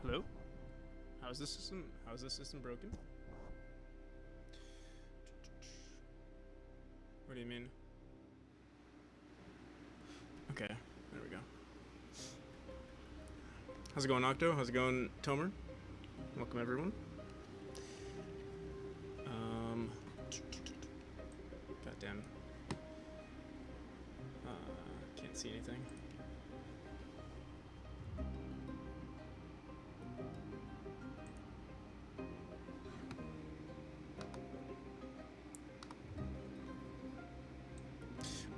Hello? How is this system? How is this system broken? What do you mean? Okay, there we go. How's it going, Octo? How's it going, Tomer? Welcome, everyone. Goddamn. Can't see anything.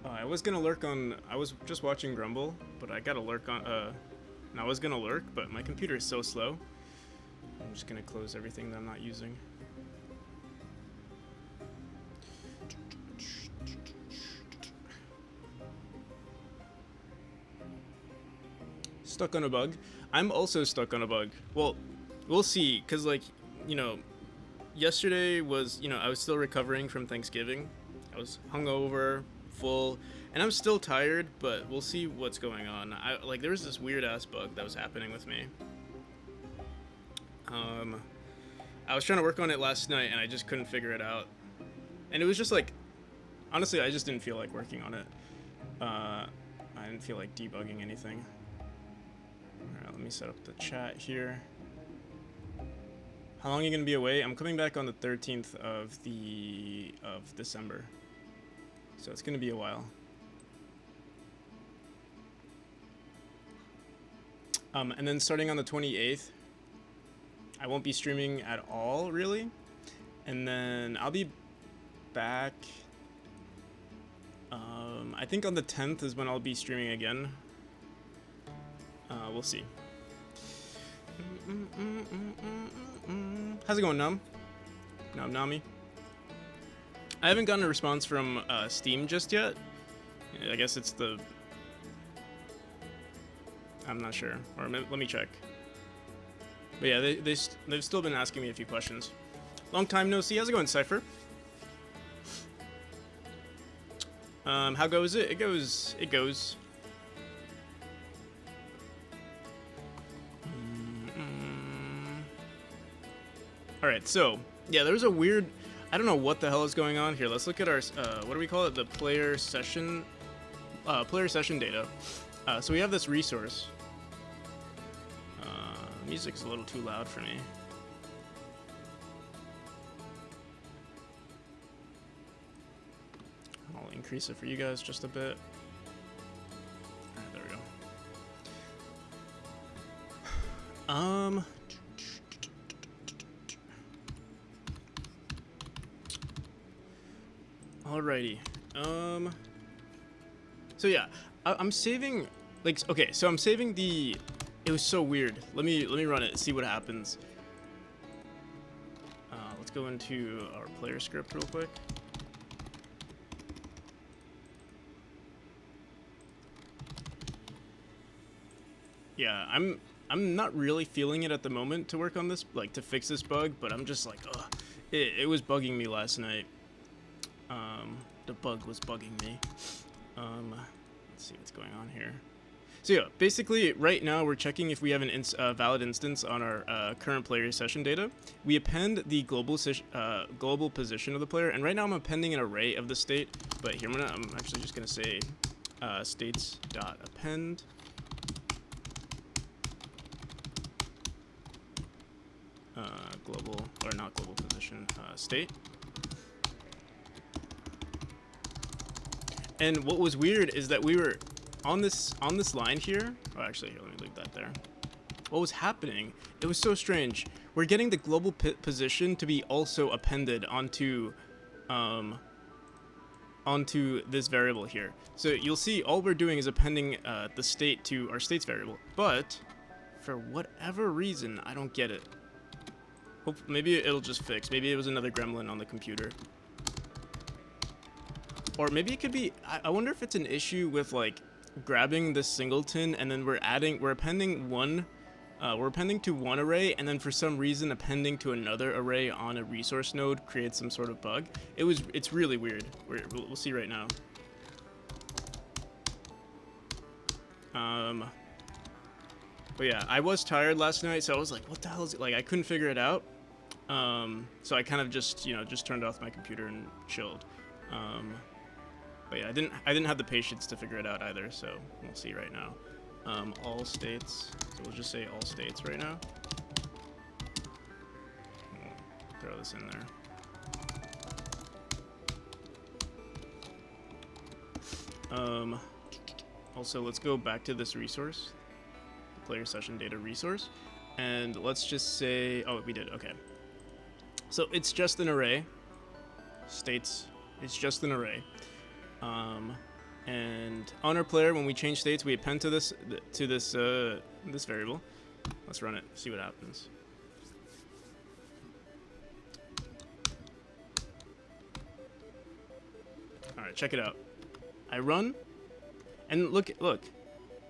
I was gonna lurk on. I was just watching Grumble, but I gotta lurk on. And I was gonna lurk, but my computer is so slow. I'm just gonna close everything that I'm not using. Stuck on a bug. I'm also stuck on a bug. Well, we'll see, cause like, you know, yesterday was, I was still recovering from Thanksgiving. I was hungover, full, and I'm still tired, but we'll see what's going on. There was this weird ass bug that was happening with me. I was trying to work on it last night and I just couldn't figure it out. And it was just like, honestly, I just didn't feel like working on it. I didn't feel like debugging anything. Alright, let me set up the chat here. How long are you gonna be away? I'm coming back on the 13th of December. So it's gonna be a while. And then starting on the 28th, I won't be streaming at all, really. And then I'll be back. I think on the 10th is when I'll be streaming again. We'll see. How's it going, Num? Nami? I haven't gotten a response from Steam just yet. I guess it's the... I'm not sure. Or let me check. But yeah, they've still been asking me a few questions. Long time no see. How's it going, Cypher? How goes it? It goes. Alright, so, yeah, there was a weird... I don't know what the hell is going on here. Let's look at our, what do we call it? The player session data. So we have this resource. Music's a little too loud for me. I'll increase it for you guys just a bit. Alright, there we go. Alrighty. So yeah, I'm saving, like, okay, so I'm saving the, it was so weird. Let me run it, see what happens. Let's go into our player script real quick. Yeah, I'm not really feeling it at the moment to work on this, like, to fix this bug, but I'm just like, ugh. It was bugging me last night. The bug was bugging me. Let's see what's going on here. So yeah, basically right now we're checking if we have an valid instance on our current player session data. We append the global position of the player, and right now I'm appending an array of the state. But here I'm actually just gonna say states.append. Global, or not global position, state. And what was weird is that we were on this line here. Oh, actually, here, let me leave that there. What was happening? It was so strange. We're getting the global position to be also appended onto this variable here. So you'll see all we're doing is appending the state to our states variable. But for whatever reason, I don't get it. Maybe it'll just fix. Maybe it was another gremlin on the computer. Or maybe it could be, I wonder if it's an issue with, like, grabbing this singleton and then we're appending to one array, and then for some reason appending to another array on a resource node creates some sort of bug. It's really weird. We'll see right now. But yeah, I was tired last night, so I was like, what the hell is it? Like, I couldn't figure it out. So I kind of just, just turned off my computer and chilled. But yeah, I didn't have the patience to figure it out either, so we'll see right now. All states, so we'll just say all states right now. We'll throw this in there. Also, let's go back to this resource, the player session data resource, and let's just say, oh, we did, okay. So it's just an array, states, it's just an array. And on our player, when we change states, we append to this this variable. Let's run it, see what happens. All right, check it out. I run, and look.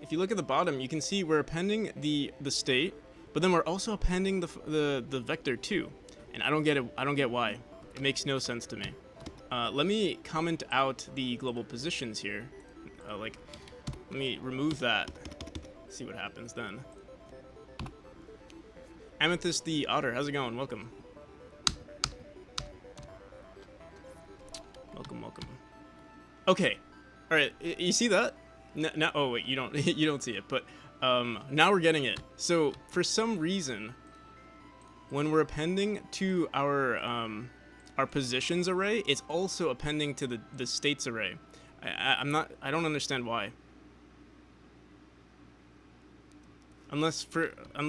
If you look at the bottom, you can see we're appending the state, but then we're also appending the vector too. And I don't get it. I don't get why. It makes no sense to me. Let me comment out the global positions here. Let me remove that. See what happens then. Amethyst the Otter, how's it going? Welcome. Welcome. Okay. All right. You see that? No. Oh wait, you don't. You don't see it. But now we're getting it. So for some reason, when we're appending to our positions array, it's also appending to the states array. I don't understand why. Unless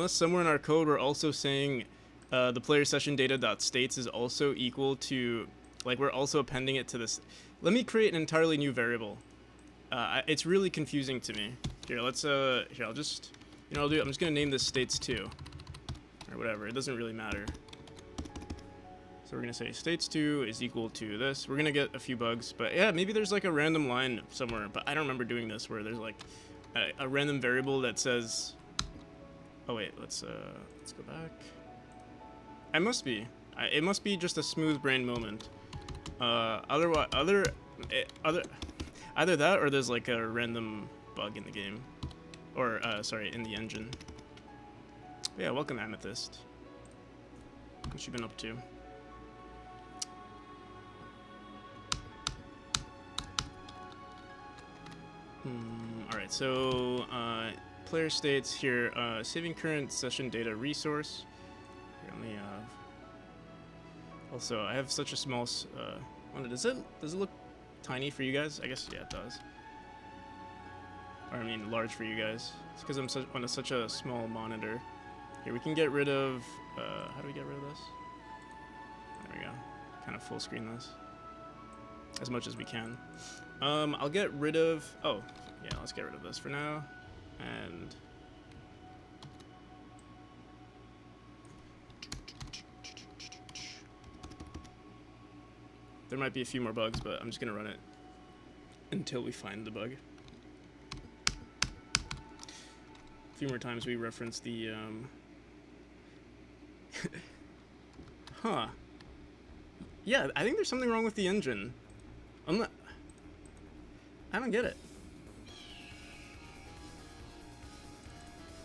somewhere in our code we're also saying the player session data.states is also equal to, like, we're also appending it to this. Let me create an entirely new variable. It's really confusing to me. Here, I'll just, I'm just gonna name this states2 or whatever. It doesn't really matter. So we're going to say states2 is equal to this. We're going to get a few bugs, but yeah, maybe there's like a random line somewhere, but I don't remember doing this where there's like a random variable that says, oh wait, let's go back. It must be just a smooth brain moment. Either that or there's like a random bug in the game, or sorry, in the engine. But yeah, welcome Amethyst. What you been up to? Alright, so player states here, saving current session data resource. Here, let me also, I have such a small does it look tiny for you guys? I guess, yeah, it does. Or I mean large for you guys. It's because I'm on such a small monitor. Here, we can get rid of how do we get rid of this? There we go. Kind of full screen this as much as we can. I'll get rid of, oh, yeah, let's get rid of this for now, and there might be a few more bugs, but I'm just gonna run it until we find the bug. A few more times we reference the, huh. Yeah, I think there's something wrong with the engine. I don't get it.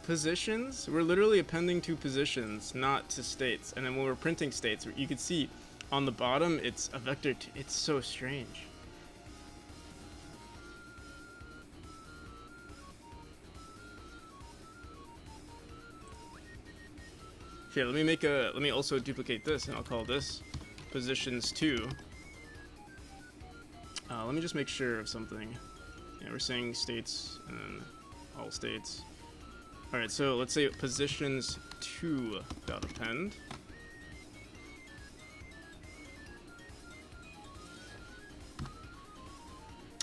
Positions? We're literally appending to positions, not to states. And then when we're printing states, you can see on the bottom, it's a vector. It's so strange. Here, let me also duplicate this, and I'll call this positions2. Let me just make sure of something. Yeah, we're saying states and then all states. All right, so let's say positions2.append.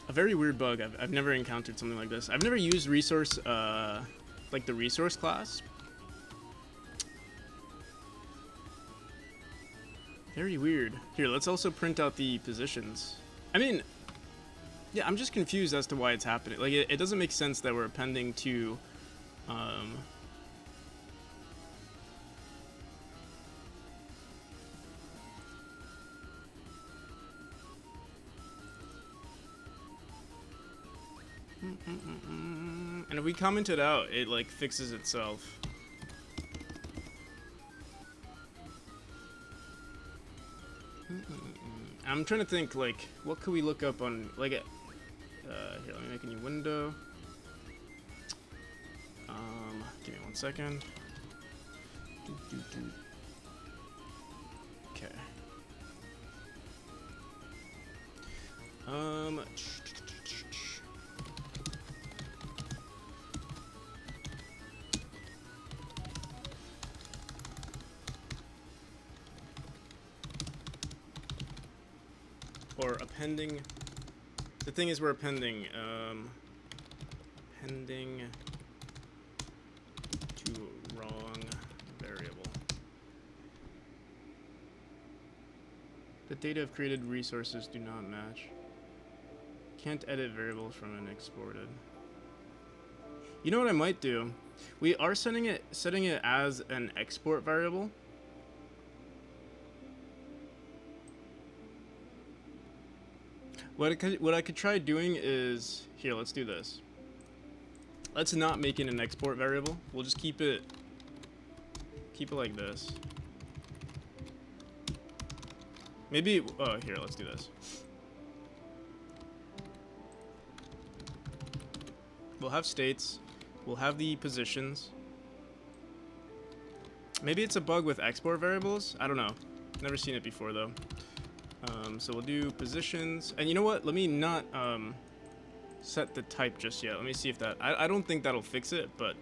A very weird bug. I've never encountered something like this. I've never used resource, like the resource class. Very weird. Here, let's also print out the positions. I mean, yeah, I'm just confused as to why it's happening. Like, it doesn't make sense that we're appending to, And if we comment it out, it like fixes itself. I'm trying to think, like, what could we look up on, like, here, let me make a new window. Give me 1 second. Okay. Or appending. The thing is, we're appending. Appending to wrong variable. The data of created resources do not match. Can't edit variables from an exported. You know what I might do? We are setting it as an export variable. What I could try doing is, here, let's do this. Let's not make it an export variable. We'll just keep it like this. Maybe, oh, here, let's do this. We'll have states. We'll have the positions. Maybe it's a bug with export variables. I don't know. Never seen it before, though. So we'll do positions, and you know what? Let me not set the type just yet. Let me see if that. I don't think that'll fix it, but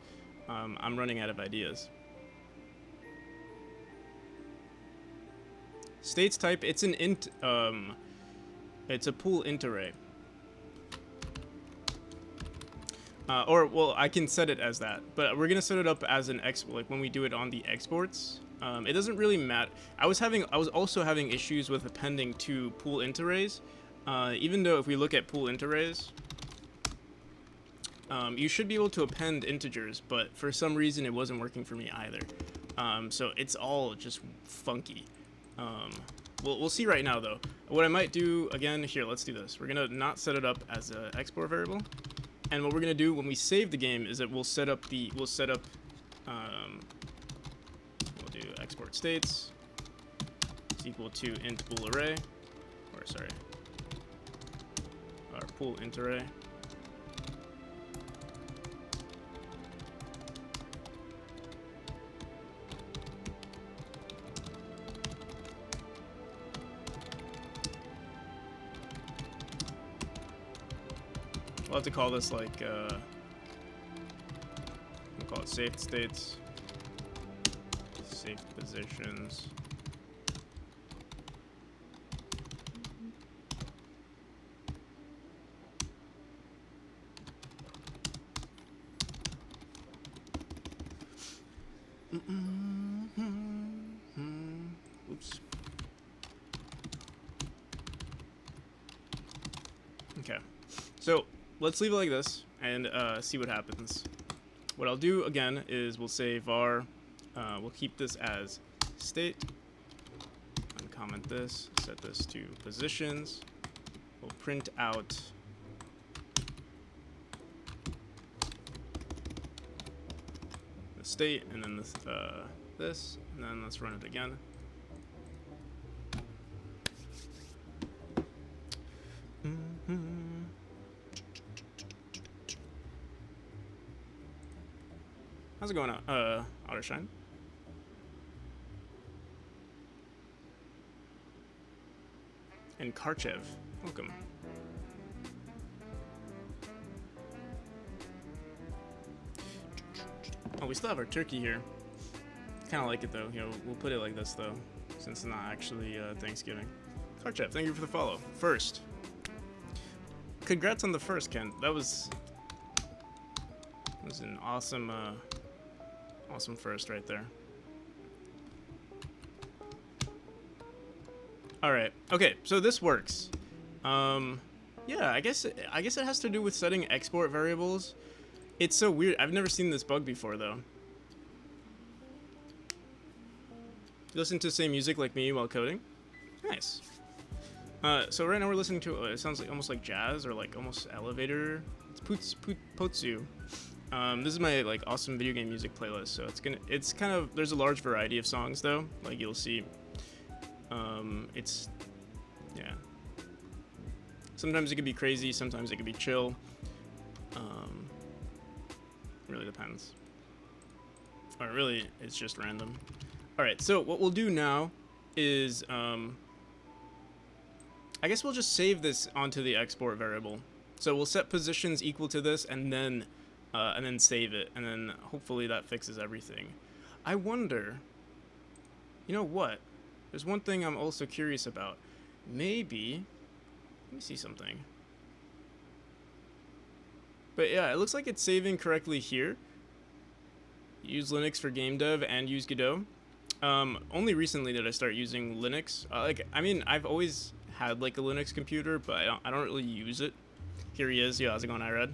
I'm running out of ideas. States type. It's an int. It's a pool int array. Or well, I can set it as that, but we're gonna set it up as an like when we do it on the exports. It doesn't really matter. I was also having issues with appending to pool int arrays. Even though if we look at pool int arrays, you should be able to append integers, but for some reason it wasn't working for me either. So it's all just funky. We'll see right now though. What I might do again here, let's do this. We're gonna not set it up as an export variable, and what we're gonna do when we save the game is that we'll do export states is equal to int pool array, or sorry, our pool int array. We'll have to call this like, we'll call it saved states, saved positions. Oops. Okay, so let's leave it like this and see what happens. What I'll do again is we'll say var, we'll keep this as state, uncomment this, set this to positions, we'll print out the state, and then this, and then let's run it again. How's it going out? Ottershine? And Karchev, welcome. Oh, we still have our turkey here. Kind of like it though. You know, we'll put it like this though, since it's not actually Thanksgiving. Karchev, thank you for the follow. First. Congrats on the first, Ken. That was an awesome, awesome first right there. All right. Okay. So this works. Yeah. I guess it has to do with setting export variables. It's so weird. I've never seen this bug before though. You listen to the same music like me while coding? Nice. So right now we're listening to, it sounds like almost like jazz or like almost elevator. It's Potsu. This is my like awesome video game music playlist, so it's kind of, there's a large variety of songs though, like you'll see. It's, yeah. Sometimes it could be crazy, sometimes it could be chill. Really depends. Or really, it's just random. Alright, so what we'll do now is, I guess we'll just save this onto the export variable. So we'll set positions equal to this, and then save it, and then hopefully that fixes everything. I wonder, you know what? There's one thing I'm also curious about. Maybe, let me see something. But yeah, it looks like it's saving correctly here. Use Linux for game dev and use Godot. Only recently did I start using Linux. I mean, I've always had like a Linux computer, but I don't really use it. Here he is. Yo, how's it going, Irad?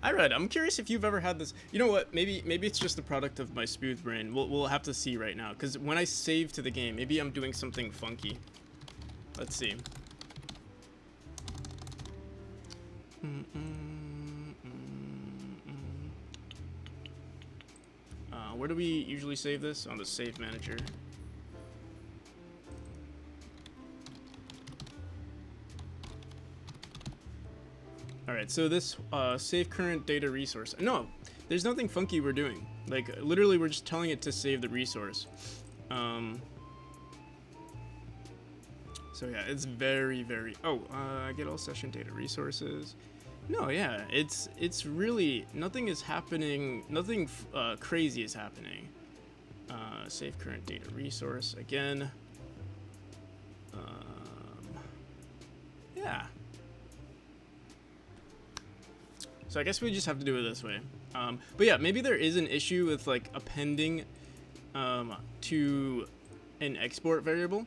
Irad, I'm curious if you've ever had this. You know what? Maybe it's just the product of my smooth brain. We'll have to see right now, because when I save to the game, maybe I'm doing something funky. Let's see. Where do we usually save this? On the save manager. Alright, so this save current data resource. No, there's nothing funky we're doing. Like, literally, we're just telling it to save the resource. So yeah, it's very, very... Oh, get all session data resources. No, yeah, it's really... Nothing is happening... Nothing crazy is happening. Save current data resource again. Yeah. So I guess we just have to do it this way. But yeah, maybe there is an issue with like appending to an export variable.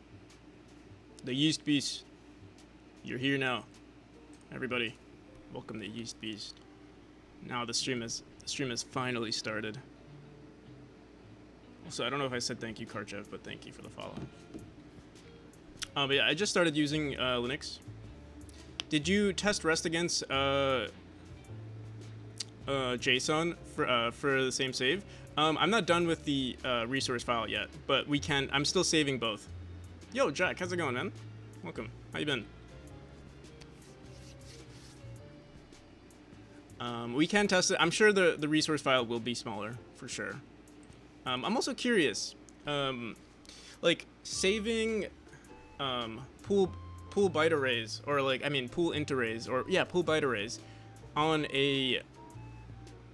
The Yeast Beast, you're here now, everybody. Welcome to Yeast Beast. Now the stream has finally started. Also, I don't know if I said thank you, Karchev, but thank you for the follow. But yeah, I just started using Linux. Did you test REST against JSON for the same save? I'm not done with the resource file yet, but we can. I'm still saving both. Yo, Jack, how's it going, man? Welcome. How you been? We can test it. I'm sure the resource file will be smaller for sure. I'm also curious, like saving pool byte arrays, or like pool int arrays, or yeah, pool byte arrays on a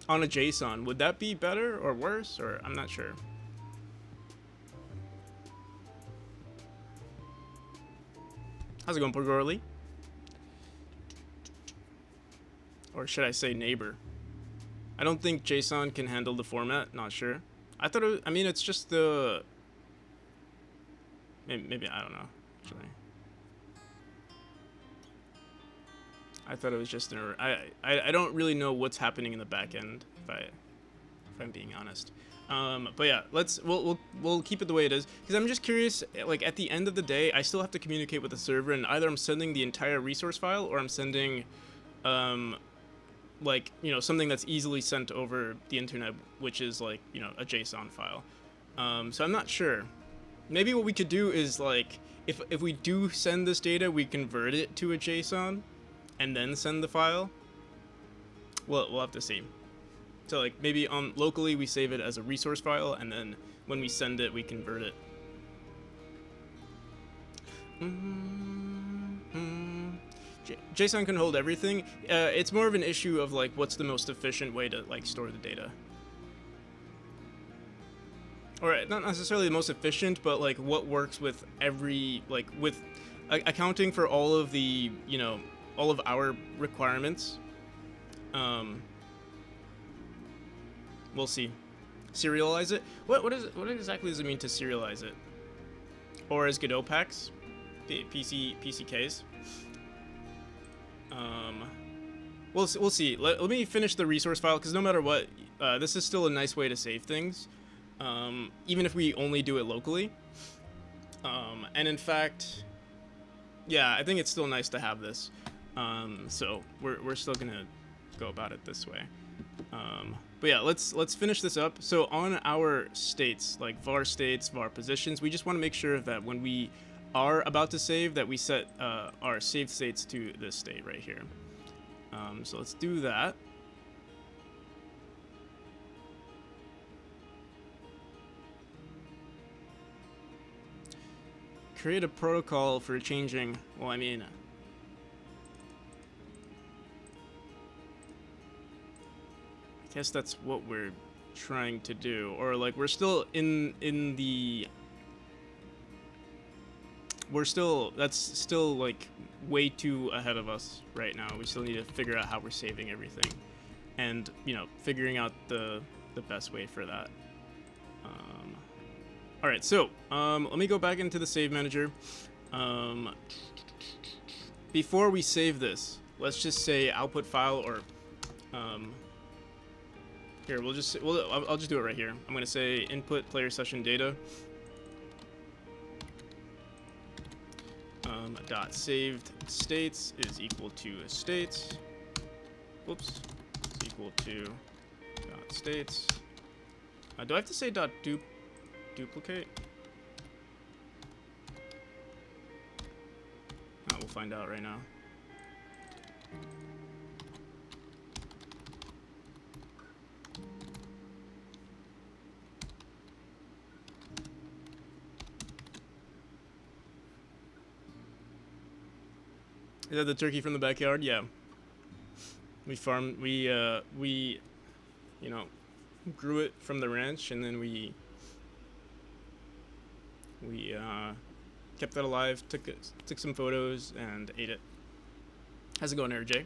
JSON. Would that be better or worse, or I'm not sure. How's it going, Porgorly? Or should I say neighbor? I don't think JSON can handle the format. Not sure. I thought it was, it's just the... Maybe I don't know, actually. I thought it was just an error. I don't really know what's happening in the back end, if I'm being honest. But yeah, we'll keep it the way it is, because I'm just curious, like at the end of the day, I still have to communicate with the server, and either I'm sending the entire resource file, or I'm sending like, something that's easily sent over the internet, which is like, a JSON file. So I'm not sure. Maybe what we could do is like, if we do send this data, we convert it to a JSON and then send the file. We'll have to see. So like maybe locally we save it as a resource file, and then when we send it, we convert it. JSON can hold everything. It's more of an issue of like what's the most efficient way to like store the data. Or not necessarily the most efficient, but like what works with every, like with accounting for all of the, all of our requirements. We'll see. Serialize it? What exactly does it mean to serialize it? Or as Godot packs? PCKs? We'll see. Let me finish the resource file, because no matter what, this is still a nice way to save things, even if we only do it locally. And in fact, yeah, I think it's still nice to have this. So we're still gonna go about it this way. But yeah, let's finish this up. So on our states, like var states, var positions, we just want to make sure that when we are about to save, that we set our saved states to this state right here. So let's do that. Create a protocol for changing, well, I mean, I guess that's what we're trying to do. Or like we're still in the, that's still like way too ahead of us right now. We still need to figure out how we're saving everything, and you know, figuring out the best way for that. All right, so let me go back into the save manager. Before we save this, let's just say output file, or here I'll just do it right here. I'm gonna say input player session data. Dot saved states is equal to states. Whoops, is equal to dot states. Do I have to say dot duplicate? We'll find out right now. Is that the turkey from the backyard? Yeah. We you know, grew it from the ranch, and then we kept it alive, took some photos, and ate it. How's it going, RJ?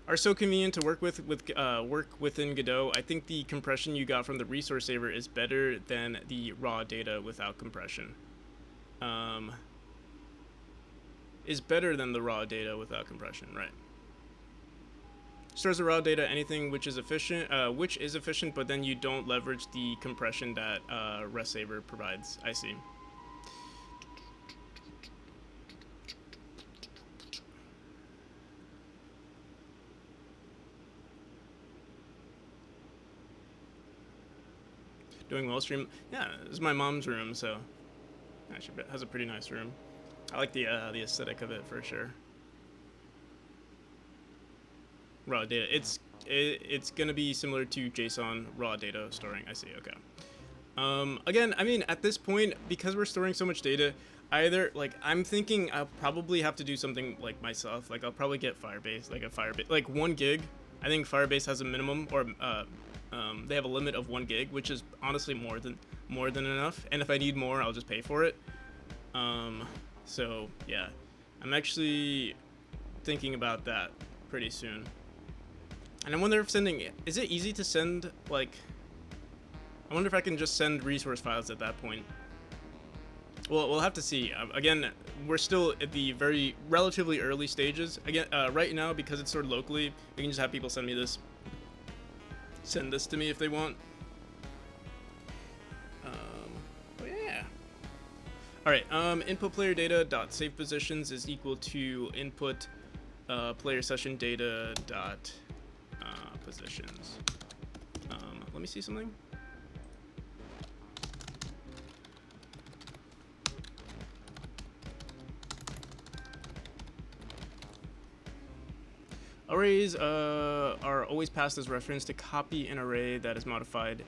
Are so convenient to work with work within Godot. I think the compression you got from the resource saver is better than the raw data without compression. Is better than the raw data without compression, right? Stores the raw data, anything which is efficient, but then you don't leverage the compression that REST saver provides. I see. Doing well stream. Yeah, this is my mom's room, so actually it has a pretty nice room. I like the aesthetic of it for sure. Raw data. It's gonna be similar to JSON raw data storing. I see. Okay. Again, I mean, at this point, because we're storing so much data, either like I'm thinking I'll probably have to do something like myself. Like I'll probably get Firebase, like 1 gig. I think Firebase has a minimum, or they have a limit of 1 gig, which is honestly more than enough. And if I need more, I'll just pay for it. So yeah, I'm actually thinking about that pretty soon. And I wonder if is it easy to send, like, I wonder if I can just send resource files at that point. Well, we'll have to see. Again, we're still at the very relatively early stages. Again, right now, because it's stored locally, we can just have people send this to me if they want. But yeah. All right. Input player data dot save positions is equal to input player session data dot positions. Let me see something. Arrays are always passed as reference to copy an array that is modified.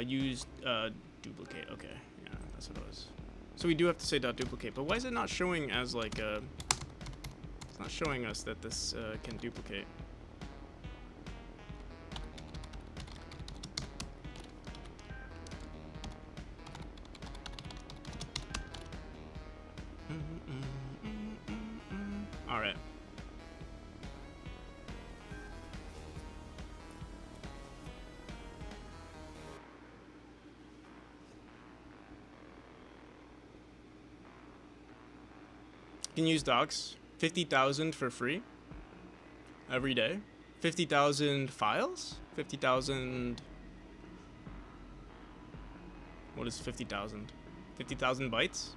Use duplicate. Okay, yeah, that's what it was. So we do have to say dot duplicate, but why is it not showing as like a? It's not showing us that this can duplicate. All right. You can use docs. 50,000 for free every day. 50,000 files? 50,000. What is 50,000? 50,000 bytes?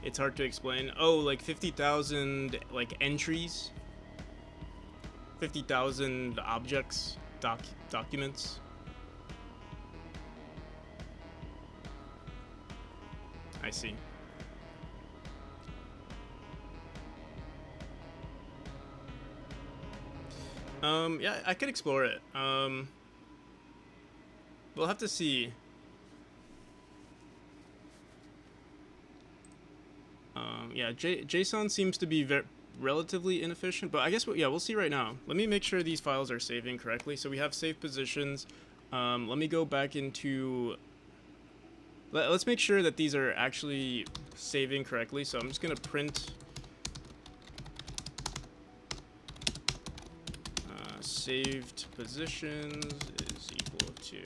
it's hard to explain. Oh, like 50,000 like entries, 50,000 objects, documents. I see. Yeah, I could explore it. We'll have to see. Yeah, JSON seems to be relatively inefficient, but I guess yeah, we'll see right now. Let me make sure these files are saving correctly. So we have saved positions. Let me go back into. Let's make sure that these are actually saving correctly. So I'm just gonna print saved positions is equal to.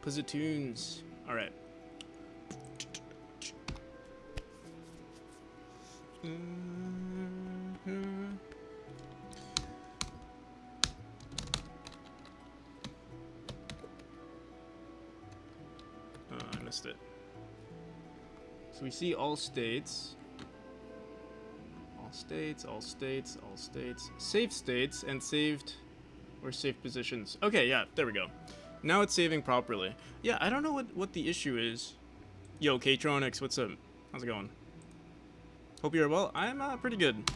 Positoons. All right. I missed it. So we see all states. All states, all states, all states. Saved states and saved or saved positions. Okay, yeah, there we go. Now it's saving properly. Yeah, I don't know what the issue is. Yo, K-Tronics, what's up? How's it going? Hope you're well. I'm pretty good.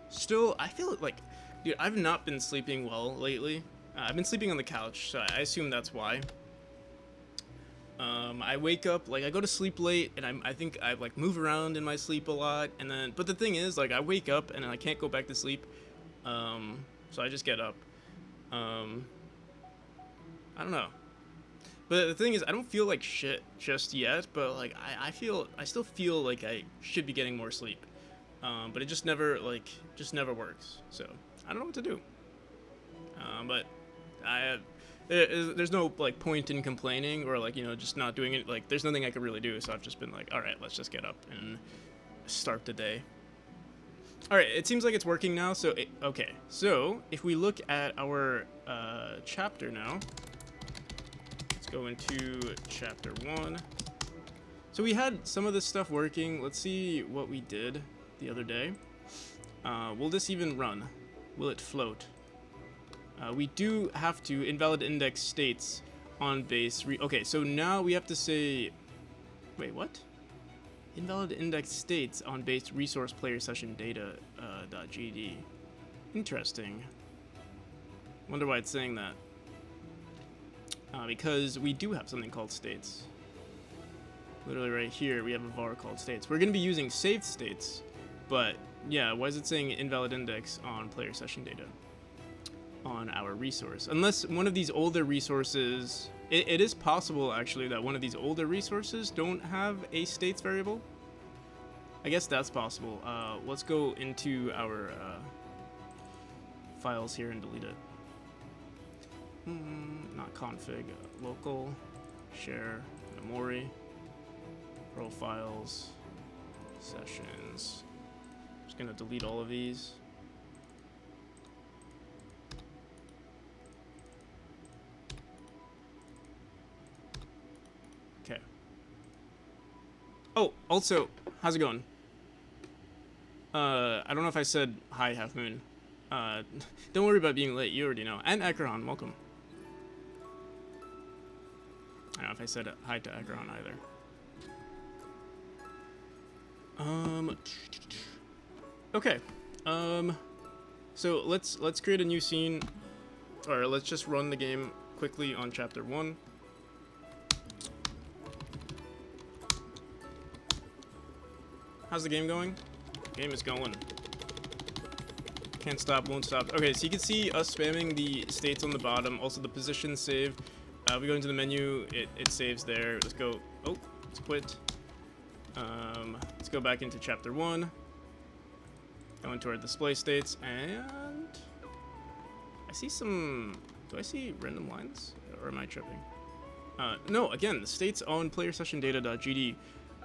Still, I feel like, dude, I've not been sleeping well lately. I've been sleeping on the couch, so I assume that's why. I wake up, like, I go to sleep late, and I think I, like, move around in my sleep a lot, and then, but the thing is, like, I wake up, and I can't go back to sleep, so I just get up. I don't know. But the thing is, I don't feel like shit just yet, but, like, I still feel like I should be getting more sleep. But it just never works, so I don't know what to do. But there's no, like, point in complaining or, like, you know, just not doing it. Like, there's nothing I could really do, so I've just been like, all right, let's just get up and start the day. All right, it seems like it's working now. So okay, so if we look at our chapter now, let's go into chapter 1. So we had some of this stuff working. Let's see what we did the other day. Will this even run? Will it float? We do have to invalid index states on base. Okay, so now we have to say, wait, what? Invalid index states on base resource player session data .gd. Interesting. Wonder why it's saying that. Because we do have something called states. Literally right here, we have a var called states. We're going to be using saved states, but yeah, why is it saying invalid index on player session data on our resource? Unless one of these older resources, it is possible actually that one of these older resources don't have a states variable. I guess that's possible. Let's go into our files here and delete it. Not config, local, share, memory, profiles, sessions. Just gonna delete all of these. Okay. Oh, also, how's it going? I don't know if I said hi, Half Moon. Don't worry about being late. You already know. And Akron, welcome. I don't know if I said hi to Akron either. Okay. So let's create a new scene, or let's just run the game quickly on chapter 1. How's the game going? Game is going. Can't stop, won't stop. Okay, so you can see us spamming the states on the bottom. Also the position save. We go into the menu, it saves there. Let's go. Oh, let's quit. Let's go back into chapter 1. Go into our display states, and I see some... Do I see random lines? Or am I tripping? No, again, the states on playersessiondata.gd. You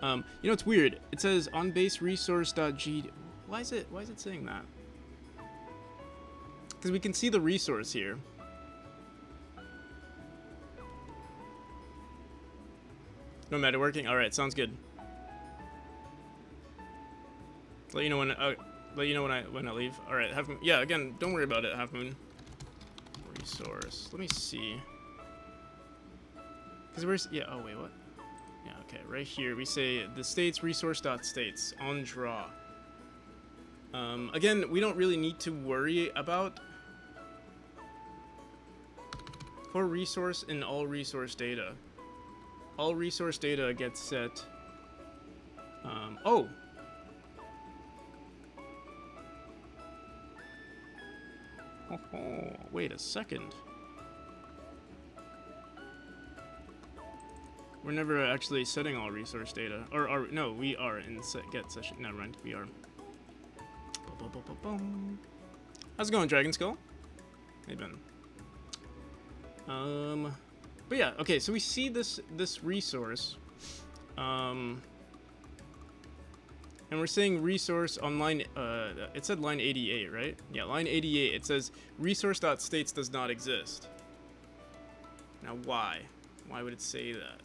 know, it's weird. It says on base resource.gd. Why is it saying that? Because we can see the resource here. No matter working. All right, sounds good. Let you know when. Let you know when I leave. All right. Yeah. Again, don't worry about it. Half Moon. Resource. Let me see. Because where's... Yeah, oh, wait, what? Yeah, okay, right here, we say the states resource.states on draw. Again, we don't really need to worry about core resource and all resource data. All resource data gets set... oh! Oh, wait a second. We're never actually setting all resource data. Or no, we are in get session. Never mind, we are. How's it going, Dragon Skull? Hey, Ben. But yeah, okay, so we see this resource. And we're saying resource on line, it said line 88, right? Yeah, line 88, it says resource.states does not exist. Now, why? Why would it say that?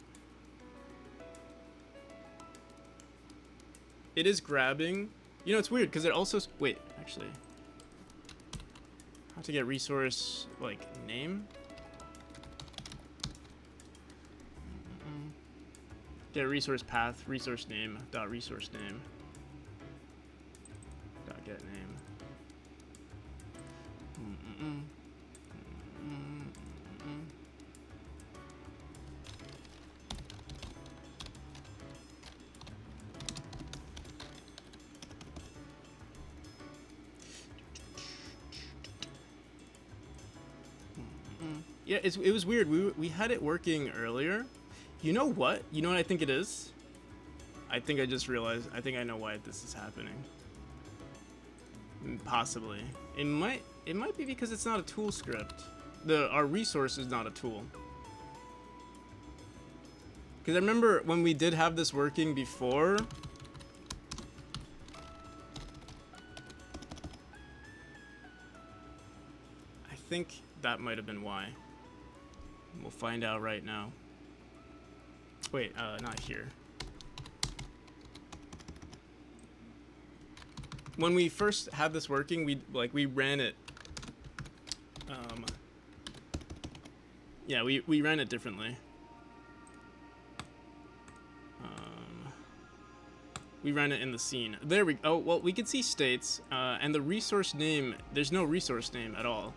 It is grabbing. You know, it's weird because it also... Wait, actually. How to get resource, like, name? Get resource path, resource name, dot resource name. Dot get name. Yeah, it was weird. We had it working earlier. You know what? You know what I think it is? I think I just realized. I think I know why this is happening. Possibly. It might be because it's not a tool script. Our resource is not a tool. Because I remember when we did have this working before. I think that might have been why. We'll find out right now. Wait, not here. When we first had this working, we ran it. Yeah, we ran it differently. We ran it in the scene. There we... Oh, well, we can see states, and the resource name... There's no resource name at all.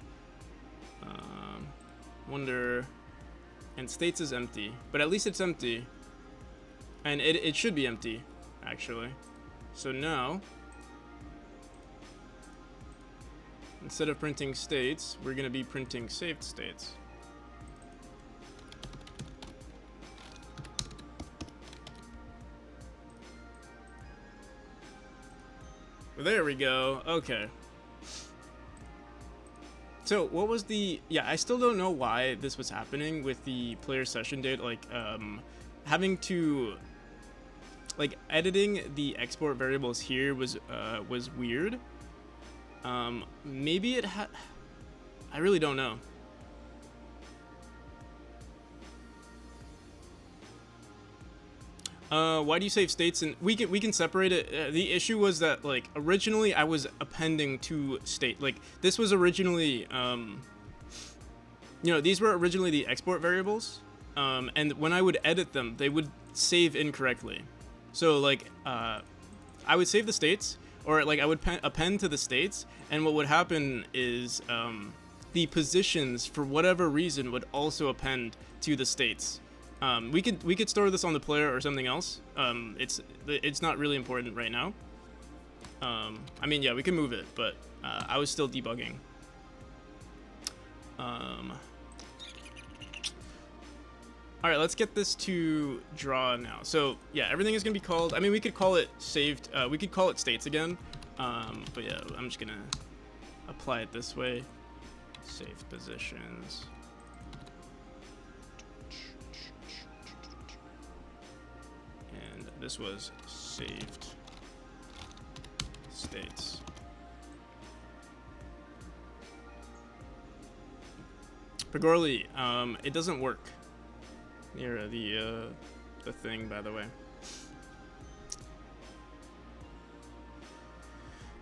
Wonder... And states is empty, but at least it's empty. And it should be empty, actually. So now... Instead of printing states, we're going to be printing saved states. There we go. Okay. So what was the... Yeah, I still don't know why this was happening with the player session date. Like, having to... Like, editing the export variables here was weird. Maybe it had... I really don't know. Why do you save states? And we can separate it. The issue was that, like, originally I was appending to state. Like, this was originally, you know, these were originally the export variables. And when I would edit them, they would save incorrectly. So, like, I would save the states, or, like, I would append to the states, and what would happen is, the positions, for whatever reason, would also append to the states. We could store this on the player or something else. It's not really important right now. I mean, yeah, we can move it, but I was still debugging. All right, let's get this to draw now. So yeah, everything is gonna be called. I mean, we could call it saved. We could call it states again. But yeah, I'm just gonna apply it this way. Save positions. And this was saved states. Pagorli, it doesn't work near the thing, by the way.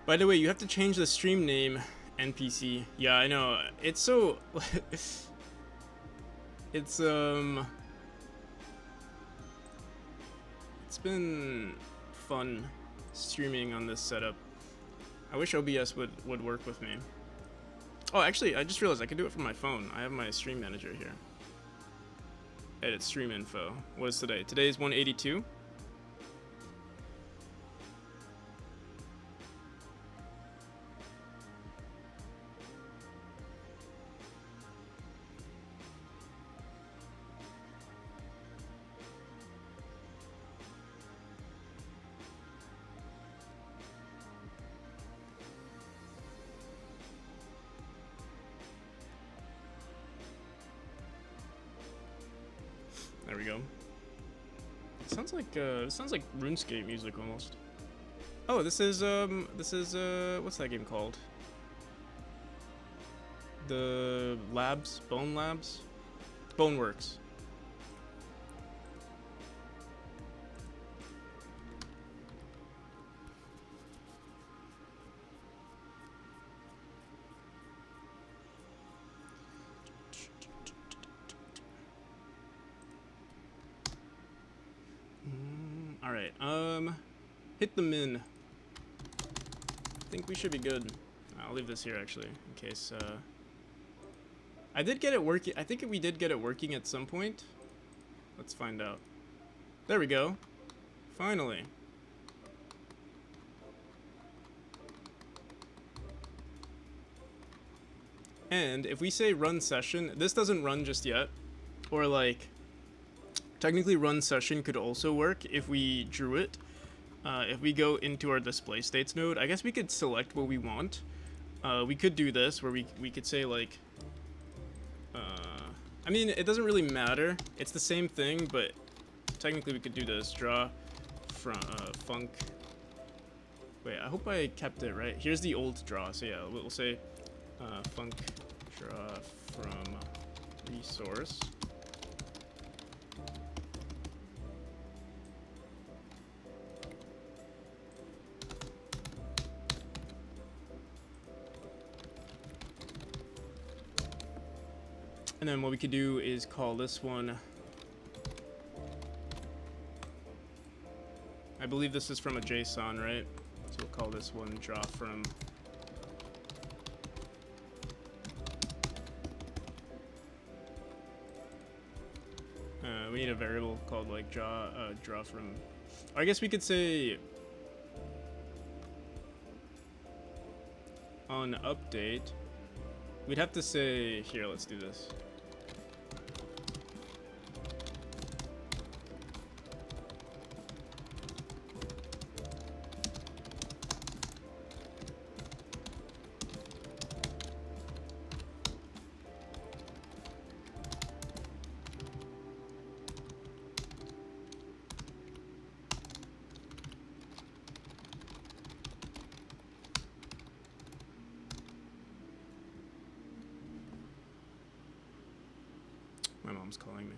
By the way, you have to change the stream name, NPC. Yeah, I know. It's so... it's been fun streaming on this setup. I wish OBS would work with me. Oh, actually, I just realized I can do it from my phone. I have my stream manager here. Edit stream info. What is today? Today is 182. There we go. It sounds like RuneScape music almost. Oh, this is what's that game called? The Labs, Bone Labs, Boneworks. All right, hit the min. I think we should be good. I'll leave this here actually, in case. I did get it working. I think we did get it working at some point. Let's find out. There we go. Finally. And if we say run session, this doesn't run just yet, or like. Technically, run session could also work if we drew it. If we go into our display states node, I guess we could select what we want. We could do this where we could say like, I mean, it doesn't really matter. It's the same thing, but technically we could do this. Draw from func. Wait, I hope I kept it right. Here's the old draw. So yeah, we'll say func draw from resource. And then what we could do is call this one, I believe this is from a JSON, right? So we'll call this one draw from. We need a variable called like draw from. Or I guess we could say on update. We'd have to say here. Let's do this. My mom's calling me.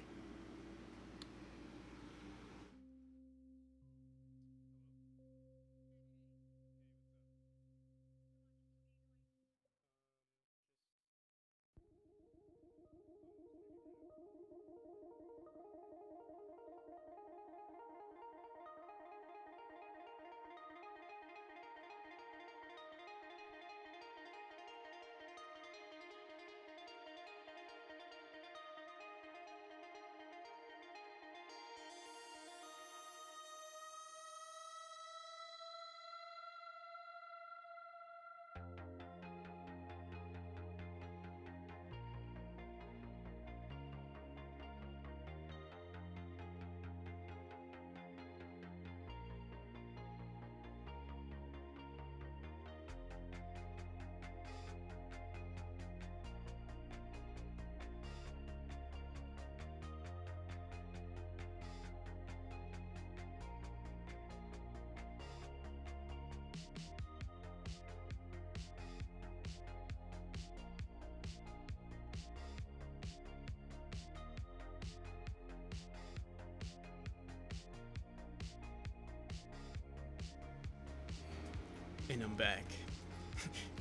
And I'm back.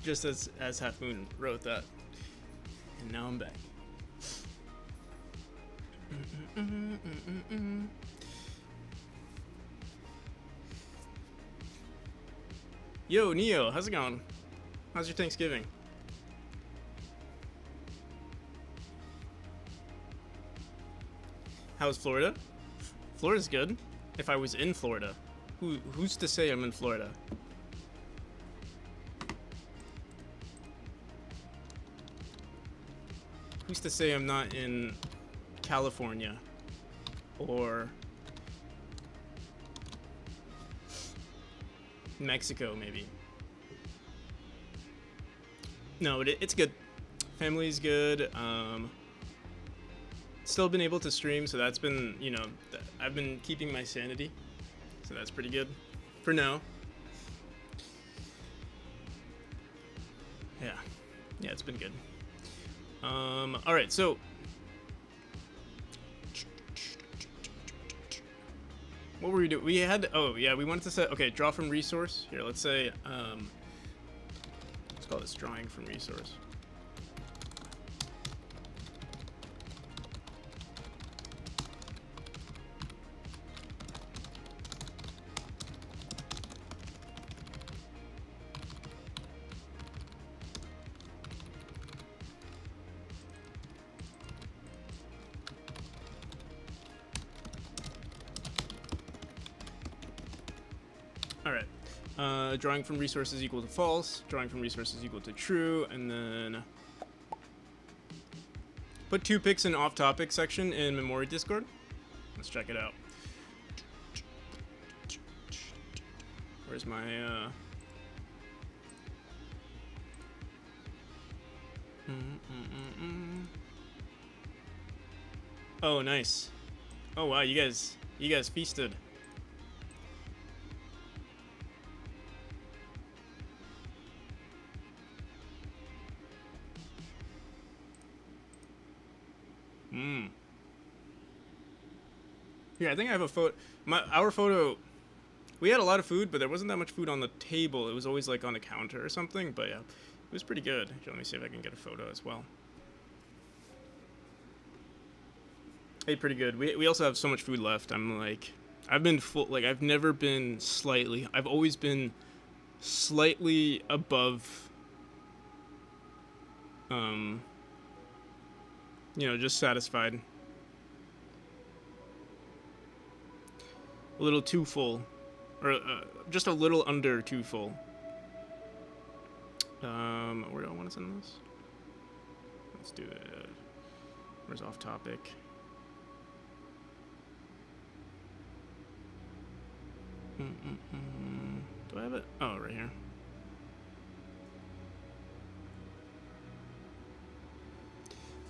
Just as Half Moon wrote that. And now I'm back. Yo, Neo, how's it going? How's your Thanksgiving? How's Florida? Florida's good. If I was in Florida. Who's to say I'm in Florida? Who's to say I'm not in California? Or Mexico, maybe. No, it's good. Family's good. Still been able to stream, so that's been, you know, I've been keeping my sanity. So that's pretty good. For now. Yeah. Yeah, it's been good. Alright, so what were we doing? We had, oh yeah, we wanted to set, okay, draw from resource. Here, let's say, let's call this drawing from resource. Drawing from resources equal to false, drawing from resources equal to true, and then put 2 pics in off-topic section in memory Discord. Let's check it out. Where's my Oh, nice. Oh wow, you guys feasted. Yeah, I think I have a photo. Our photo, we had a lot of food, but there wasn't that much food on the table. It was always like on the counter or something. But yeah, it was pretty good. Let me see if I can get a photo as well. Ate pretty good. We also have so much food left. I'm like, I've been full. Like I've never been slightly. I've always been slightly above. You know, just satisfied. A little too full, or just a little under too full. Where do I want to send this? Let's do it. Where's off topic? Do I have it? Oh, right here.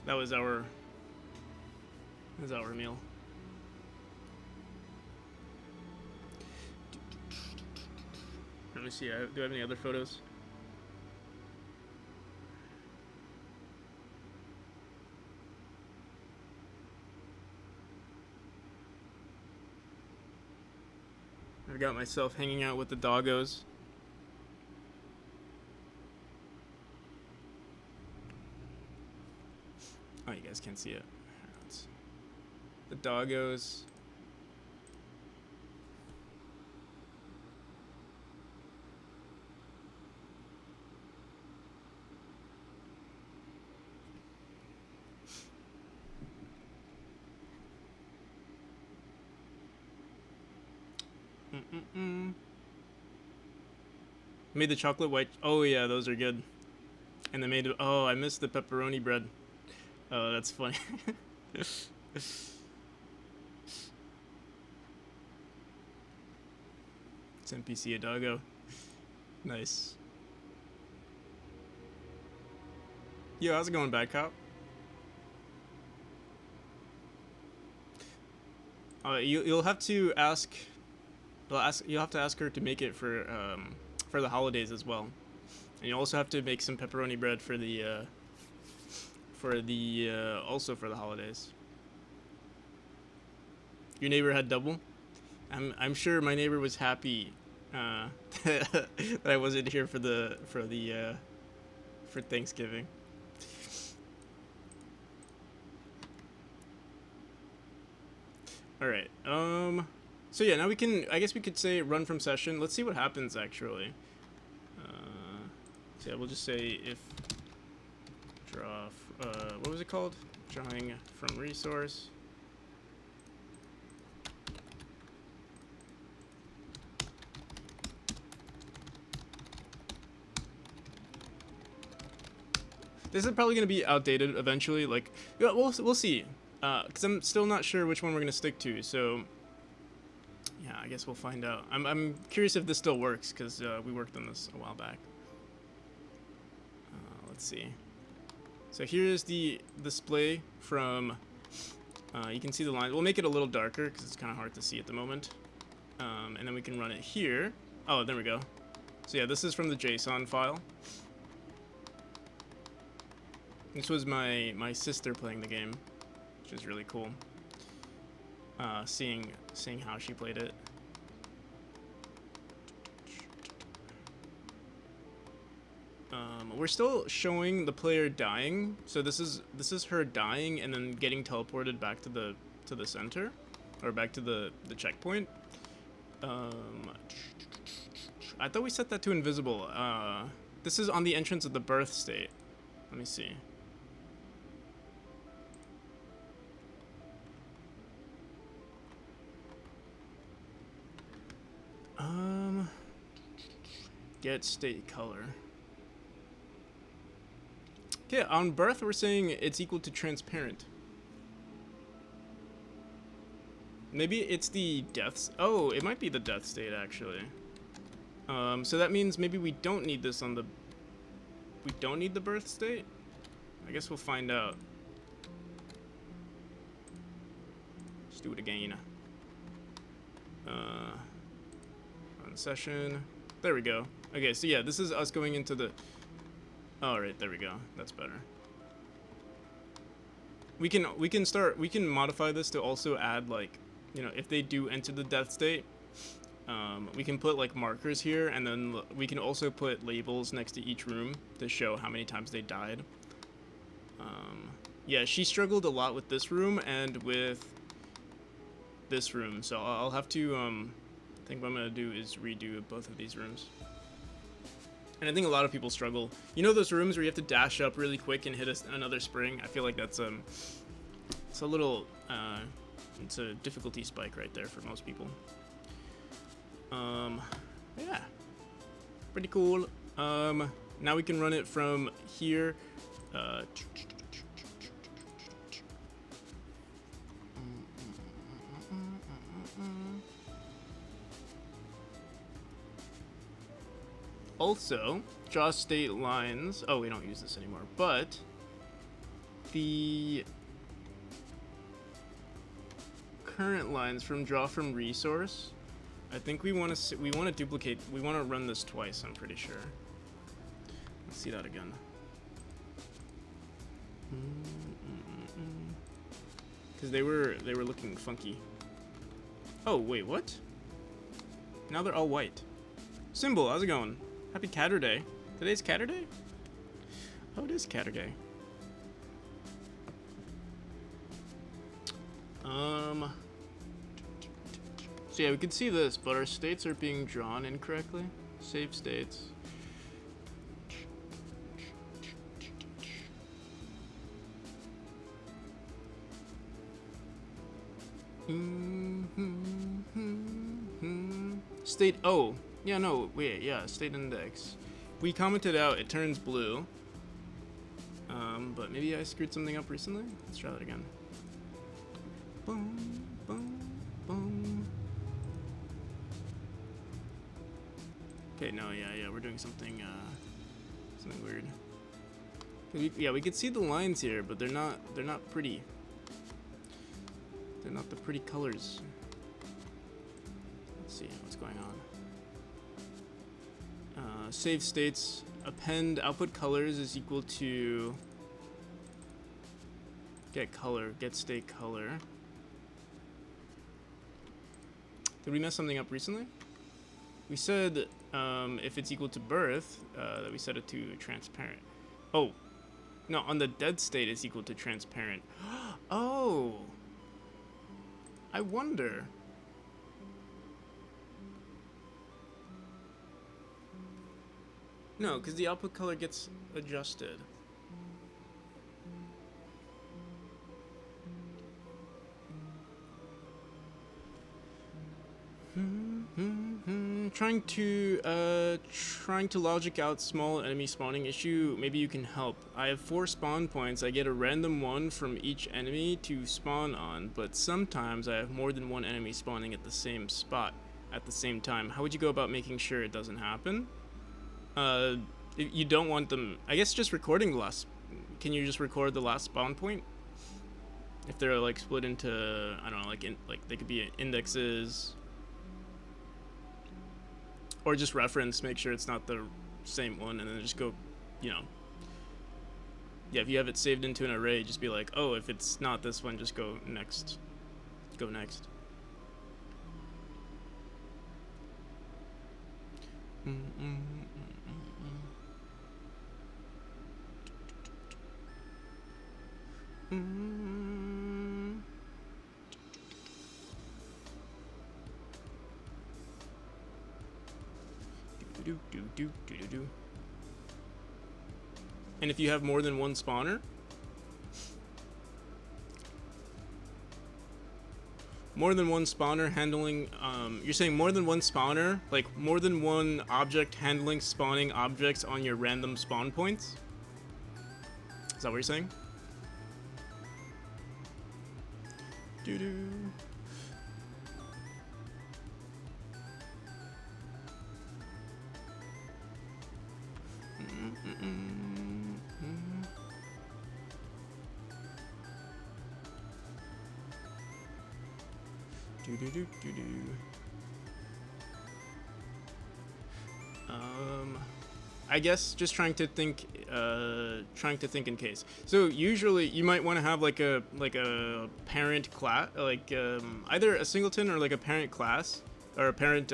That was our meal. Let me see. Do I have any other photos? I've got myself hanging out with the doggos. Oh, you guys can't see it. The doggos. Made the chocolate white. Oh yeah, those are good. And they made. Oh, I missed the pepperoni bread. Oh, that's funny. It's NPC a doggo. Nice. Yo, how's it going, bad cop? You'll have to ask. You'll have to ask her to make it for the holidays as well, and you also have to make some pepperoni bread for the also for the holidays. Your neighbor had double. I'm sure my neighbor was happy that I wasn't here for Thanksgiving. All right. So yeah, now we can. I guess we could say run from session. Let's see what happens actually. So yeah, we'll just say if draw. What was it called? Drawing from resource. This is probably going to be outdated eventually. Like, yeah, we'll see. Because I'm still not sure which one we're going to stick to. So, yeah, I guess we'll find out. I'm curious if this still works because we worked on this a while back. Let's see. So here's the display from. You can see the line. We'll make it a little darker because it's kind of hard to see at the moment. And then we can run it here. Oh, there we go. So yeah, this is from the JSON file. This was my sister playing the game, which is really cool. Seeing how she played it. We're still showing the player dying, so this is her dying and then getting teleported back to the center, or back to the checkpoint. I thought we set that to invisible. This is on the entrance of the birth state. Let me see. Get state color. Okay, on birth we're saying it's equal to transparent. Maybe it's the deaths. Oh, it might be the death state actually. So that means maybe we don't need this on the. We don't need the birth state. I guess we'll find out. Let's do it again. On session. There we go. Okay, so yeah, this is us going into the. All right, there we go. That's better. We can modify this to also add, like, you know, if they do enter the death state, we can put like markers here, and then we can also put labels next to each room to show how many times they died. Yeah, she struggled a lot with this room and with this room, so I'll have to I think what I'm gonna do is redo both of these rooms. And I think a lot of people struggle. You know those rooms where you have to dash up really quick and hit another spring? I feel like that's it's a little it's a difficulty spike right there for most people. Yeah, pretty cool. Now we can run it from here. Also, draw state lines. Oh, we don't use this anymore, but the current lines from draw from resource. I think we want to duplicate. We want to run this twice. I'm pretty sure. Let's see that again. Because they were looking funky. Oh wait, what? Now they're all white. Symbol, how's it going? Happy Catter Day. Today's Catter Day? Oh, it is Catter Day. So yeah, we can see this, but our states are being drawn incorrectly. Save states. State, oh, yeah, no, wait, yeah, state index. We commented out, it turns blue. But maybe I screwed something up recently? Let's try that again. Boom, boom, boom. Okay, no, yeah, we're doing something, something weird. Yeah, we can see the lines here, but they're not pretty. They're not the pretty colors. Let's see what's going on. Save states, append output colors is equal to get color, get state color. Did we mess something up recently? We said if it's equal to birth, that we set it to transparent. Oh, no, on the dead state it's equal to transparent. Oh, I wonder. No, because the output color gets adjusted. Trying to logic out small enemy spawning issue. Maybe you can help. I have 4 spawn points. I get a random one from each enemy to spawn on, but sometimes I have more than one enemy spawning at the same spot at the same time. How would you go about making sure it doesn't happen? You don't want them. I guess just recording the last. Can you just record the last spawn point? If they're like split into, I don't know, like they could be indexes. Or just reference, make sure it's not the same one, and then just go, you know. Yeah, if you have it saved into an array, just be like, oh, if it's not this one, just go next. Go next. And if you have more than one spawner, handling, you're saying more than one spawner, like more than one object handling spawning objects on your random spawn points? Is that what you're saying? Doo-doo. I guess just trying to think in case. So usually you might want to have like a parent class, like either a singleton or like a parent class or a parent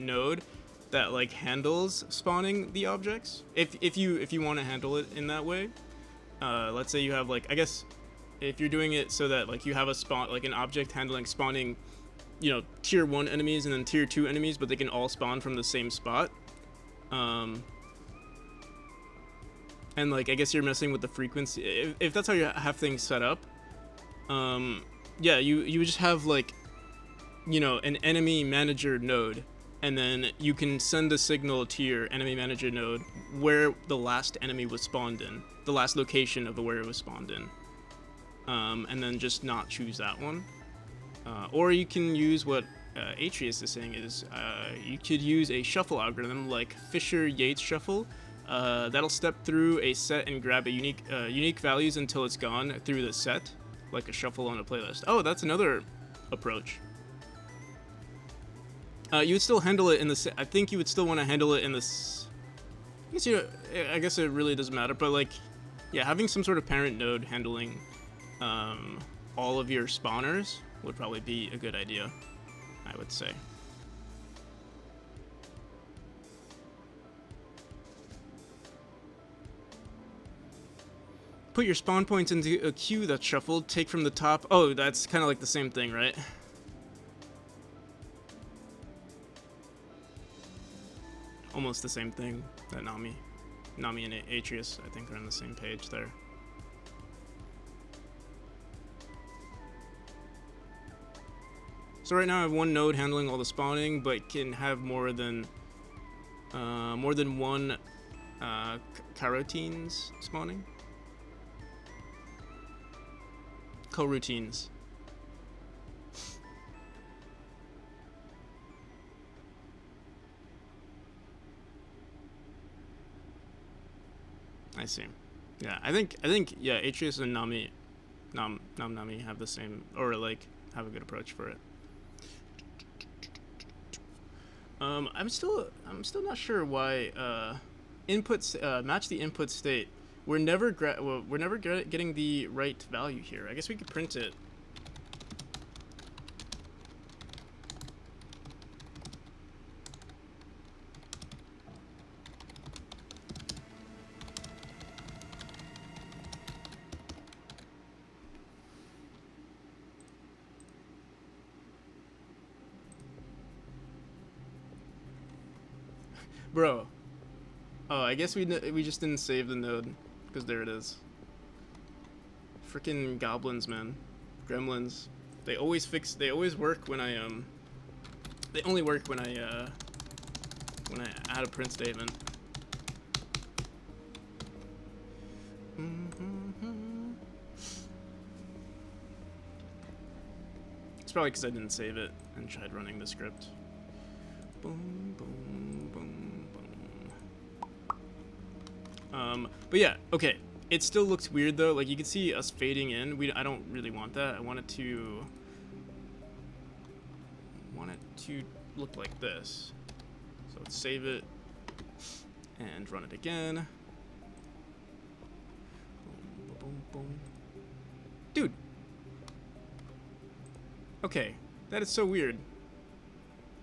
node that like handles spawning the objects. If you want to handle it in that way, let's say you have like, I guess if you're doing it so that like you have a spawn, like an object handling spawning, you know, tier 1 enemies and then tier 2 enemies, but they can all spawn from the same spot. And like, I guess you're messing with the frequency. If that's how you have things set up, yeah, you would just have like, you know, an enemy manager node, and then you can send a signal to your enemy manager node where the last enemy was spawned in, the last location of where it was spawned in, and then just not choose that one. Or you can use what Atreus is saying is you could use a shuffle algorithm like Fisher-Yates shuffle. That'll step through a set and grab a unique values until it's gone through the set, like a shuffle on a playlist. Oh, that's another approach. You would still handle it in the. I think you would still want to handle it in this. I guess it really doesn't matter, but like, yeah, having some sort of parent node handling all of your spawners would probably be a good idea, I would say. Put your spawn points into a queue that's shuffled, take from the top. Oh, that's kind of like the same thing, right? Almost the same thing that Nami and Atreus, I think, are on the same page there. So right now I have one node handling all the spawning, but can have more than one coroutines spawning. Coroutines. I see. Yeah, I think yeah, Atreus and Nami have the same, or like have a good approach for it. I'm still not sure why inputs match the input state. We're never getting the right value here. I guess we could print it. Bro. Oh, I guess we just didn't save the node, because there it is. Freaking goblins, man. Gremlins. They always work when I, they only work when I add a print statement. It's probably because I didn't save it and tried running the script. Boom, boom, boom, boom. But yeah, okay. It still looks weird though. Like you can see us fading in. I don't really want that. I want it to look like this. So let's save it and run it again. Boom, boom, boom. Dude. Okay, that is so weird.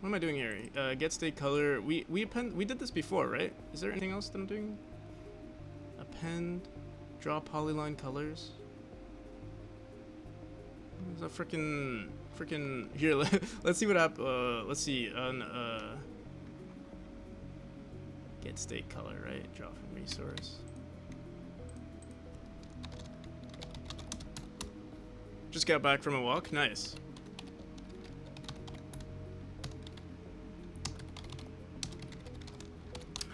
What am I doing here? Get state color. We did this before, right? Is there anything else that I'm doing? Append, draw polyline colors. Is that freaking here? Let's see what happens. Let's see on get state color, right? Draw from resource. Just got back from a walk. Nice.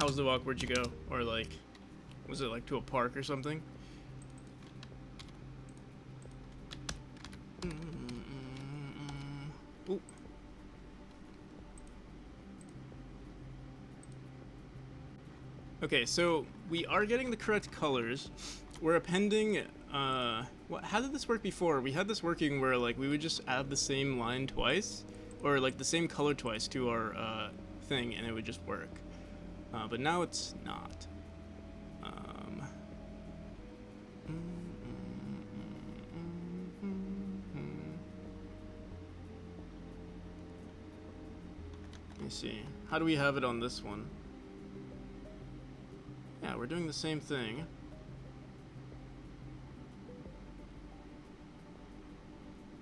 How was the walk? Where'd you go? Or like, was it like to a park or something? Ooh. Okay, so we are getting the correct colors. We're appending, how did this work before? We had this working where like we would just add the same line twice, or like the same color twice to our thing, and it would just work. But now it's not. Let me see. How do we have it on this one? Yeah, we're doing the same thing.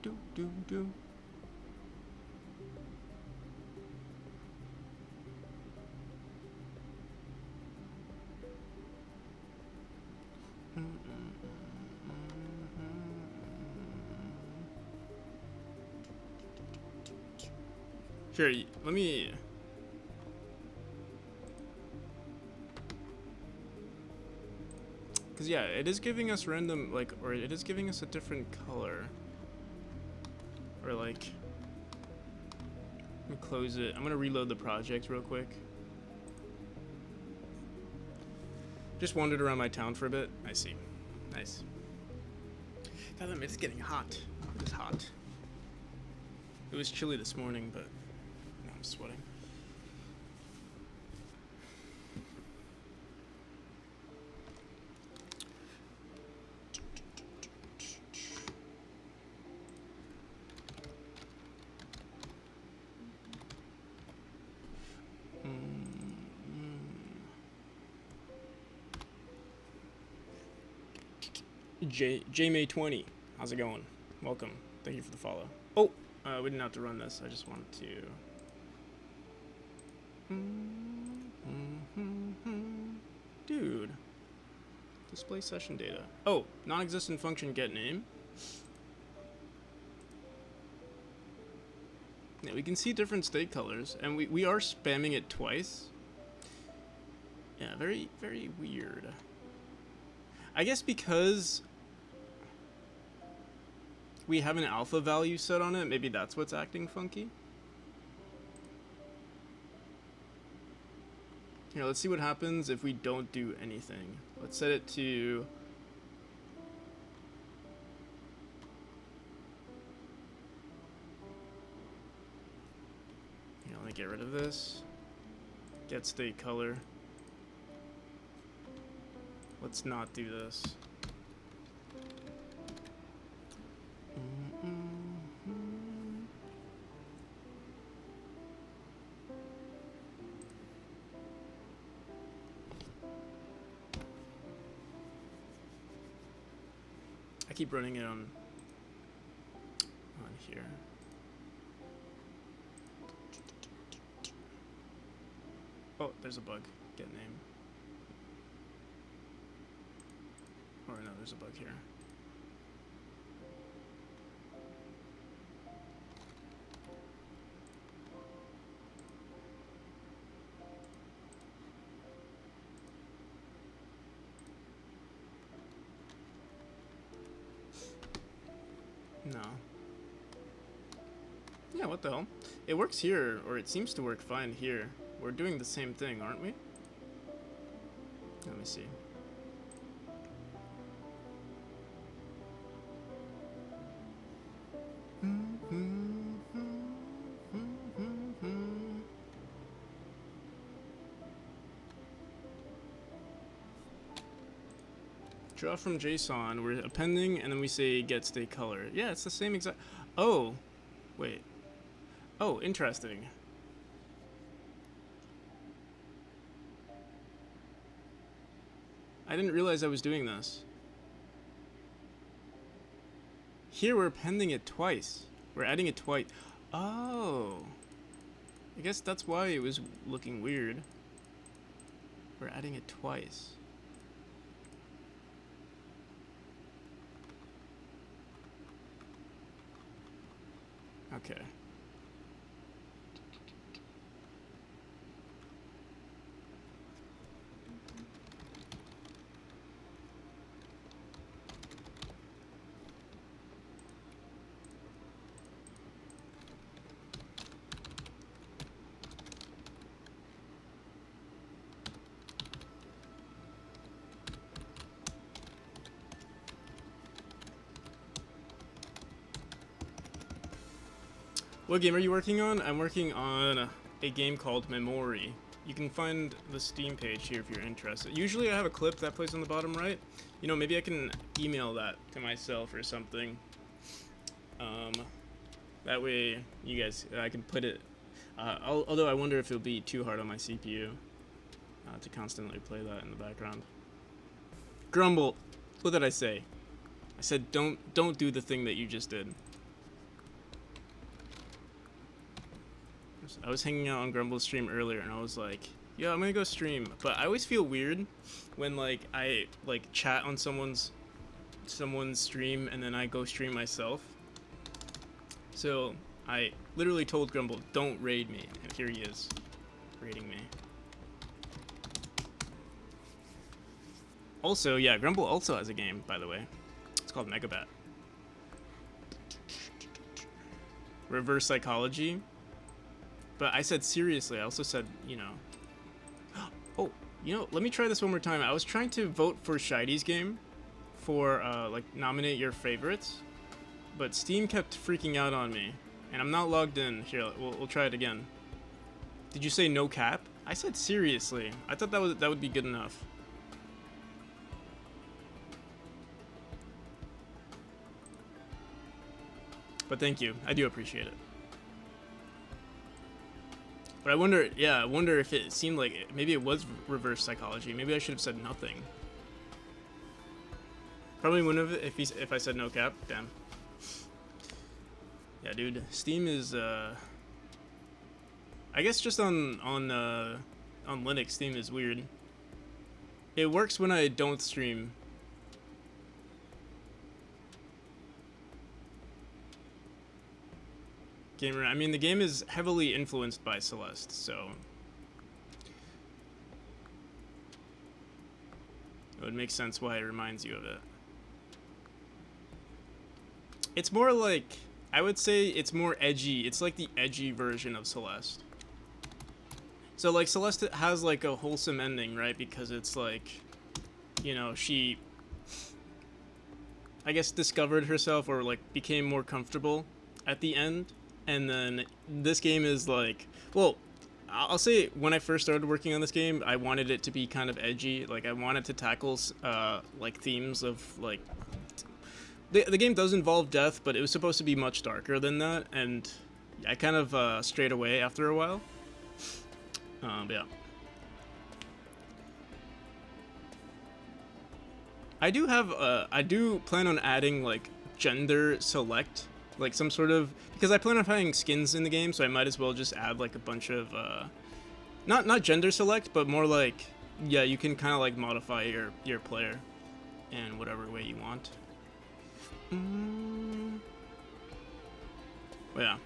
Do do do. Sure, let me... Because, yeah, it is giving us random, like, or it is giving us a different color. Or, like... Let me close it. I'm going to reload the project real quick. Just wandered around my town for a bit. I see. Nice. God, it's getting hot. It is hot. It was chilly this morning, but... sweating. J May 20. How's it going? Welcome. Thank you for the follow. Oh, we didn't have to run this. I just wanted to. Dude. Display session data. Oh, non-existent function get name. Yeah, we can see different state colors, and we are spamming it twice. Yeah, very, very weird. I guess because we have an alpha value set on it, maybe that's what's acting funky. Here, let's see what happens if we don't do anything. Let's set it to... Here, let me get rid of this. Get state color. Let's not do this. I keep running it on here. Oh, there's a bug. Get name. Or no, there's a bug here. No. Yeah, what the hell? It works here, or it seems to work fine here. We're doing the same thing, aren't we? Let me see. Draw from JSON, we're appending, and then we say get state color. Yeah, it's the same exact. Oh, wait. Oh, interesting. I didn't realize I was doing this. Here we're appending it twice. We're adding it twice. Oh. I guess that's why it was looking weird. We're adding it twice. Okay. What game are you working on? I'm working on a game called Memory. You can find the Steam page here if you're interested. Usually I have a clip that plays on the bottom right. You know, maybe I can email that to myself or something. That way you guys, I can put it, although I wonder if it'll be too hard on my CPU to constantly play that in the background. Grumble, what did I say? I said don't do the thing that you just did. I was hanging out on Grumble's stream earlier and I was like, yeah, I'm gonna go stream. But I always feel weird when like I like chat on someone's stream and then I go stream myself. So I literally told Grumble, don't raid me, and here he is, raiding me. Also, yeah, Grumble also has a game, by the way. It's called Megabat. Reverse psychology. But I said seriously, I also said, you know. Oh, you know, let me try this one more time. I was trying to vote for Shidy's game for, like, nominate your favorites. But Steam kept freaking out on me. And I'm not logged in. Here, we'll try it again. Did you say no cap? I said seriously. I thought that would be good enough. But thank you. I do appreciate it. But I wonder, yeah, I wonder if it seemed like maybe it was reverse psychology. Maybe I should have said nothing. Probably wouldn't have if I said no cap. Damn. Yeah, dude. Steam is I guess just on Linux, Steam is weird. It works when I don't stream. Gamer, I mean, the game is heavily influenced by Celeste, so it would make sense why it reminds you of it. It's more like, I would say it's more edgy. It's like the edgy version of Celeste. So like Celeste has like a wholesome ending, right? Because it's like, you know, she, I guess, discovered herself or like became more comfortable at the end. And then this game is like, well, I'll say when I first started working on this game, I wanted it to be kind of edgy. Like I wanted to tackle like themes of like, the game does involve death, but it was supposed to be much darker than that. And I kind of strayed away after a while. Yeah. I do plan on adding like gender select, like some sort of, because I plan on having skins in the game, so I might as well just add like a bunch of not gender select, but more like, yeah, you can kind of like modify your player in whatever way you want. But yeah.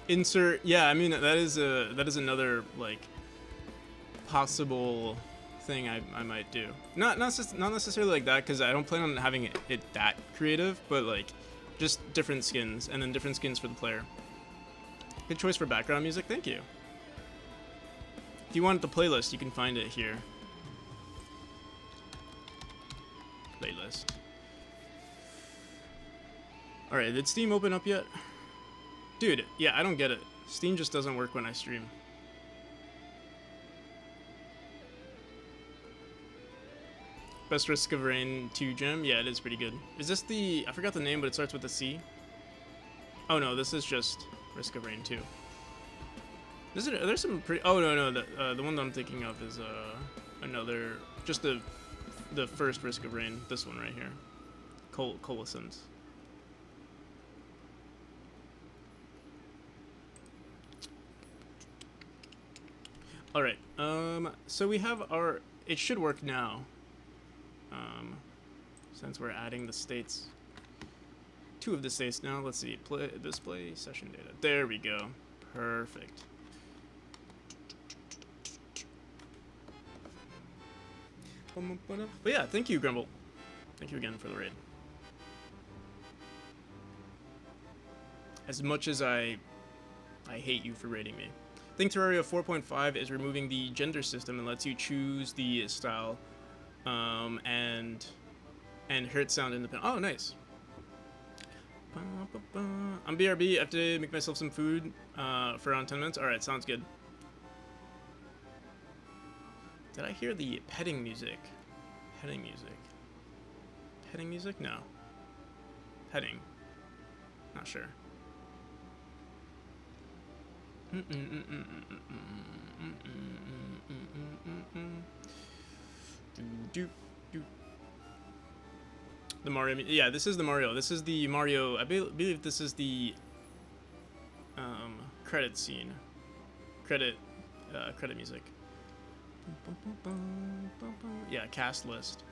Insert, yeah, I mean that is another like possible thing I might do. Not necessarily like that, because I don't plan on having it that creative, but like just different skins, and then different skins for the player. Good choice for background music, thank you. If you want the playlist, you can find it here. Playlist. Alright, did Steam open up yet? Dude, yeah, I don't get it. Steam just doesn't work when I stream. Best Risk of Rain 2 gem? Yeah, it is pretty good. Is this the... I forgot the name, but it starts with a C. Oh no, this is just Risk of Rain 2. There's some pretty... Oh no, the one that I'm thinking of is another... Just the first Risk of Rain. This one right here. Coalescence. Alright, so we have our... It should work now. Since we're adding the states. 2 of the states now. Let's see. Display session data. There we go. Perfect. But yeah, thank you, Grumble. Thank you again for the raid. As much as I hate you for raiding me. I think Terraria 4.5 is removing the gender system and lets you choose the style and hear sound independent. Oh, nice. I'm BRB. I have to make myself some food for around 10 minutes. Alright, sounds good. Did I hear the petting music? Petting music. Petting music? No. Petting. Not sure. The Mario, yeah, this is the Mario. This is the Mario. I believe this is the credit scene, credit music. Yeah, cast list.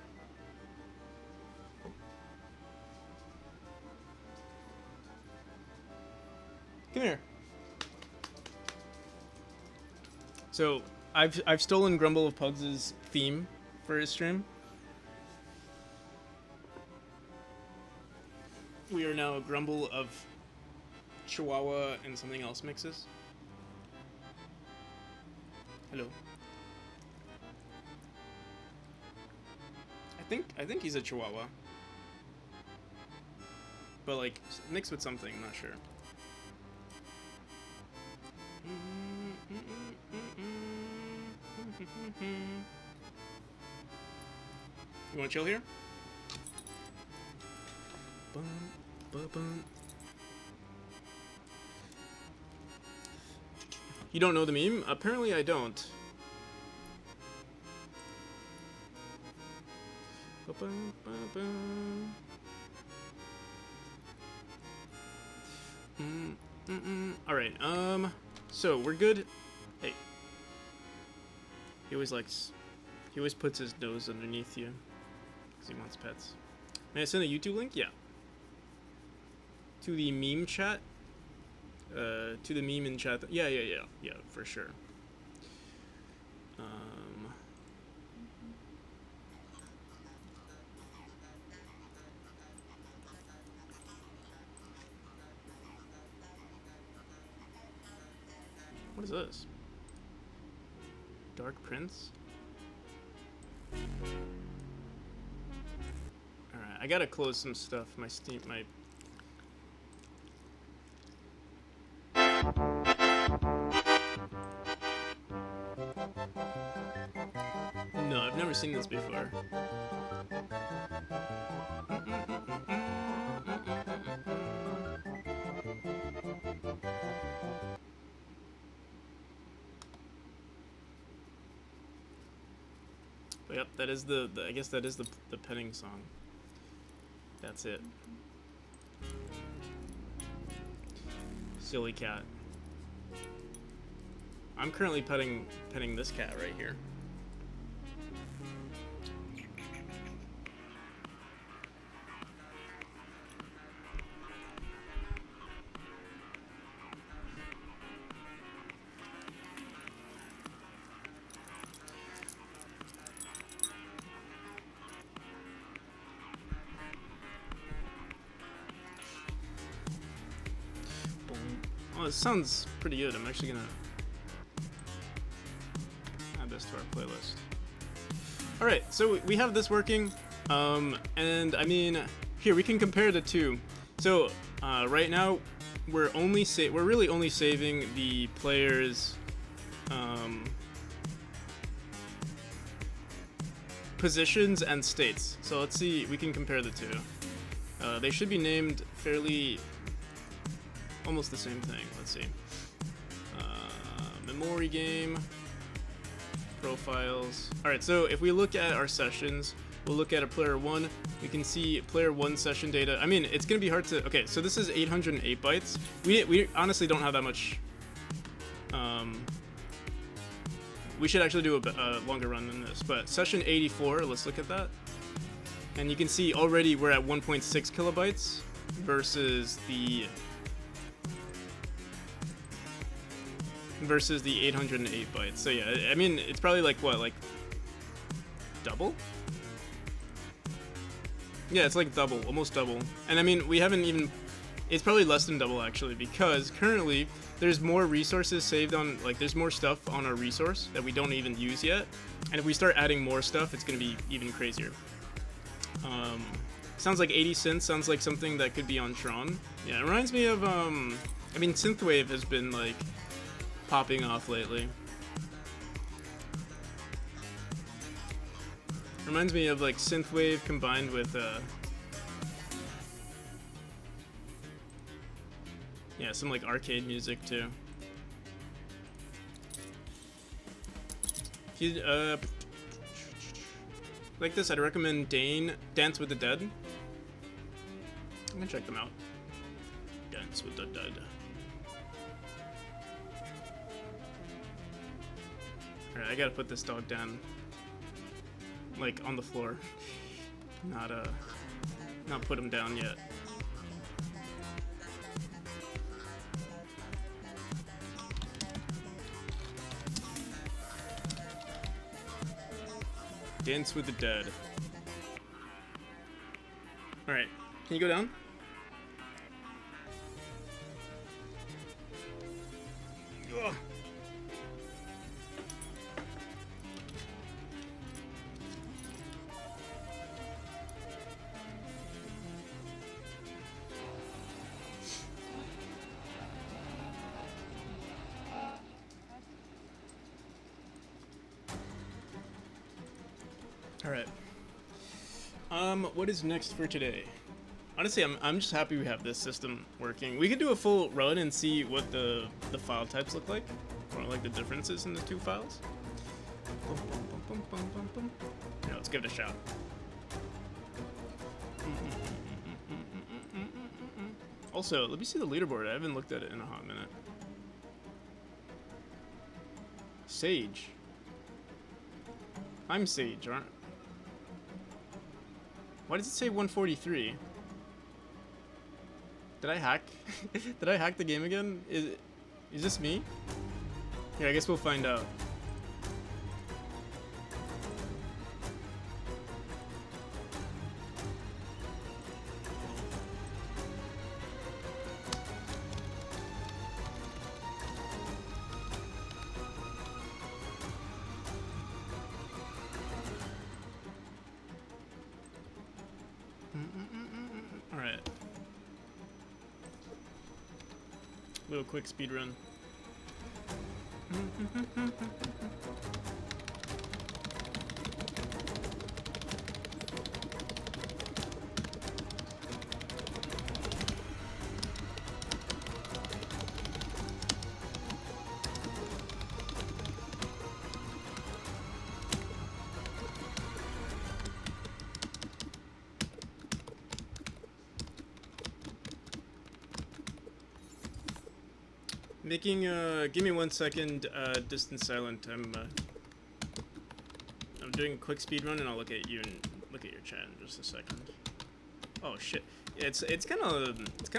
Come here. So I've stolen Grumble of Pugs' theme for his stream. We are now a Grumble of Chihuahua and something else mixes. Hello. I think he's a Chihuahua. But like mixed with something, I'm not sure. You wanna chill here? You don't know the meme? Apparently I don't. Alright, so we're good. Hey. He always puts his nose underneath you. Because he wants pets. May I send a YouTube link? Yeah. To the meme chat? To the meme in chat. Yeah, for sure. What is this? Dark Prince? Alright, I gotta close some stuff. My Steam, my... No, I've never seen this before. But yep, that is the I guess that is the petting song. That's it. Silly cat. I'm currently petting this cat right here. Oh, it sounds pretty good. I'm actually gonna add this to our playlist. All right, so we have this working, and I mean, here we can compare the two. So right now, we're really only saving the player's positions and states. So let's see, we can compare the two. They should be named fairly. Almost the same thing. Let's see. Memory game. Profiles. Alright, so if we look at our sessions, we'll look at a player 1. We can see player 1 session data. I mean, it's going to be hard to... Okay, so this is 808 bytes. We honestly don't have that much... we should actually do a longer run than this. But session 84, let's look at that. And you can see already we're at 1.6 kilobytes versus the 808 bytes. So yeah, I mean, it's probably like what, like double? Yeah, it's like double, almost double. And I mean, we haven't even, it's probably less than double actually, because currently there's more resources saved on, like there's more stuff on our resource that we don't even use yet. And if we start adding more stuff, it's gonna be even crazier. Sounds like 80 cents, sounds like something that could be on Tron. Yeah, it reminds me of, I mean, Synthwave has been like popping off lately. Reminds me of like Synthwave combined with yeah, some like arcade music too. If you like this, I'd recommend Dance with the Dead. I'm gonna check them out. Dance with the Dead. Alright, I gotta put this dog down, like, on the floor. Not put him down yet. Dance with the Dead. Alright, can you go down? Ugh. Alright. What is next for today? Honestly, I'm just happy we have this system working. We could do a full run and see what the file types look like, or like the differences in the two files. Yeah, let's give it a shot. Also, let me see the leaderboard. I haven't looked at it in a hot minute. Sage. I'm Sage, aren't? Why does it say 143? Did I hack? Did I hack the game again? Is this me? Yeah, I guess we'll find out. Alright. Little quick speed run. Making give me 1 second. Distance silent. I'm doing a quick speed run, and I'll look at you and look at your chat in just a second. Oh shit. It's kind of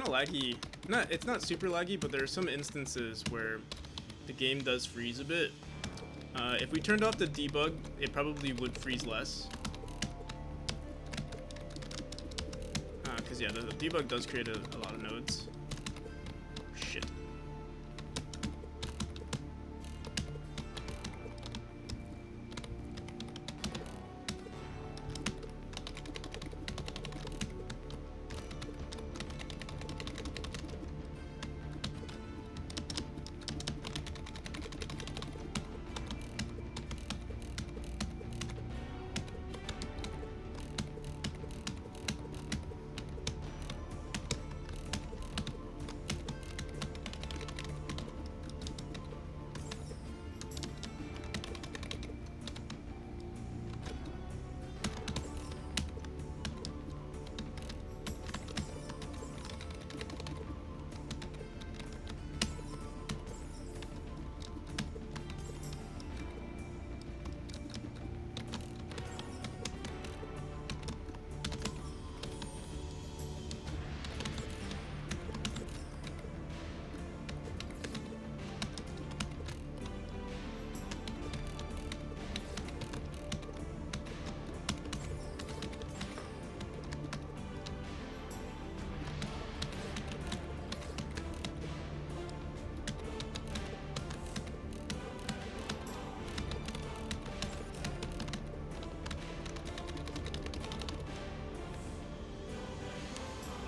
laggy. It's not super laggy, but there are some instances where the game does freeze a bit. If we turned off the debug, it probably would freeze less. Because yeah, the debug does create a lot of nodes. Shit.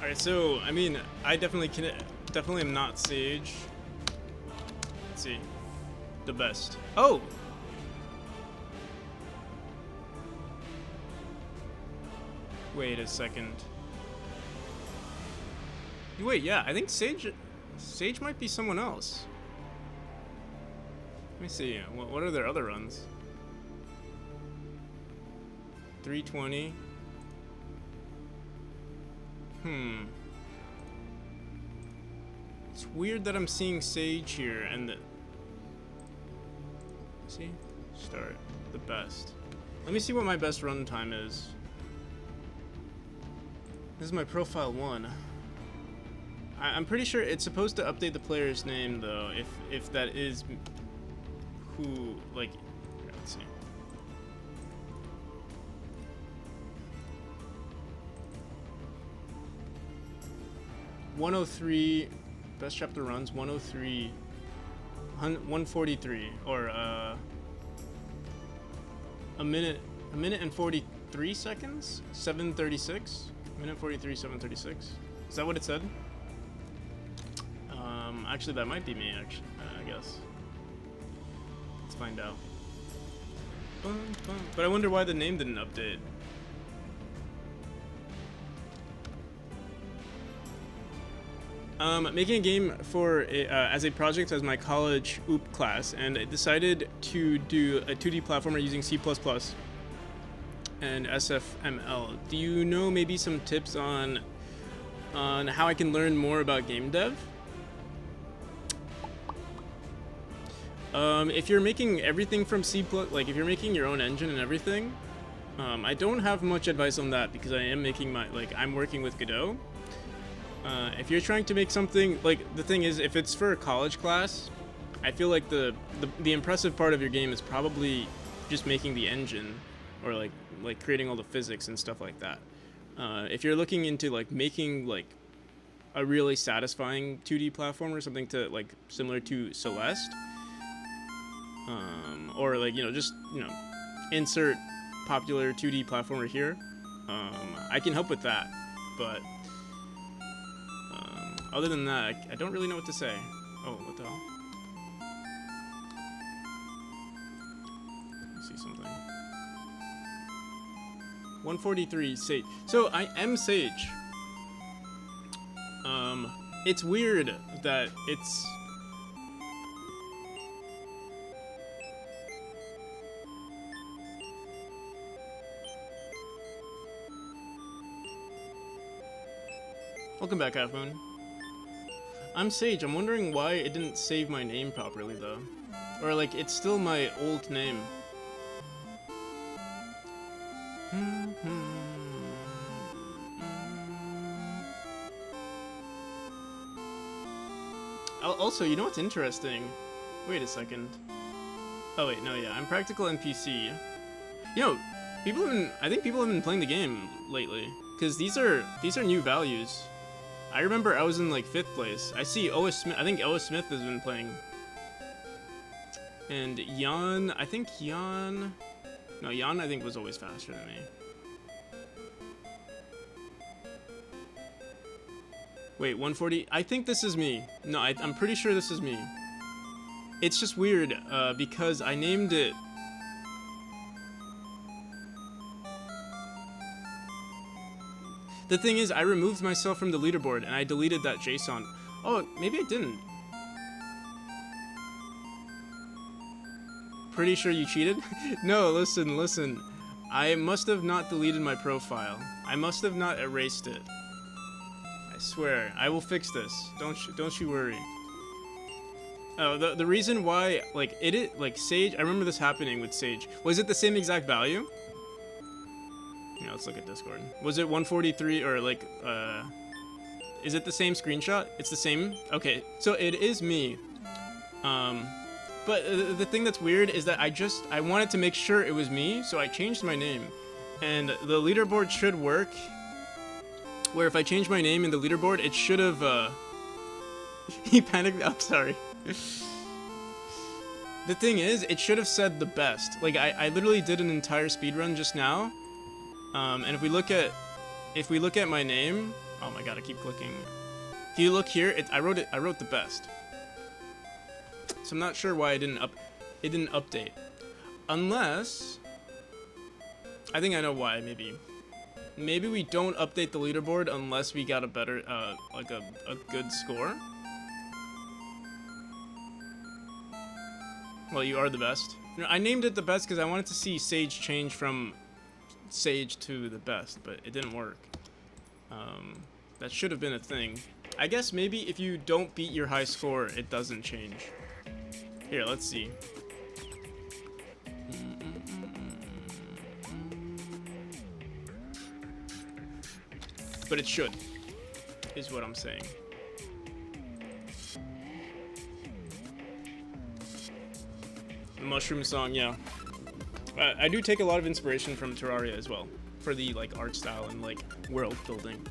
Alright, so, I mean, I definitely am not Sage. Let's see. The best. Oh! Wait a second. Wait, yeah, I think Sage might be someone else. Let me see, what are their other runs? 320. It's weird that I'm seeing Sage here and see? Start. The best. Let me see what my best run time is. This is my profile 1. I'm pretty sure it's supposed to update the player's name though, if that is who, like, here, let's see. (103) best chapter runs 103 143 or a minute and 43 seconds 736 minute 43 736. Is that what it said? Actually that might be me, actually. I guess let's find out. But I wonder why the name didn't update. Making a game for as a project as my college OOP class, and I decided to do a 2D platformer using C++ and SFML. Do you know maybe some tips on how I can learn more about game dev? If you're making everything from C++, like if you're making your own engine and everything, I don't have much advice on that because I am making I'm working with Godot. If you're trying to make something, like, the thing is, if it's for a college class, I feel like the impressive part of your game is probably just making the engine, or like creating all the physics and stuff like that. If you're looking into like making like a really satisfying 2D platformer, something to like similar to Celeste, or like, you know, just, you know, insert popular 2D platformer here, I can help with that, but other than that, I don't really know what to say. Oh, what the hell? Let me see something. 143 Sage. So I am Sage. It's weird that it's... Welcome back, Half Moon. I'm Sage. I'm wondering why it didn't save my name properly though. Or like, it's still my old name. Also, you know what's interesting? Wait a second. Oh wait, no, yeah, I'm practical NPC. You know, I think people have been playing the game lately, because these are new values. I remember I was in like 5th place. I see O.S. Smith. I think O.S. Smith has been playing. And Jan, I think Jan was always faster than me. Wait, 140? I think this is me. No, I'm pretty sure this is me. It's just weird, because I named it... The thing is, I removed myself from the leaderboard, and I deleted that JSON. Oh, maybe I didn't. Pretty sure you cheated? No, listen. I must have not deleted my profile. I must have not erased it. I swear, I will fix this. Don't you worry. Oh, the reason why, like, Sage, I remember this happening with Sage. Was it the same exact value? Yeah, let's look at Discord. Was it 143 or like, is it the same screenshot? It's the same? Okay, so it is me. But the thing that's weird is that I wanted to make sure it was me, so I changed my name. And the leaderboard should work, where if I change my name in the leaderboard, it should have, he panicked, I'm sorry. The thing is, it should have said the best. Like, I literally did an entire speedrun just now. And if we look at my name, oh my god, I keep clicking. If you look here, I wrote the best. So I'm not sure why it didn't update. Unless, I think I know why, maybe we don't update the leaderboard unless we got a better, like a good score. Well, you are the best. You know, I named it the best because I wanted to see Sage change from Sage to the best, but it didn't work. That should have been a thing. I guess maybe if you don't beat your high score, it doesn't change. Here, let's see. But it should, is what I'm saying. The mushroom song, yeah. I do take a lot of inspiration from Terraria as well, for the like art style and like world building.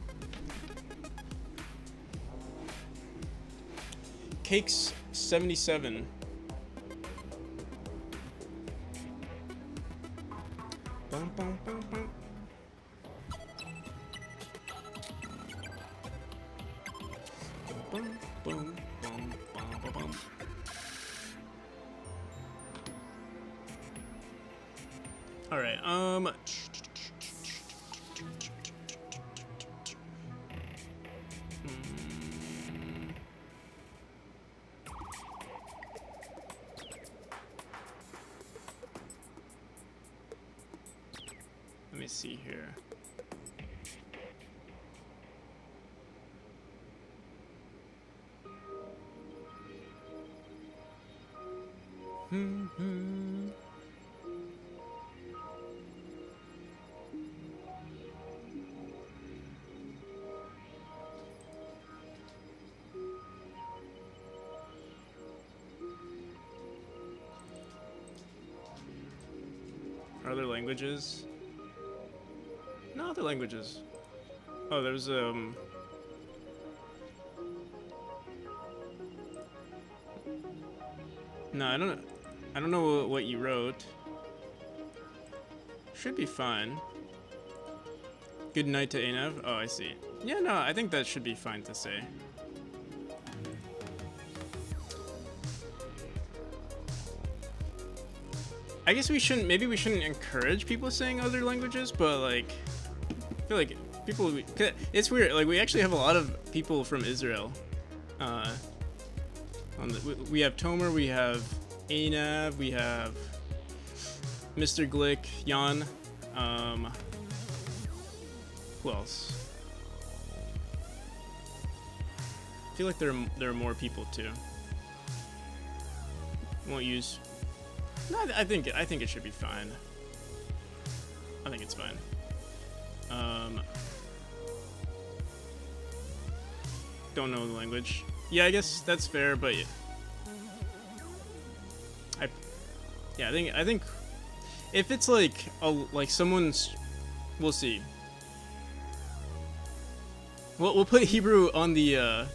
Cakes 77. Bum, bum, bum, bum. Bum, bum, bum, bum, bum, bum. All right. Let me see here. Are there languages? No other languages. Oh, there's No, I don't know what you wrote. Should be fine. Good night to Anev. Oh, I see. Yeah, no, I think that should be fine to say. I guess maybe we shouldn't encourage people saying other languages, but like, I feel like people, it's weird, like we actually have a lot of people from Israel. We have Tomer, we have Anav, we have Mr. Glick, Jan, who else? feel like there are more people too. Won't use. No, I think it should be fine. I think it's fine. Don't know the language. Yeah, I guess that's fair, but I think if it's like someone's, we'll see. We'll put Hebrew on the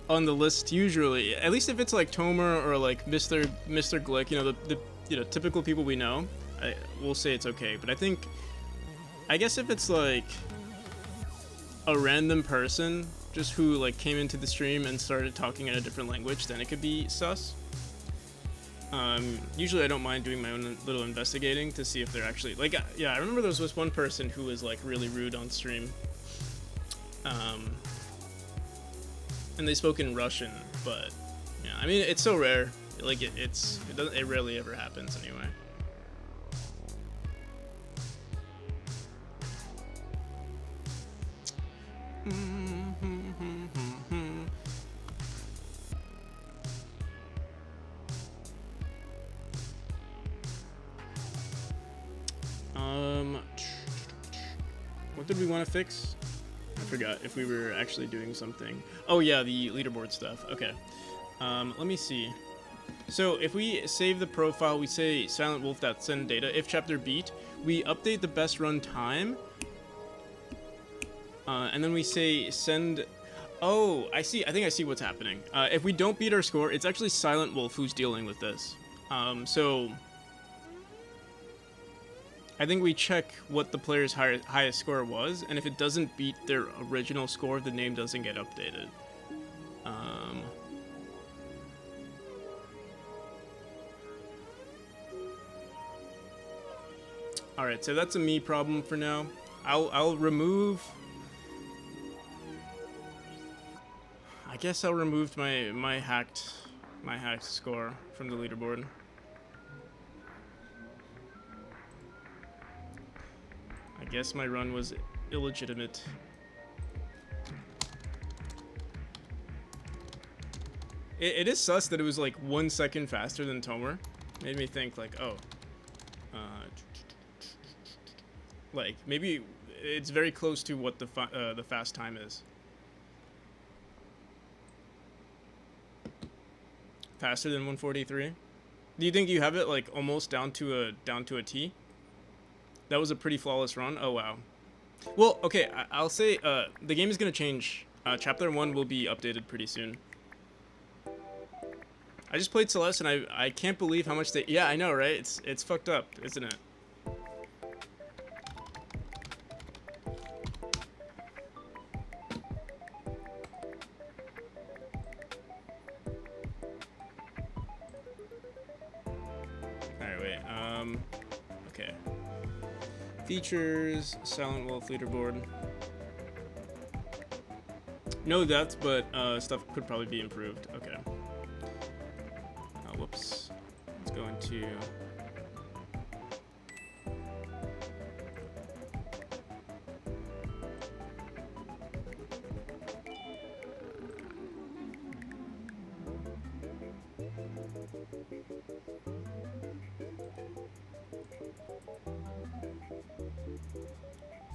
list usually. At least if it's like Tomer or like Mr. Glick, you know, the typical people we know, we'll say it's okay. But I guess if it's like a random person just who like came into the stream and started talking in a different language, then it could be sus. Usually I don't mind doing my own little investigating to see if they're actually like, yeah, I remember there was this one person who was like really rude on stream. And they spoke in Russian, but yeah, I mean, it's so rare. Like it rarely ever happens anyway. What did we want to fix? I forgot if we were actually doing something. Oh yeah, the leaderboard stuff. Okay. Let me see. So if we save the profile, we say silentwolf.send data. If chapter beat, we update the best run time. And then we say send. Oh, I see. I think I see what's happening. If we don't beat our score, it's actually Silent Wolf who's dealing with this. So I think we check what the player's highest score was, and if it doesn't beat their original score, the name doesn't get updated. All right, so that's a me problem for now. I'll remove. I guess I'll remove my hacked score from the leaderboard. I guess my run was illegitimate. It is sus that it was like 1 second faster than Tomer. Made me think like, oh, like maybe it's very close to what the fast time is. Faster than 143. Do you think you have it like almost down to a T? That was a pretty flawless run. Oh wow. Well, okay, I'll say the game is gonna change. Chapter 1 will be updated pretty soon. I just played Celeste and I can't believe how much they. Yeah, I know, right? It's fucked up, isn't it? Alright, wait. Okay. Features, Silent Wolf leaderboard. No deaths, but stuff could probably be improved. Okay. Whoops. Let's go into.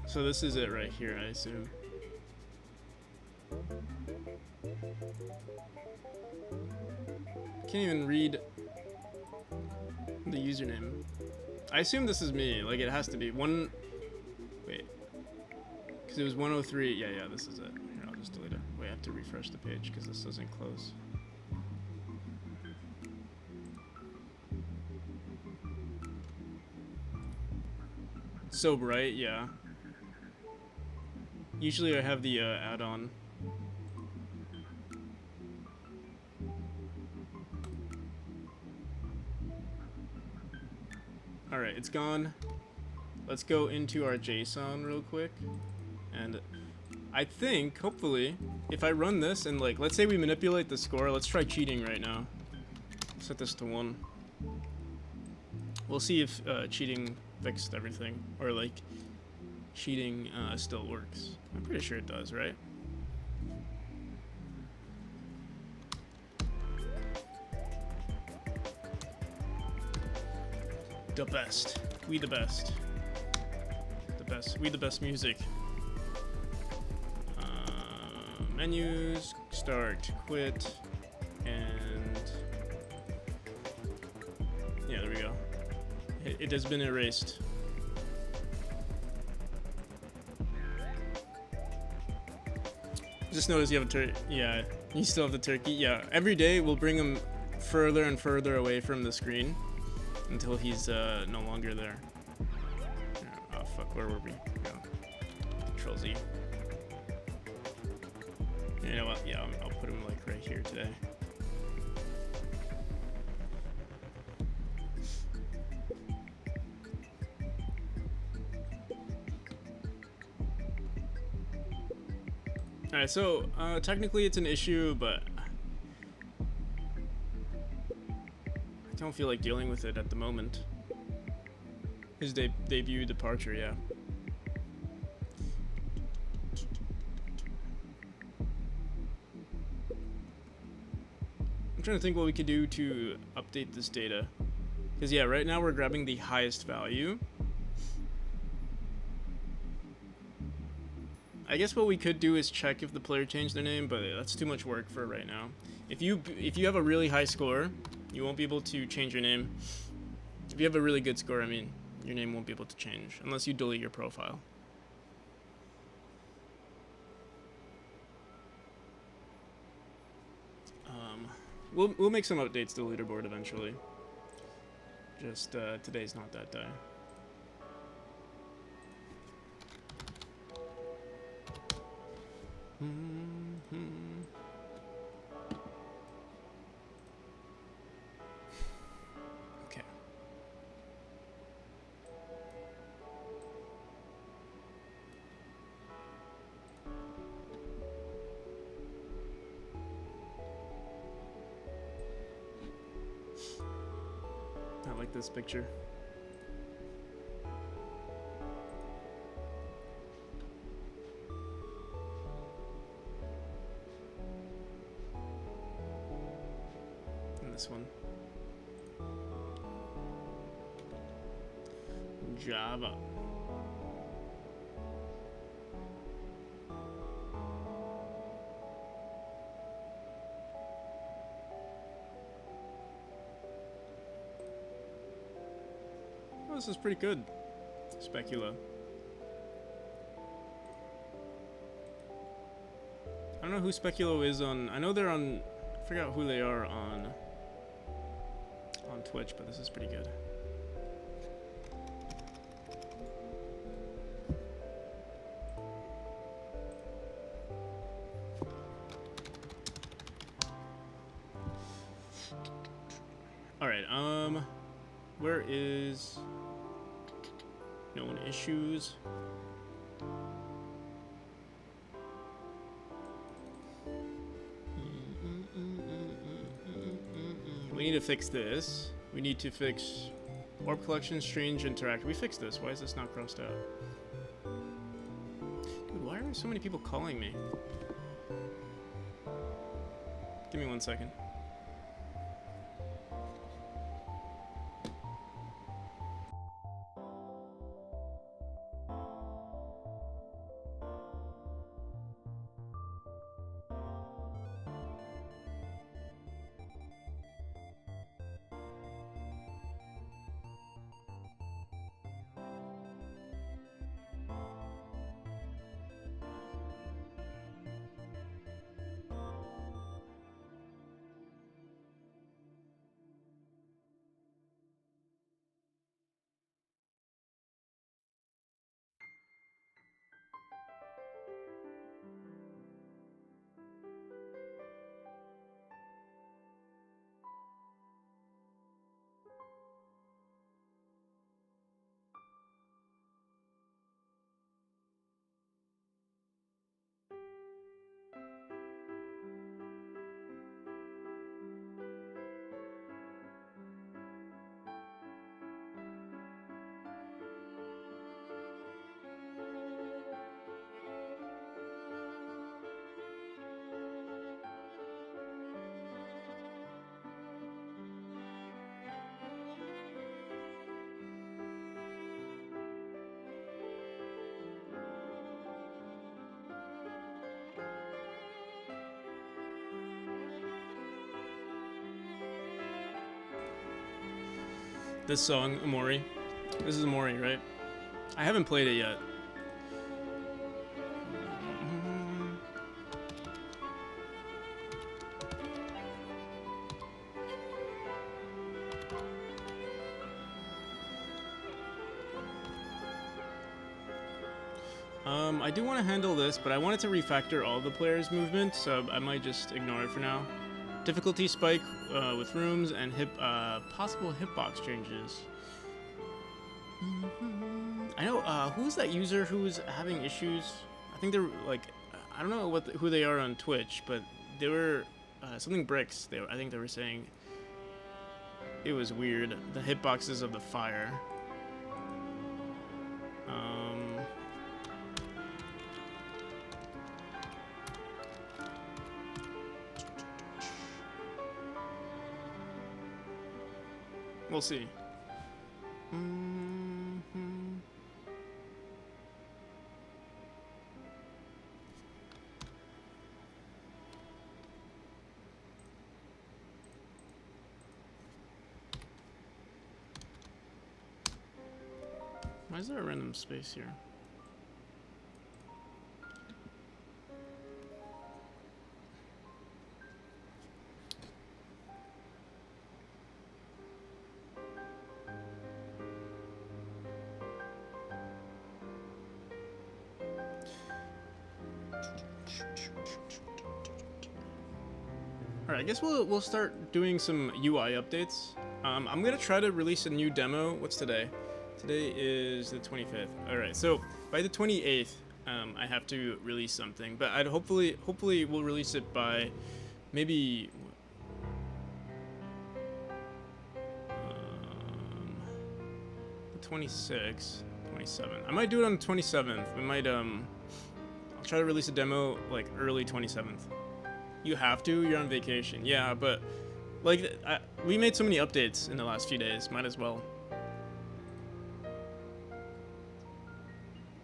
So this is it right here, I assume. Can't even read the username. I assume this is me. Like it has to be one. Wait, because it was 103. Yeah, this is it. Here, I'll just delete it. Wait, I have to refresh the page because this doesn't close. So bright, yeah. Usually I have the add-on. Alright, it's gone. Let's go into our JSON real quick. And I think, hopefully, if I run this and like, let's say we manipulate the score, let's try cheating right now. Set this to 1. We'll see if cheating fixed everything, or like cheating still works. I'm pretty sure it does, right? The best. We the best. The best. We the best music. Menus, start, quit, and yeah, there we go. It has been erased. Just notice you have a turkey. Yeah, you still have the turkey. Yeah, every day we'll bring him further and further away from the screen until he's no longer there. Oh fuck, where were we? Go. Control Z. You know what? Yeah, I'll put him like right here today. Alright, so technically it's an issue, but I don't feel like dealing with it at the moment. His debut departure, yeah. I'm trying to think what we could do to update this data. Because yeah, right now we're grabbing the highest value. I guess what we could do is check if the player changed their name, but that's too much work for right now. If you have a really high score, you won't be able to change your name. If you have a really good score, I mean, your name won't be able to change unless you delete your profile. We'll make some updates to the leaderboard eventually. Just today's not that day. Okay. I like this picture. This one. Java. Oh, this is pretty good. Specula. I don't know who Speculo is on. I know they're on. I forgot who they are on Twitch, but this is pretty good. All right, where is known issues? We need to fix this. We need to fix Orb Collection, Strange Interact. We fixed this. Why is this not crossed out? Dude, why are so many people calling me? Give me 1 second. This song, Amori. This is Amori, right? I haven't played it yet. I do want to handle this, but I wanted to refactor all the players' movement, so I might just ignore it for now. Difficulty spike with rooms and possible hitbox changes. I know, who's that user who's having issues? I think they're like, I don't know who they are on Twitch, but they were, something bricks, I think they were saying it was weird, the hitboxes of the fire. We'll see. Why is there a random space here? Alright, I guess we'll start doing some UI updates. I'm gonna try to release a new demo. What's today? Today is the 25th. Alright, so by the 28th, I have to release something, but I'd hopefully we'll release it by maybe the 26th, 27th. I might do it on the 27th. We might I'll try to release a demo like early 27th. You have to? You're on vacation. Yeah, but like we made so many updates in the last few days. Might as well.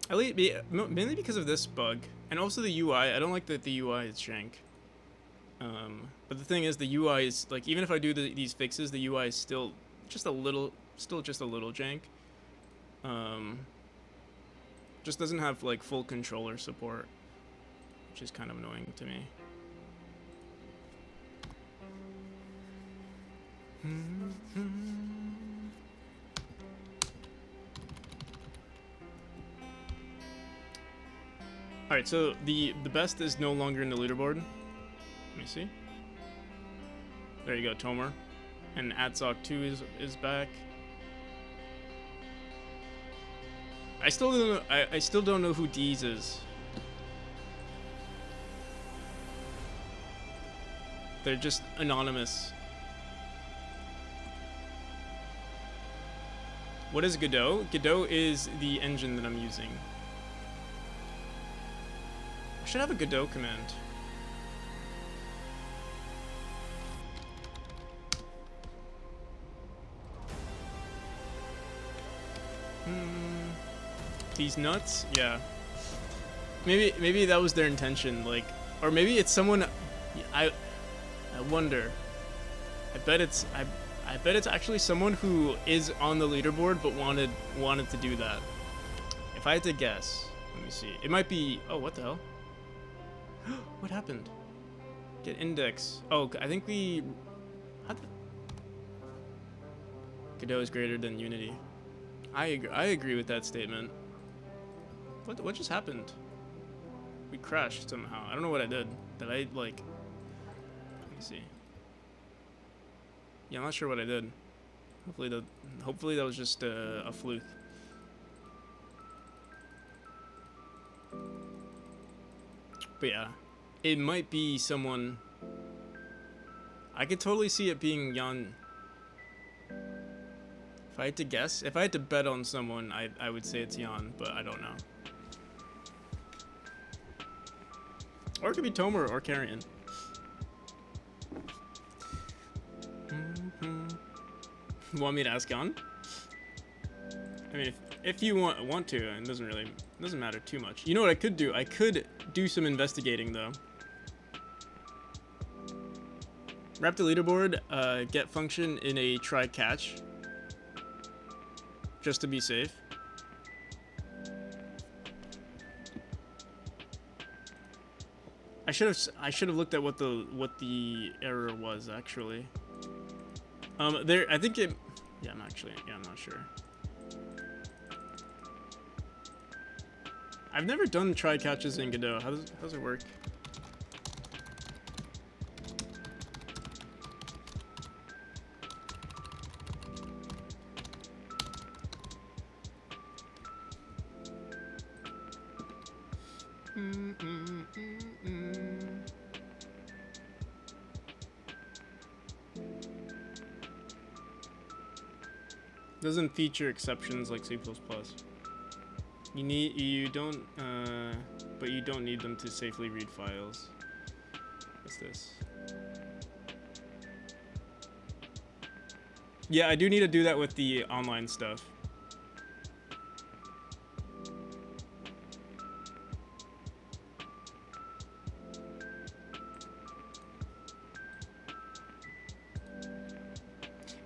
At least, mainly because of this bug, and also the UI. I don't like that the UI is jank. But the thing is, the UI is like, even if I do these fixes, the UI is still just a little jank. Just doesn't have like full controller support, which is kind of annoying to me. Alright, so the best is no longer in the leaderboard. Let me see. There you go, Tomer. And Adsock 2 is back. I still don't know who Deez is. They're just anonymous. What is Godot? Godot is the engine that I'm using. I should have a Godot command. These nuts? Yeah. Maybe that was their intention, like, or maybe it's someone. I wonder. I bet it's actually someone who is on the leaderboard but wanted to do that. If I had to guess, let me see. It might be. Oh, what the hell? What happened? Get index. Oh, I think we. Godot is greater than Unity. I agree with that statement. What just happened? We crashed somehow. I don't know what I did. Did I like? Let me see. Yeah, I'm not sure what I did. Hopefully that was just a fluke. But yeah, it might be someone. I could totally see it being Jan. If I had to guess, if I had to bet on someone, I would say it's Jan, but I don't know. Or it could be Tomer or Carrion. You want me to ask Jan? I mean, if you want to, it doesn't matter too much. You know what I could do? I could do some investigating though. Wrap the leaderboard, get function in a try catch. just to be safe. I should have looked at what the error was actually. There, I think it. Yeah, I'm not sure. I've never done try catches in Godot. How does it work? Doesn't feature exceptions like C++. You don't need them to safely read files. What's this? Yeah, I do need to do that with the online stuff.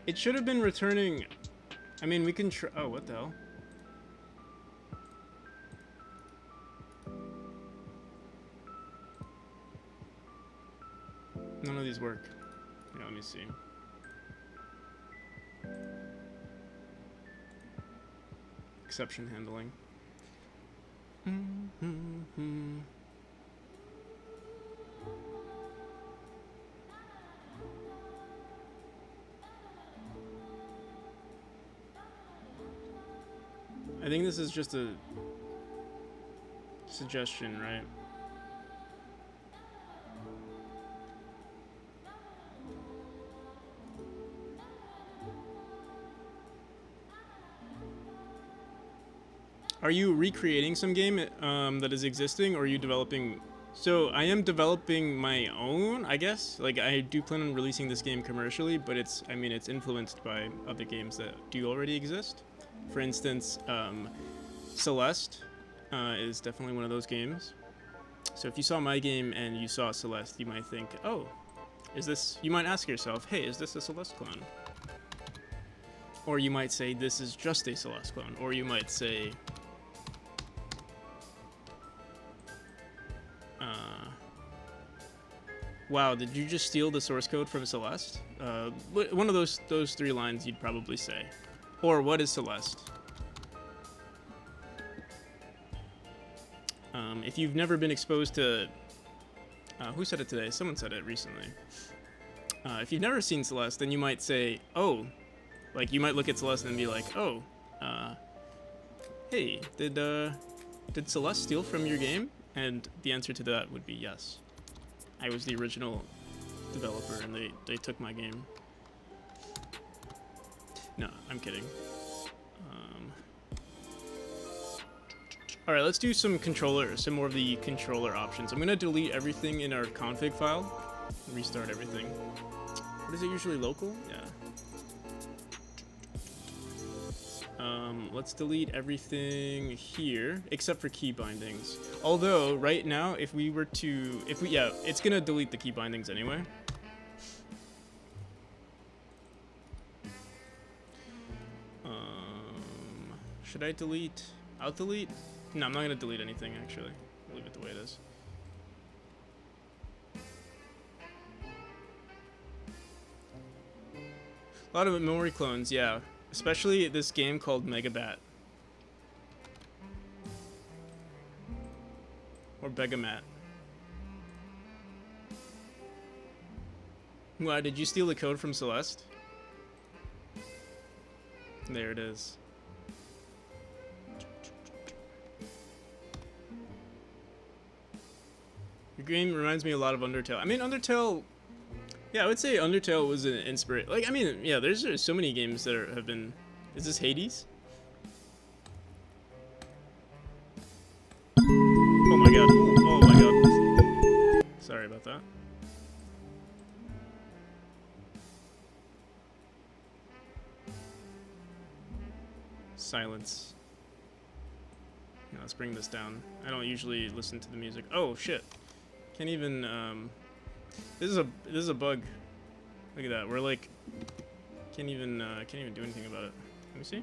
It should have been returning. I mean, we can try. Oh, what the hell? None of these work. Yeah, let me see. Exception handling. I think this is just a suggestion, right? Are you recreating some game that is existing, or are you developing? So I am developing my own, I guess. Like, I do plan on releasing this game commercially, but it's influenced by other games that do already exist. For instance, Celeste is definitely one of those games. So if you saw my game and you saw Celeste, you might think, oh, you might ask yourself, hey, is this a Celeste clone? Or you might say, this is just a Celeste clone. Or you might say, wow, did you just steal the source code from Celeste? One of those three lines you'd probably say. Or what is Celeste? If you've never been exposed to... who said it today? Someone said it recently. If you've never seen Celeste, then you might say, oh, like you might look at Celeste and be like, oh, hey, did Celeste steal from your game? And the answer to that would be yes. I was the original developer and they took my game. No, I'm kidding. Alright, let's do some more of the controller options. I'm gonna delete everything in our config file, restart everything. What is it usually, local? Yeah. Let's delete everything here, except for key bindings. Although, right now, it's gonna delete the key bindings anyway. Should I delete? I'll delete. No, I'm not gonna delete anything actually. I'll leave it the way it is. A lot of memory clones, yeah. Especially this game called Megabat. Or Begamat. Why, did you steal the code from Celeste? There it is. Your game reminds me a lot of Undertale. I mean, Undertale... Yeah, I would say Undertale was an inspiration. Like, I mean, yeah, there's so many games that have been... Is this Hades? Oh my god. Oh my god. Sorry about that. Silence. Yeah, let's bring this down. I don't usually listen to the music. Oh shit. Can't even this is a bug. Look at that. We're like can't even do anything about it. Let me see.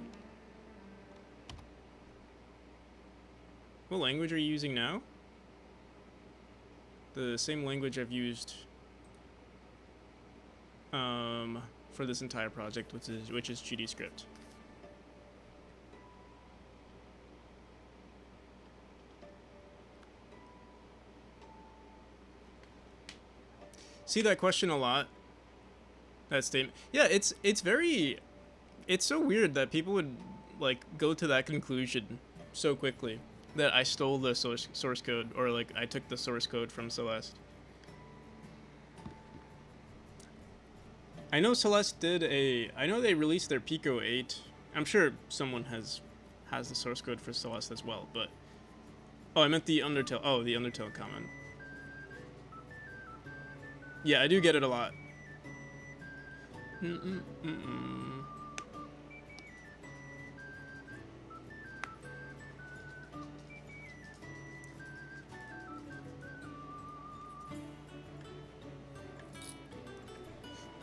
What language are you using now? The same language I've used for this entire project, which is GDScript. See that question a lot. That statement. Yeah, it's so weird that people would like go to that conclusion so quickly that I stole the source code, or like I took the source code from Celeste. I know Celeste I know they released their Pico 8. I'm sure someone has the source code for Celeste as well, but oh, I meant the Undertale. Oh, the Undertale comment. Yeah, I do get it a lot.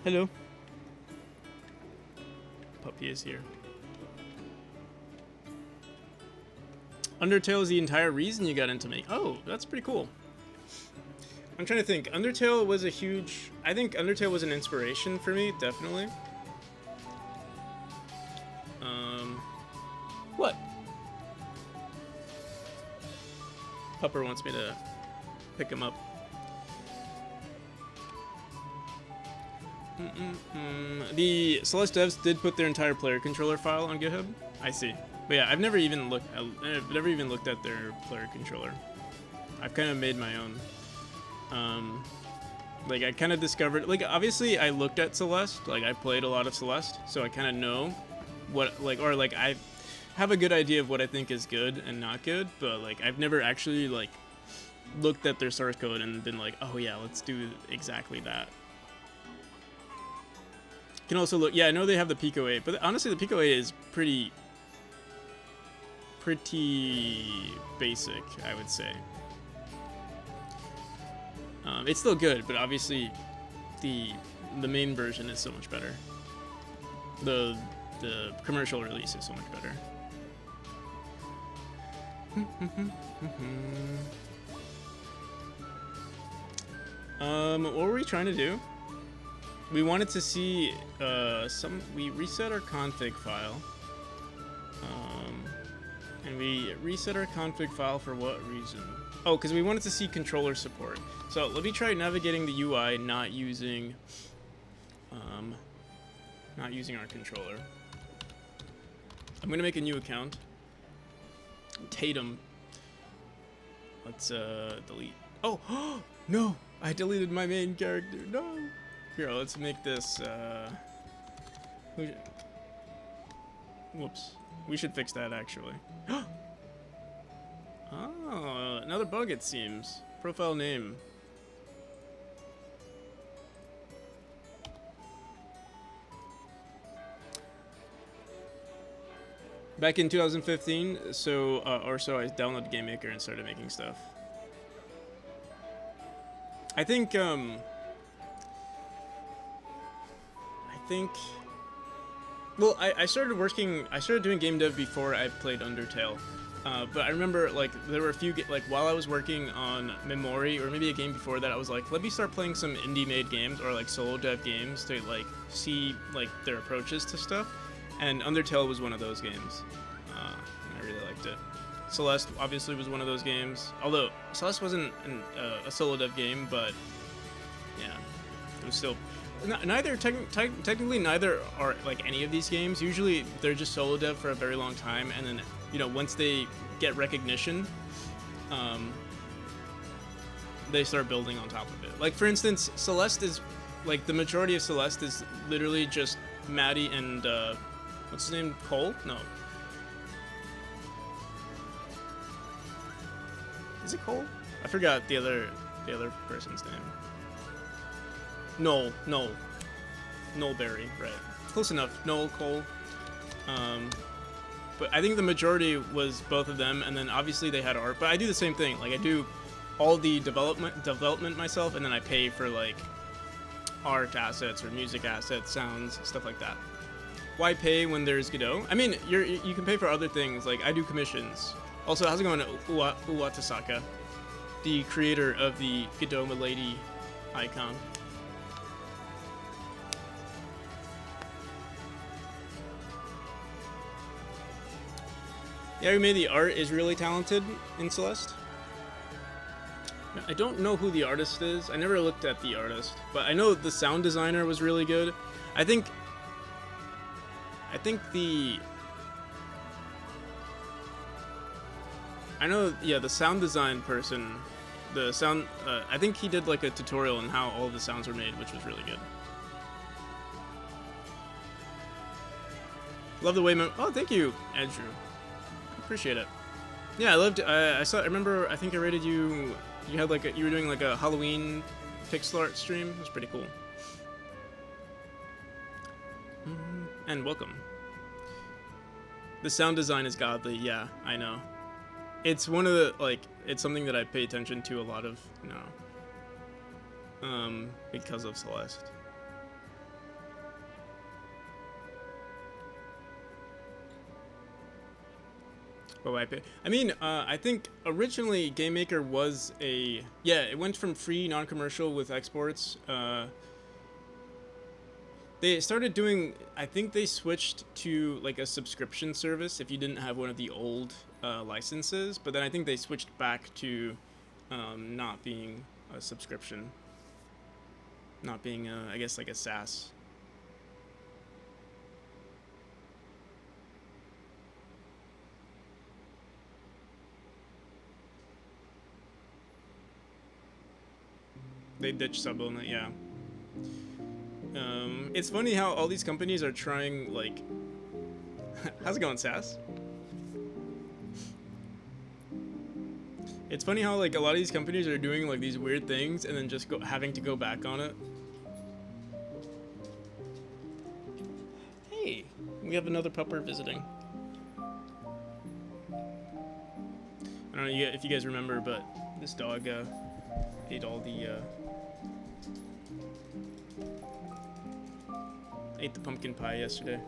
Hello. Puppy is here. Undertale is the entire reason you got into me. Oh, that's pretty cool. I'm trying to think. Undertale was I think Undertale was an inspiration for me, definitely. What? Pupper wants me to pick him up. The Celeste devs did put their entire player controller file on GitHub. I see. But yeah, I've never even looked at their player controller. I've kind of made my own. Like I kind of discovered, like obviously I looked at Celeste, like I played a lot of Celeste, so I kind of know what, like, or like I have a good idea of what I think is good and not good, but like I've never actually like looked at their source code and been like, oh yeah, let's do exactly that. You can also look, yeah, I know they have the Pico 8, but honestly the Pico 8 is pretty basic, I would say. It's still good, but obviously the main version is so much better. The commercial release is so much better. What were we trying to do? We wanted to see we reset our config file. And we reset our config file for what reason? Oh, because we wanted to see controller support. So let me try navigating the UI, not using our controller. I'm gonna make a new account. Tatum. Let's delete. Oh no! I deleted my main character. No. Here, let's make this. Whoops. We should fix that actually. Oh, another bug it seems. Profile name. Back in 2015, or so, I downloaded GameMaker and started making stuff. I think, well, I started doing game dev before I played Undertale. But I remember, like, there were a few, like, while I was working on Memori, or maybe a game before that, I was like, let me start playing some indie-made games, or, like, solo dev games to, like, see, like, their approaches to stuff. And Undertale was one of those games. And I really liked it. Celeste, obviously, was one of those games. Although, Celeste wasn't a solo dev game, but, yeah, it was still... Technically, neither are, like, any of these games. Usually, they're just solo dev for a very long time, and then... You know, once they get recognition, they start building on top of it. Like, for instance, Celeste is, like, the majority of Celeste is literally just Maddie and, what's his name? Cole? No. Is it Cole? I forgot the other person's name. Noel Berry, right. Close enough. Noel, Cole. But I think the majority was both of them, and then obviously they had art. But I do the same thing. Like, I do all the development myself, and then I pay for, like, art assets or music assets, sounds, stuff like that. Why pay when there's Godot? I mean, you can pay for other things. Like, I do commissions. Also, how's it going, Uwatasaka, the creator of the Godot Milady icon? Yeah, who made the art is really talented in Celeste. I don't know who the artist is. I never looked at the artist, but I know the sound designer was really good. I think the... I know, yeah, the sound design person, the sound, I think he did like a tutorial on how all the sounds were made, which was really good. Love the way, oh, thank you, Andrew. Appreciate it. Yeah, I loved, I remember, I think I rated you, you had like you were doing like a Halloween pixel art stream. It was pretty cool. And welcome. The sound design is godly, yeah, I know. It's one of the, like, it's something that I pay attention to a lot of now. Because of Celeste. Oh, I mean, I think originally Game Maker was a, yeah, it went from free, non-commercial with exports. They started doing, I think they switched to like a subscription service if you didn't have one of the old licenses, but then I think they switched back to not being a subscription, not being, I guess, like a SaaS. They ditched Subonnet, yeah. It's funny how all these companies are trying, like... How's it going, Sass? It's funny how, like, a lot of these companies are doing, like, these weird things and then just having to go back on it. Hey, we have another pupper visiting. I don't know if you guys remember, but this dog ate all the... ate the pumpkin pie yesterday.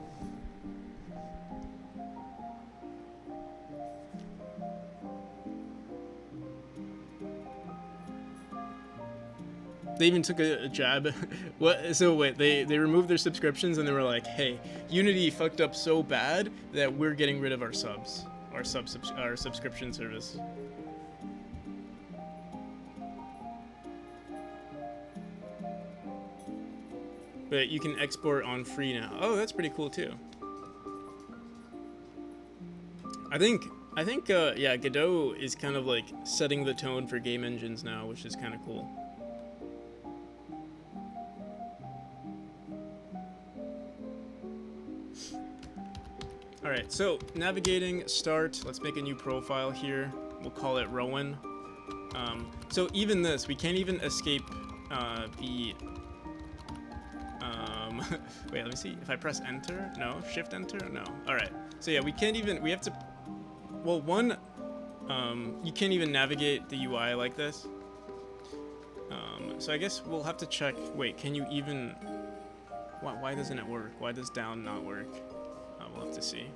They even took a jab. What? So wait, they removed their subscriptions and they were like, "Hey, Unity fucked up so bad that we're getting rid of our subs, our subscription service." But you can export on free now. Oh, that's pretty cool too. I think yeah, Godot is kind of like setting the tone for game engines now, which is kind of cool. All right, so navigating, start. Let's make a new profile here. We'll call it Rowan. So even this, we can't even escape the. Wait, let me see. If I press enter, no. Shift enter, no. All right. So yeah, we can't even. We have to. Well, one, you can't even navigate the UI like this. So I guess we'll have to check. Wait, can you even? Why doesn't it work? Why does down not work? We'll have to see.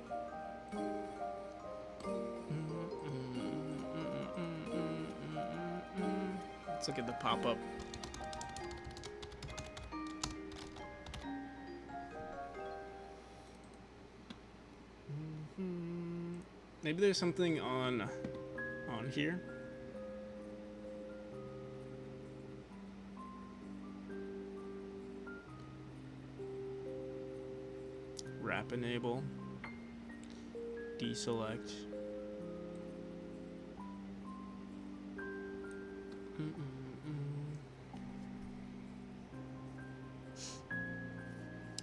Let's look at the pop-up. Maybe there's something on here. Wrap enable. Deselect.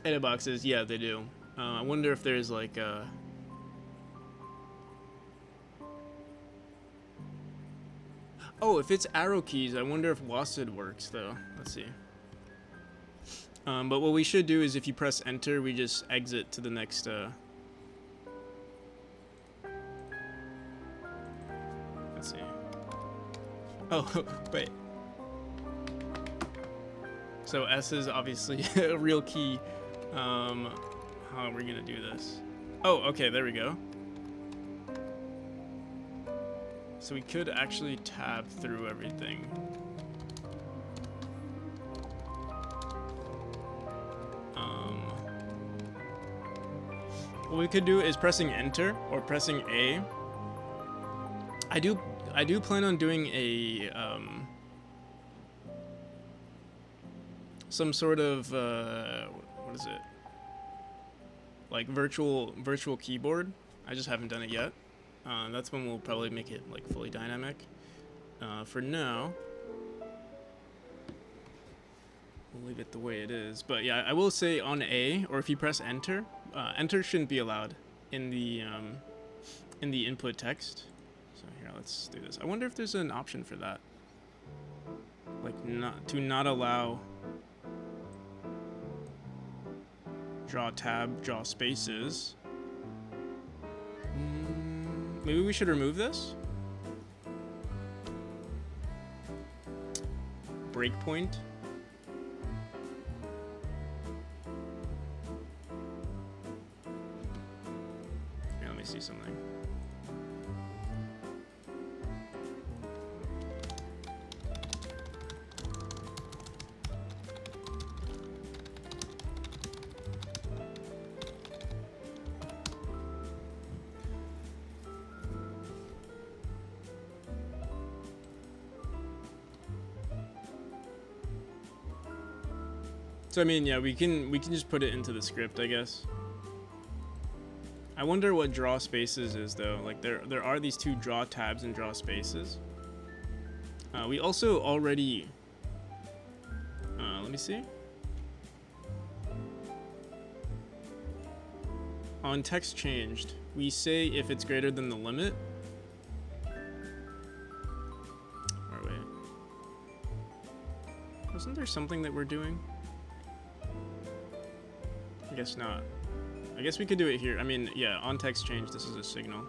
Edit boxes, yeah, they do. I wonder if there's like a. Oh, if it's arrow keys, I wonder if WASD works though. Let's see. But what we should do is if you press enter, we just exit to the next. Let's see. Oh, wait. So S is obviously a real key. How are we gonna do this? Oh, okay, there we go. So we could actually tab through everything. What we could do is pressing enter or pressing A. I do plan on doing a some sort of what is it? Like virtual keyboard. I just haven't done it yet. That's when we'll probably make it like fully dynamic. For now, we'll leave it the way it is. But yeah, I will say on A, or if you press enter, enter shouldn't be allowed in the input text. So here, let's do this. I wonder if there's an option for that, like not allow draw tab, draw spaces. Maybe we should remove this. Breakpoint. Here, let me see something. So I mean, yeah, we can just put it into the script, I guess. I wonder what draw spaces is though. Like there are these two draw tabs and draw spaces. We also already let me see. On text changed, we say if it's greater than the limit. Or wait. Wasn't there something that we're doing? I guess not. I guess we could do it here. I mean, yeah, on text change, this is a signal.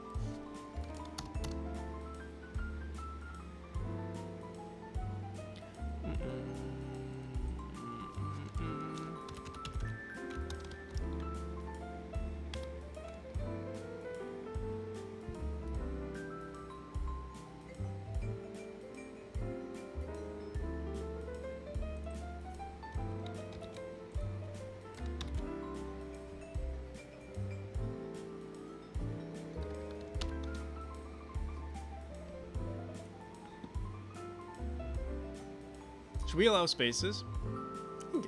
Should we allow spaces?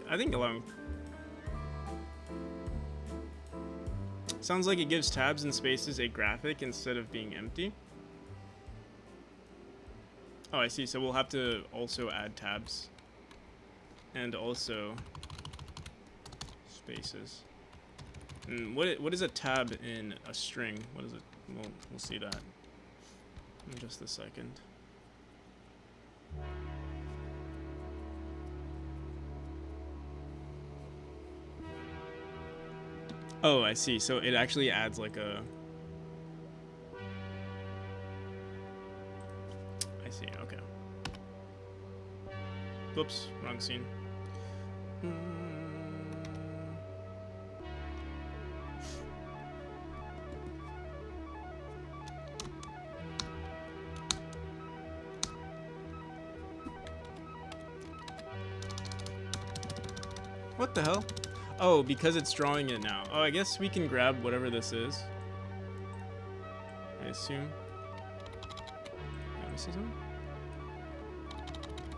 I think allowing. Sounds like it gives tabs and spaces a graphic instead of being empty. Oh, I see. So we'll have to also add tabs and also spaces. And what is a tab in a string? What is it? We'll see that in just a second. Oh, I see. So it actually adds like a... I see, okay. Whoops, wrong scene. What the hell? Oh, because it's drawing it now. Oh, I guess we can grab whatever this is. I assume. This is one.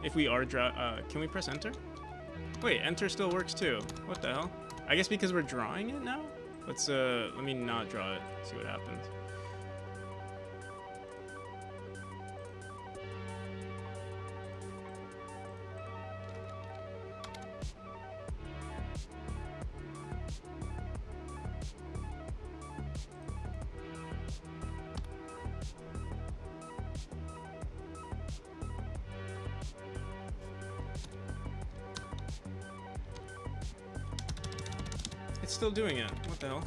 If we are can we press enter? Wait, enter still works too. What the hell? I guess because we're drawing it now? Let's let me not draw it. See what happens. It's still doing it. What the hell?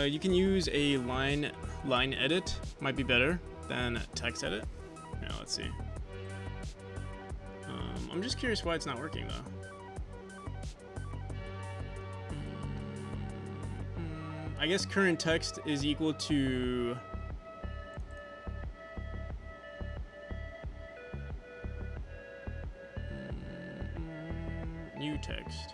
You can use a line edit. Might be better than text edit. Yeah, let's see. I'm just curious why it's not working though. I guess current text is equal to new text.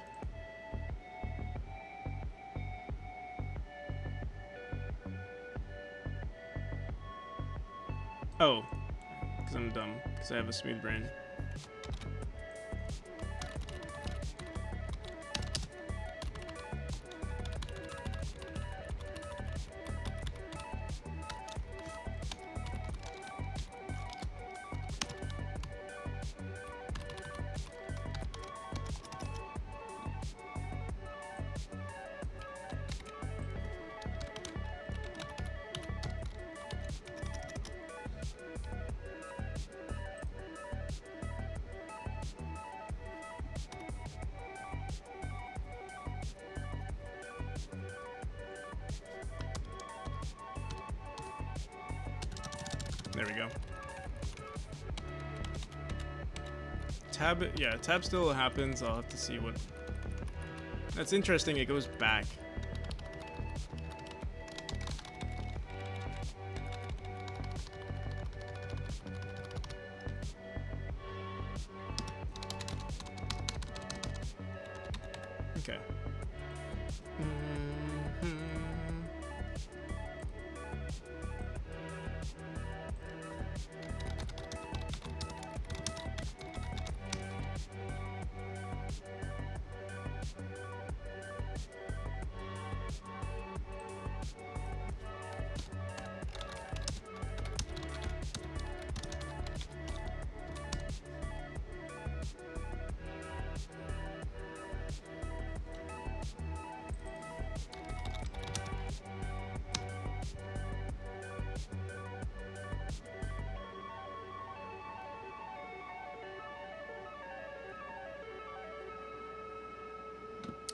Oh, because I'm dumb, because I have a smooth brain. There we go. Tab, yeah, tab still happens. I'll have to see what... That's interesting, it goes back. Okay.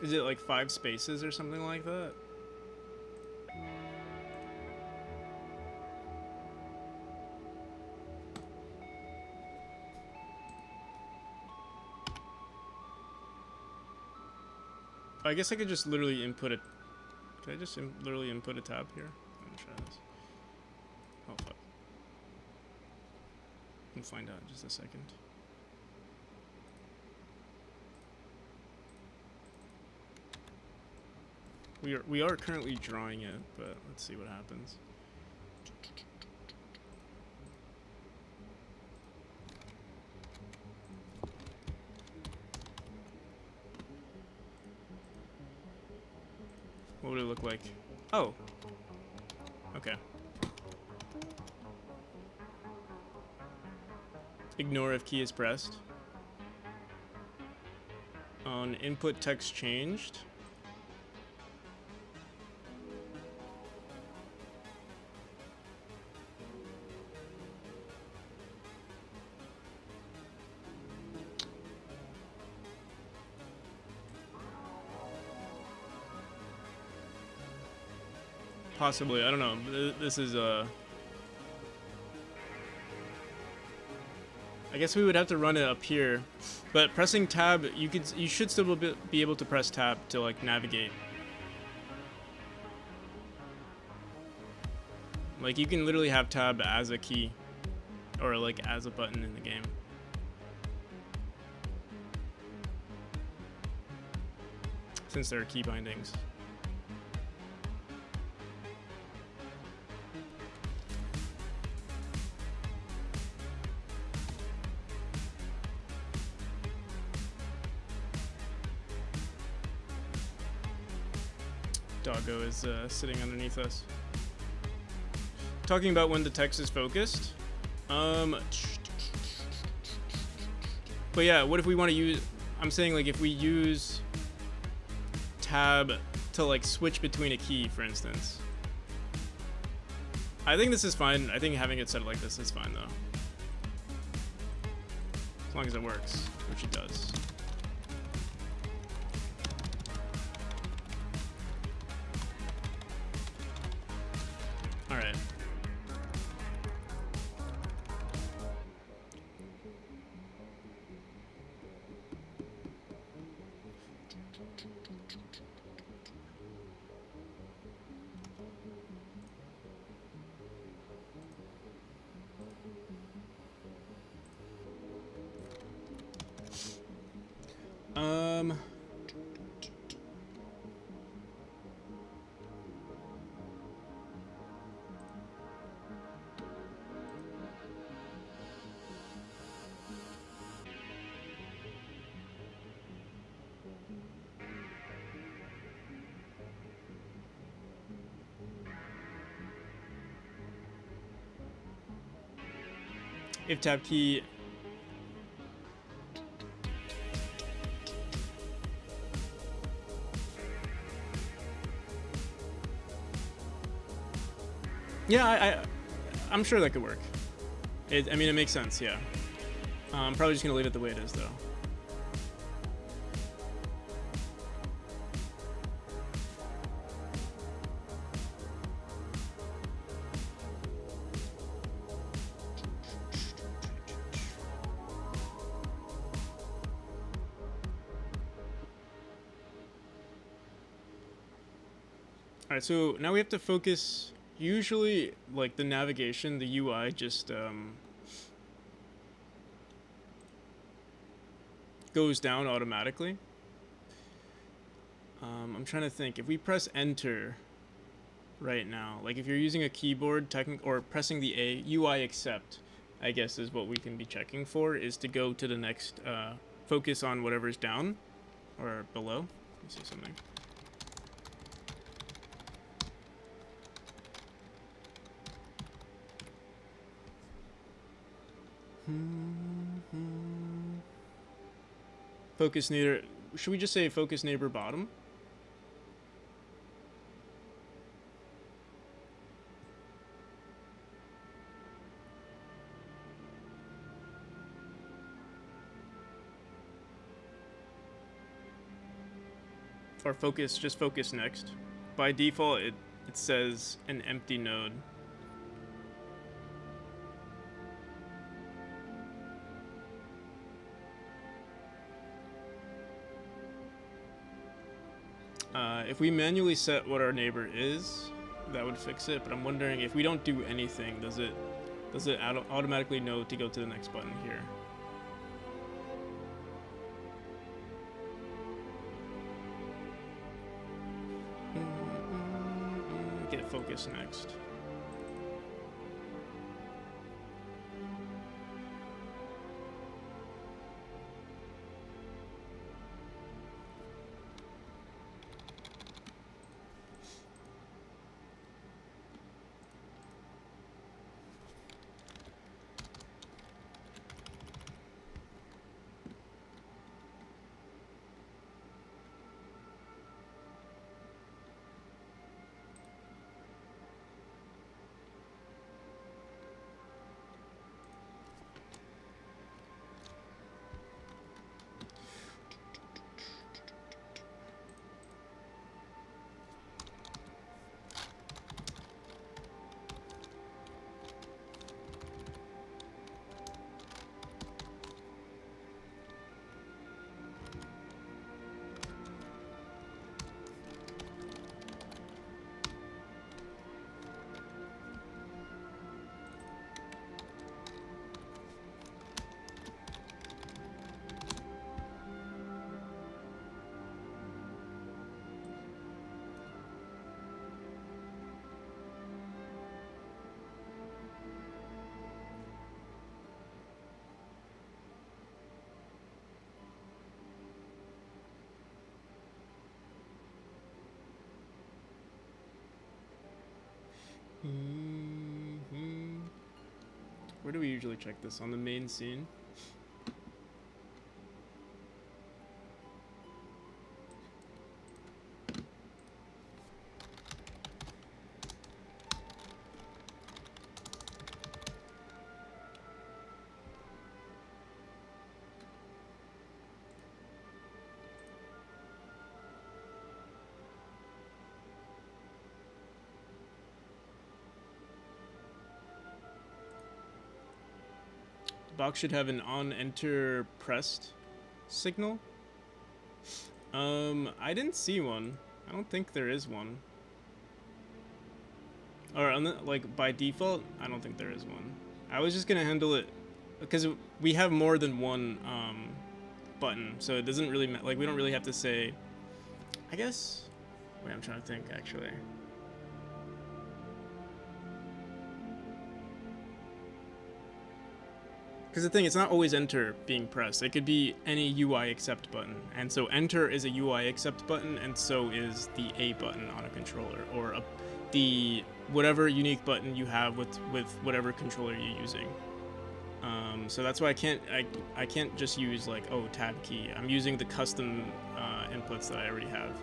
Is it like 5 spaces or something like that? I guess I could just literally input it. Can I just literally input a tab here? Let me try this. Oh fuck. We'll find out in just a second. We are currently drawing it, but let's see what happens. What would it look like? Oh. Okay. Ignore if key is pressed. On input text changed. Possibly, I don't know. This is I guess we would have to run it up here, but pressing tab, you should still be able to press tab to like navigate. Like you can literally have tab as a key, or like as a button in the game. Since there are key bindings. Doggo is sitting underneath us. Talking about when the text is focused. But yeah, what if we want to use... I'm saying like if we use tab to like switch between a key, for instance. I think this is fine. I think having it set like this is fine though. As long as it works, which it does. Alright. If tab key. Yeah, I'm sure that could work. I mean, it makes sense, yeah. I'm probably just gonna leave it the way it is, though. Alright, so now we have to focus. Usually, like, the navigation, the UI just goes down automatically. I'm trying to think. If we press enter right now, like if you're using a keyboard or pressing the A, UI accept, I guess is what we can be checking for, is to go to the next, focus on whatever's down or below. Let me see something. Focus neighbor. Should we just say focus neighbor bottom? Or focus, just focus next. By default, it says an empty node. If we manually set what our neighbor is, that would fix it. But I'm wondering if we don't do anything, does it automatically know to go to the next button here? Get focus next. Where do we usually check this? On the main scene? Box should have an on enter pressed signal. I didn't see one. I don't think there is one. Or on the, like by default, I don't think there is one. I was just gonna handle it because we have more than one button, so it doesn't really like we don't really have to say. I guess. Wait, I'm trying to think actually. Because the thing, it's not always enter being pressed. It could be any UI accept button. And so enter is a UI accept button, and so is the A button on a controller, or the whatever unique button you have with whatever controller you're using. So that's why I can't just use like, oh, tab key. I'm using the custom inputs that I already have.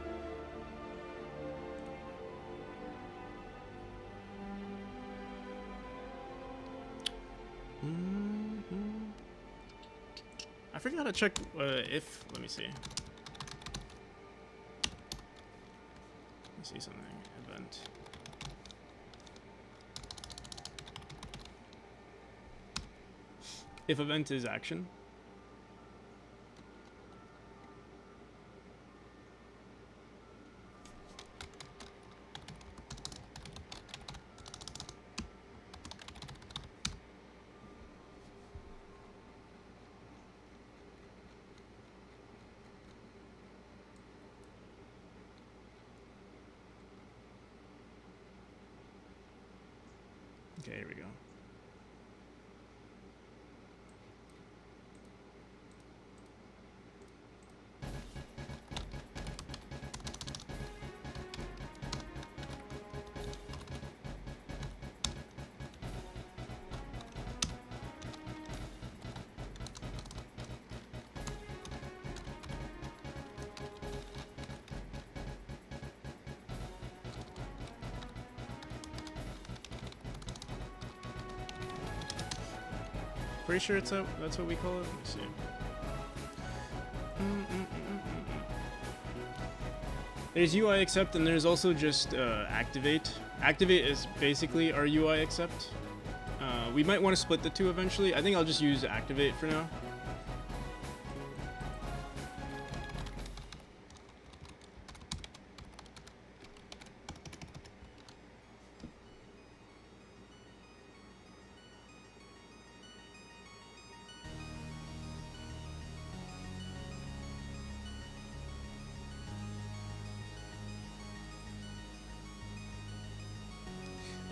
I forgot to check if. Let me see. Let me see something. Event. If event is action. Okay, here we go. Pretty sure it's that's what we call it. Let me see. There's UI accept, and there's also just activate. Activate is basically our UI accept. We might want to split the two eventually. I think I'll just use activate for now.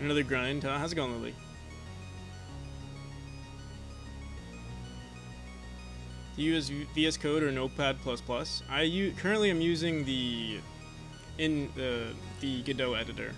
Another grind. How's it going, Lily? Do you use VS Code or Notepad++? Currently I'm using the Godot editor.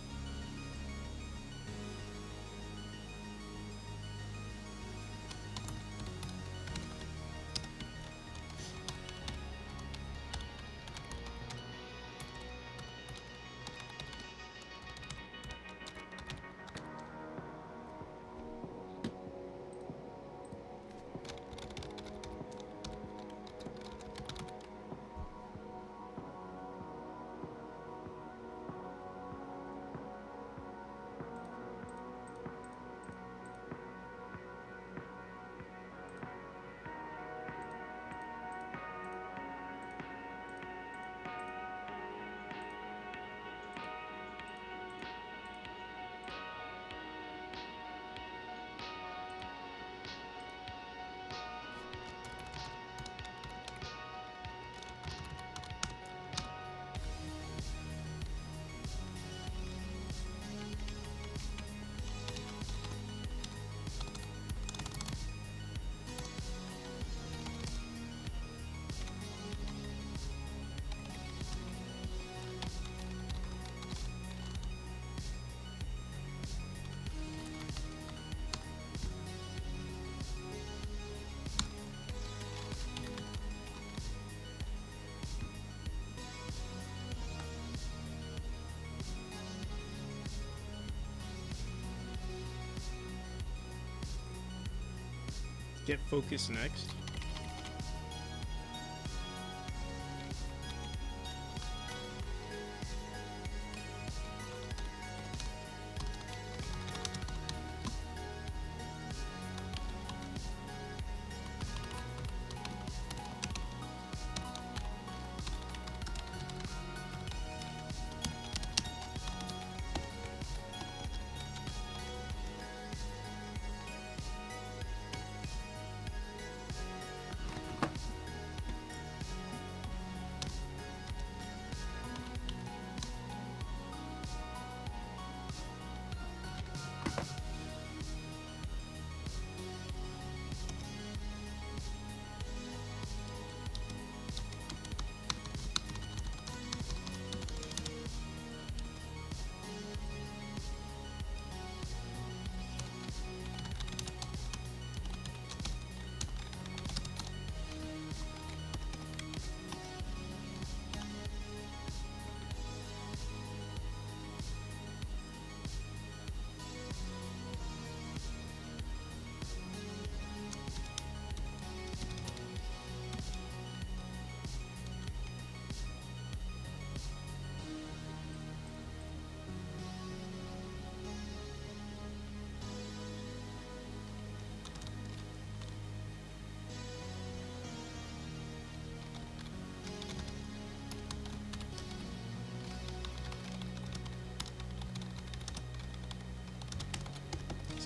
Get focus next.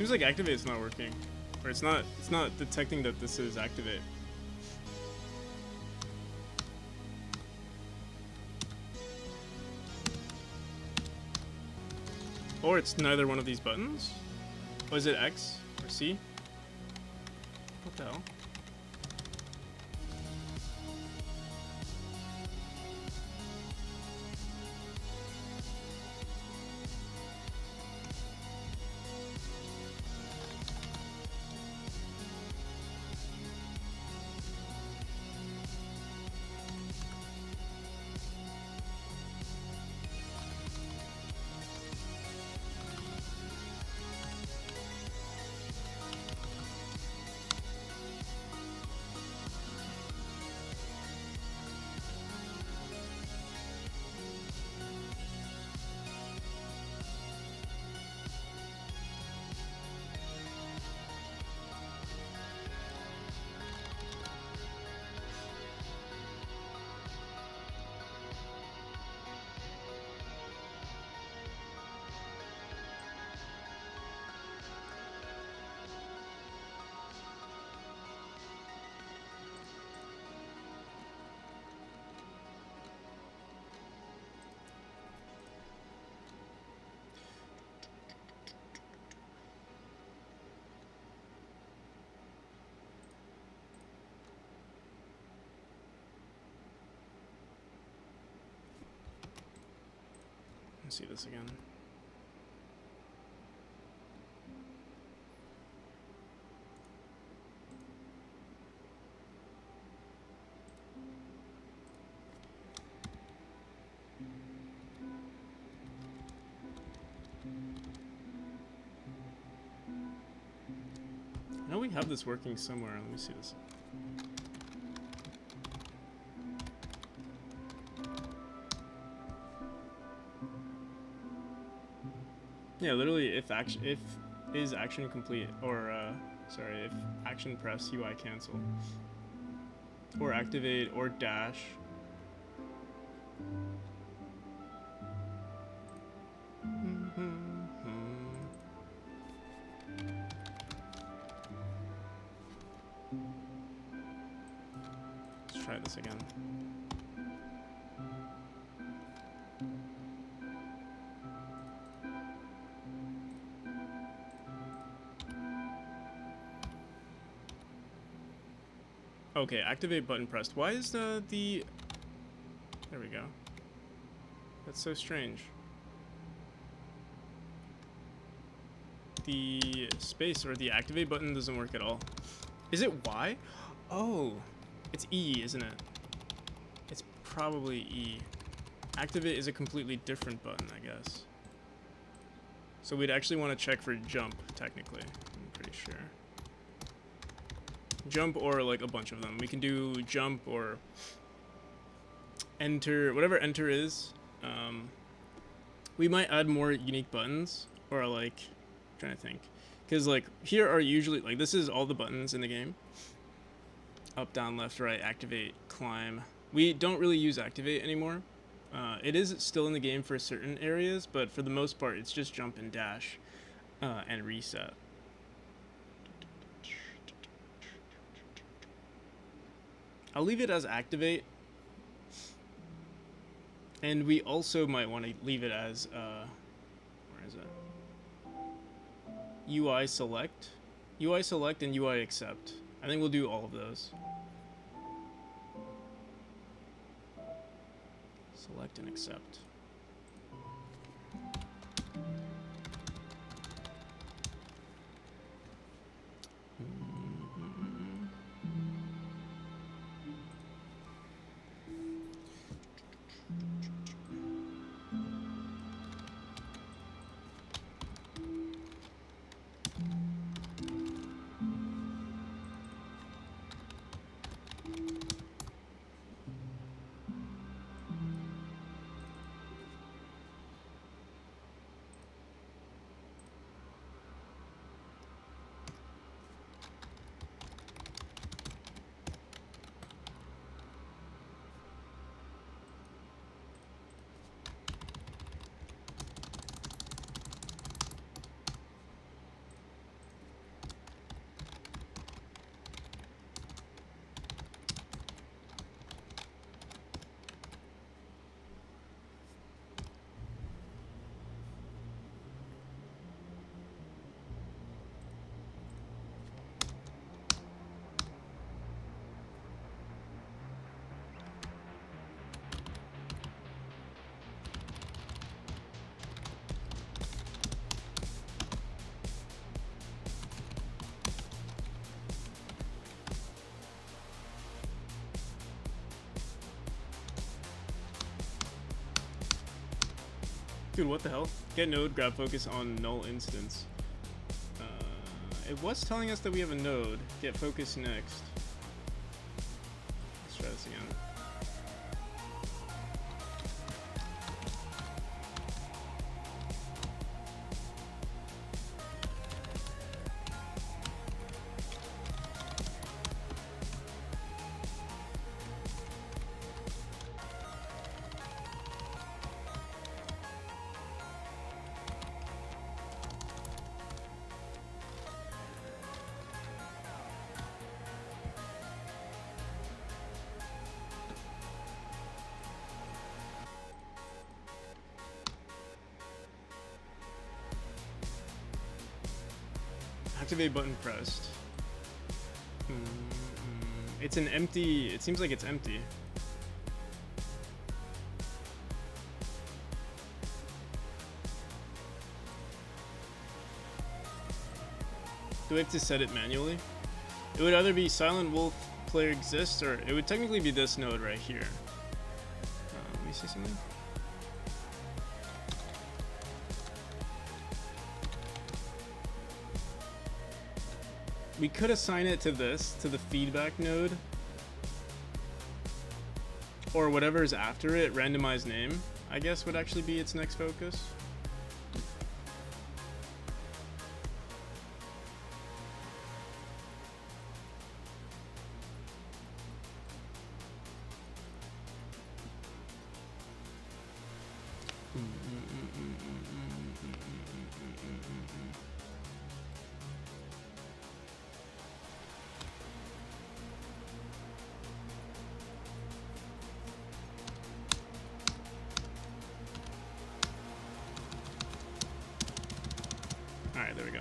Seems like activate's not working. Or it's not detecting that this is activate. Or it's neither one of these buttons? Or is it X or C? What the hell? Let's see this again. I know we have this working somewhere. Let me see this. Yeah, literally, if is action complete, or sorry, if action press UI cancel, or activate, or dash. Let's try this again. Okay, activate button pressed. Why is the there we go. That's so strange. The space or the activate button doesn't work at all. Is it Y? Oh, it's E, isn't it? It's probably E. Activate is a completely different button, I guess. So we'd actually want to check for jump, technically. I'm pretty sure. Jump or like a bunch of them. We can do jump or enter, whatever enter is. We might add more unique buttons or like, I'm trying to think. Because like here are usually, like this is all the buttons in the game. Up, down, left, right, activate, climb. We don't really use activate anymore. It is still in the game for certain areas, but for the most part it's just jump and dash and reset. I'll leave it as activate, and we also might want to leave it as where is it? UI select and UI accept. I think we'll do all of those. Select and accept. Dude, what the hell? Get node, grab focus on null instance. It was telling us that we have a node. Get focus next. Let's try this again. Activate button pressed. It's an empty. It seems like it's empty. Do we have to set it manually? It would either be silent wolf player exists, or it would technically be this node right here. Let me see something. We could assign it to this, to the feedback node, or whatever's after it. Randomized name, I guess, would actually be its next focus. Alright, there we go.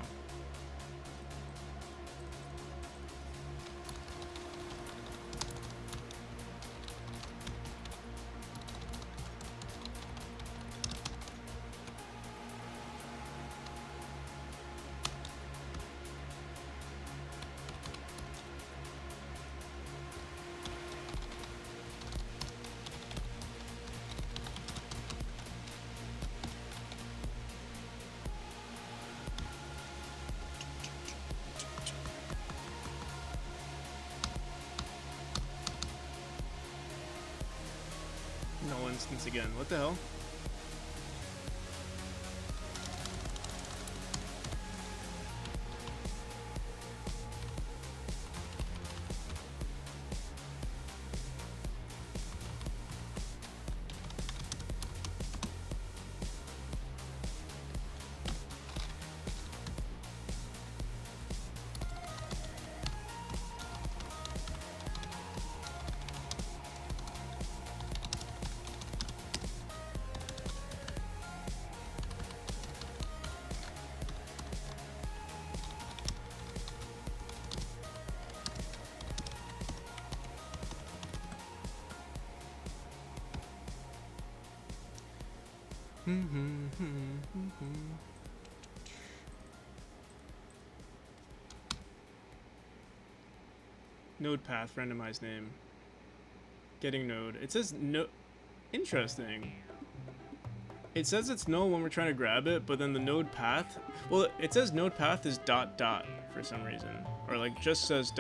Null instance again. What the hell? Node path, randomized name. Getting node. It says no. Interesting. It says it's null when we're trying to grab it, but then the node path. Well, it says node path is ... for some reason, or like just says ...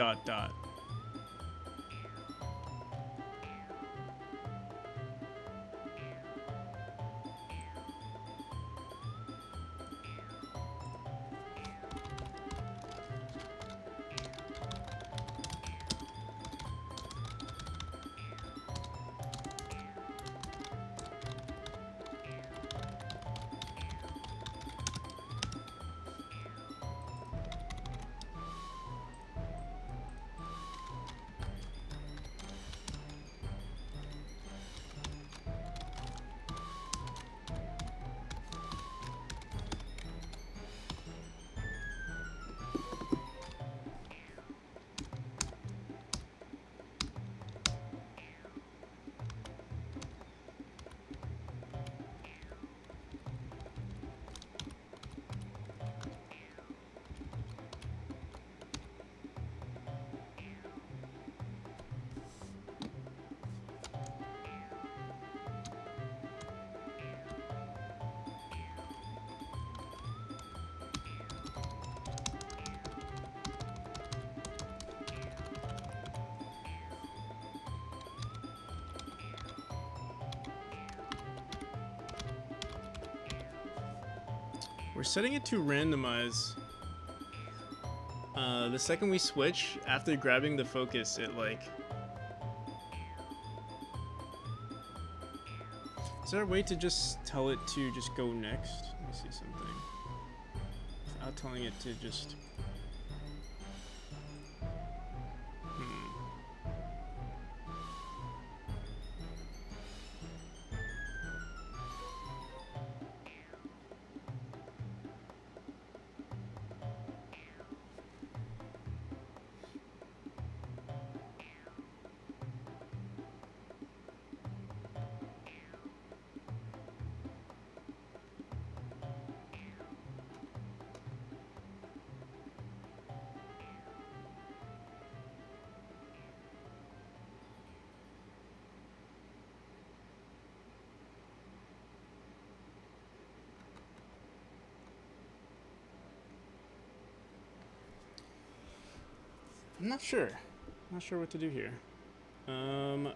We're setting it to randomize. The second we switch, after grabbing the focus, it like... Is there a way to just tell it to just go next? Let me see something. Without telling it to just... I'm not sure. Not sure what to do here. I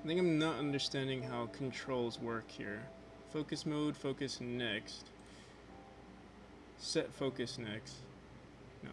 think I'm not understanding how controls work here. Focus mode, focus next. Set focus next. No.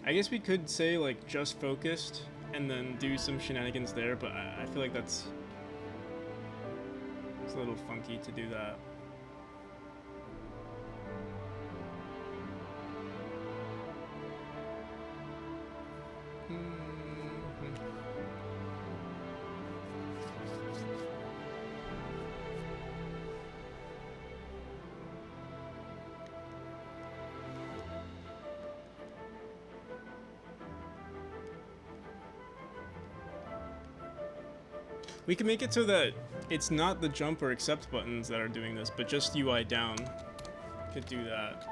I guess we could say like just focused and then do some shenanigans there, but I feel like it's a little funky to do that. We can make it so that it's not the jump or accept buttons that are doing this, but just UI down could do that.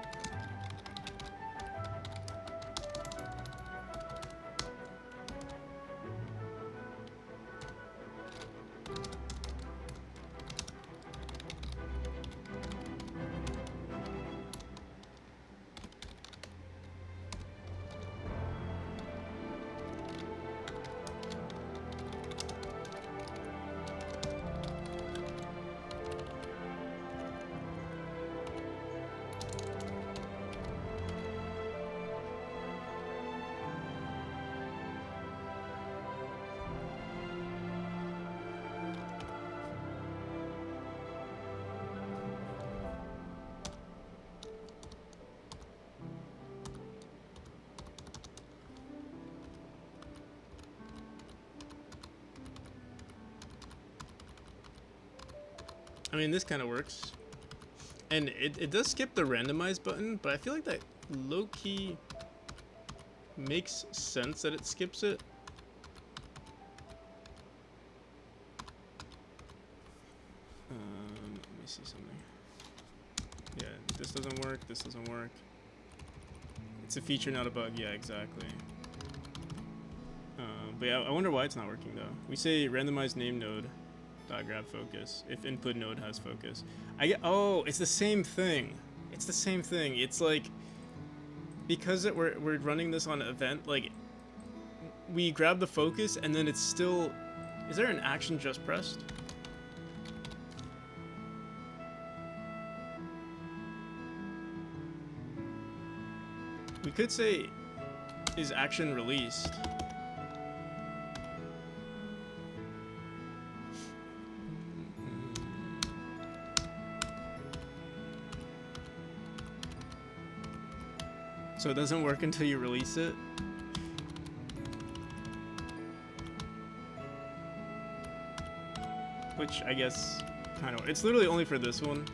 I mean, this kind of works. And it does skip the randomize button, but I feel like that low-key makes sense that it skips it. Let me see something. Yeah, this doesn't work, this doesn't work. It's a feature, not a bug. Yeah, exactly. But yeah, I wonder why it's not working though. We say randomize name node dot grab focus if input node has focus. Oh, it's the same thing. It's the same thing. It's like because we're running this on event, like we grab the focus and then it's still. Is there an action just pressed? We could say, is action released? So it doesn't work until you release it? which I guess kind of, it's literally only for this one.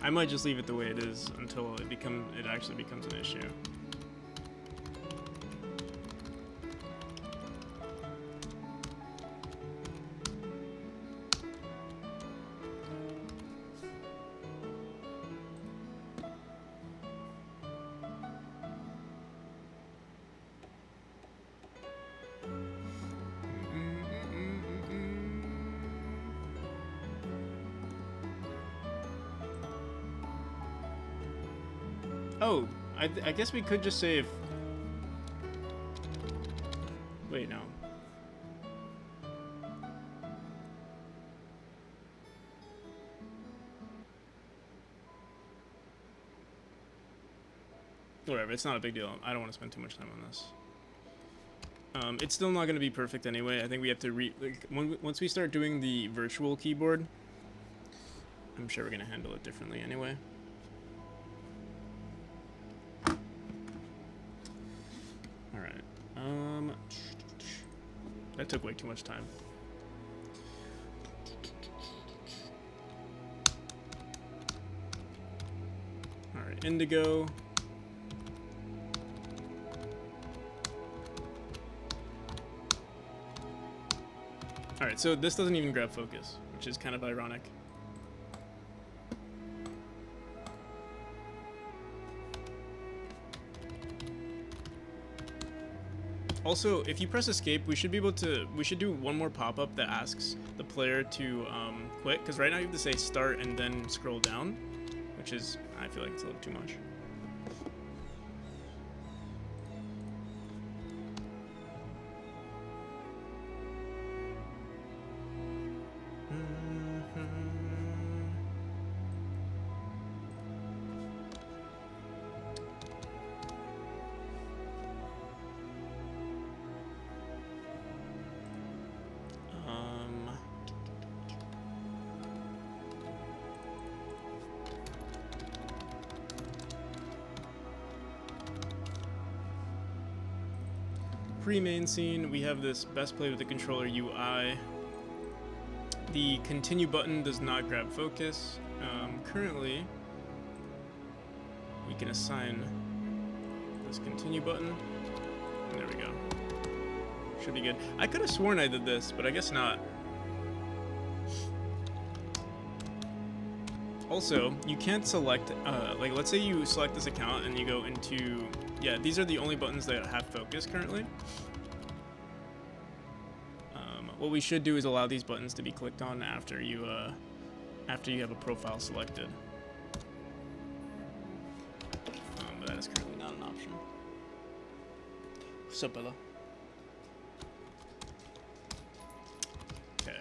I might just leave it the way it is until it actually becomes an issue. Oh, I guess we could just say if... Wait, no. Whatever, it's not a big deal. I don't want to spend too much time on this. It's still not going to be perfect anyway. I think we have to once we start doing the virtual keyboard, I'm sure we're going to handle it differently anyway. That took way too much time. Alright, indigo. Alright, so this doesn't even grab focus, which is kind of ironic. Also, if you press escape, we should do one more pop-up that asks the player to quit, because right now you have to say start and then scroll down, which is, I feel like it's a little too much. Pre-main scene, we have this best play with the controller UI. The continue button does not grab focus. Currently, we can assign this continue button. There we go. Should be good. I could have sworn I did this, but I guess not. Also, you can't select, like let's say you select this account and you go into, yeah, these are the only buttons that have focus currently. What we should do is allow these buttons to be clicked on after you have a profile selected. But that is currently not an option. What's up, Bella? Okay.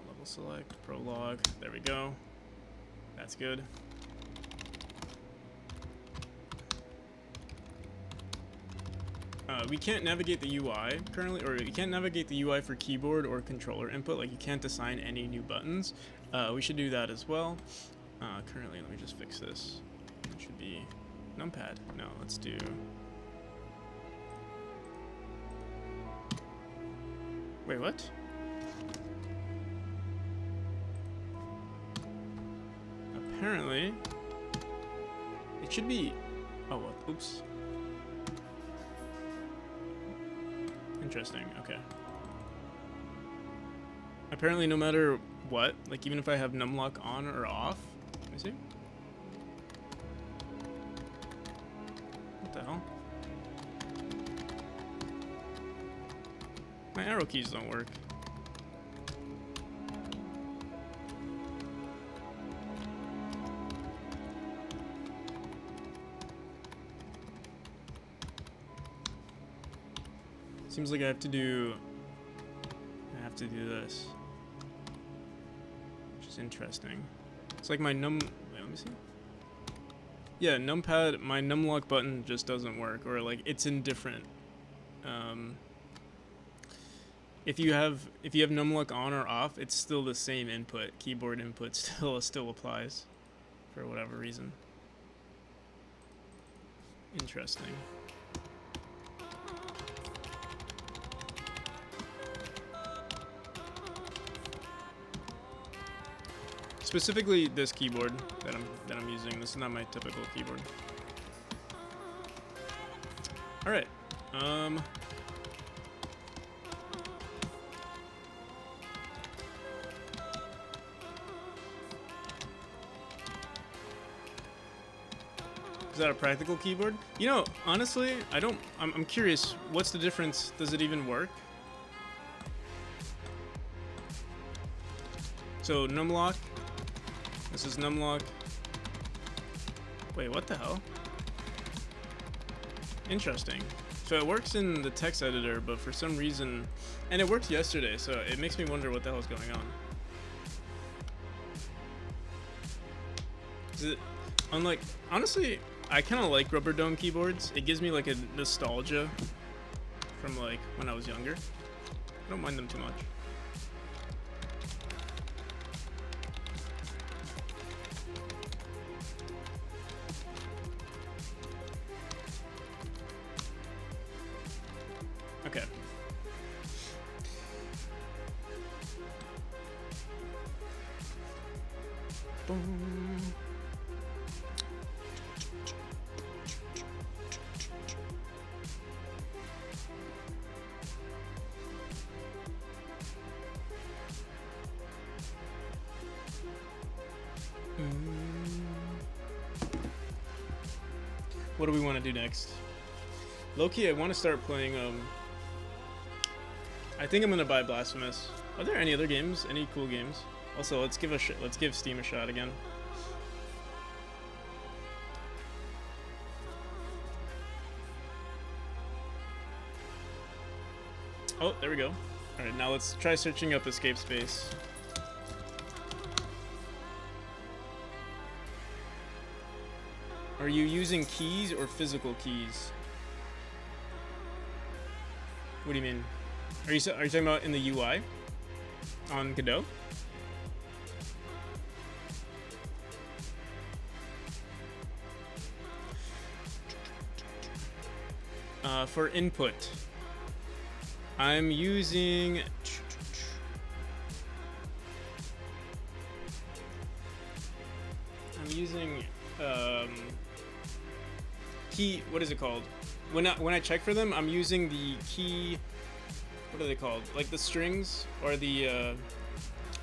Level select, prologue. There we go. That's good. We can't navigate the UI currently, or you can't navigate the UI for keyboard or controller input. Like, you can't assign any new buttons. We should do that as well. Currently, let me just fix this. It should be numpad. No, let's do... Wait, what? Apparently, it should be... Oh, well, oops. Interesting, okay. Apparently no matter what, like even if I have numlock on or off, let me see. What the hell? My arrow keys don't work. Seems like I have to do this, which is interesting. It's like my wait, let me see. Yeah, numpad, my numlock button just doesn't work, or like it's indifferent. If you have numlock on or off, it's still the same input. Keyboard input still applies, for whatever reason. Interesting. Specifically this keyboard that I'm using. This is not my typical keyboard. All right. Is that a practical keyboard? You know, honestly, I'm curious, what's the difference? Does it even work? So, numlock. This is numlock. Wait, what the hell? Interesting. So it works in the text editor, but for some reason... And it worked yesterday, so it makes me wonder what the hell is going on. Is it... Unlike... Honestly... I kind of like rubber dome keyboards. It gives me like a nostalgia from like when I was younger. I don't mind them too much. Okay. Boom. What do we want to do next? Low-key, I want to start playing, I think I'm gonna buy Blasphemous. Are there any other games? Any cool games? Also, let's give Steam a shot again. Oh, there we go. Alright, now let's try searching up Escape Space. Are you using keys or physical keys? What do you mean? Are you talking about in the UI on Godot? For input, I'm using key. What is it called? When I check for them, I'm using the key. What are they called? Like the strings or the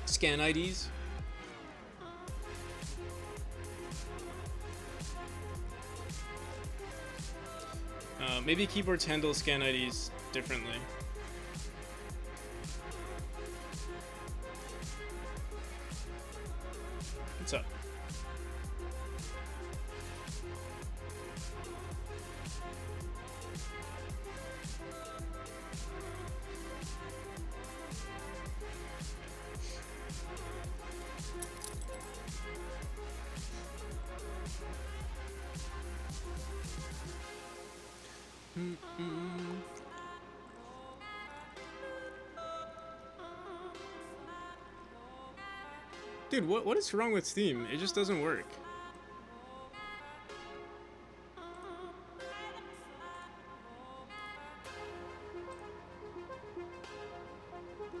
scan IDs. Maybe keyboards handle scan IDs differently. What's up? Dude, what is wrong with Steam? It just doesn't work.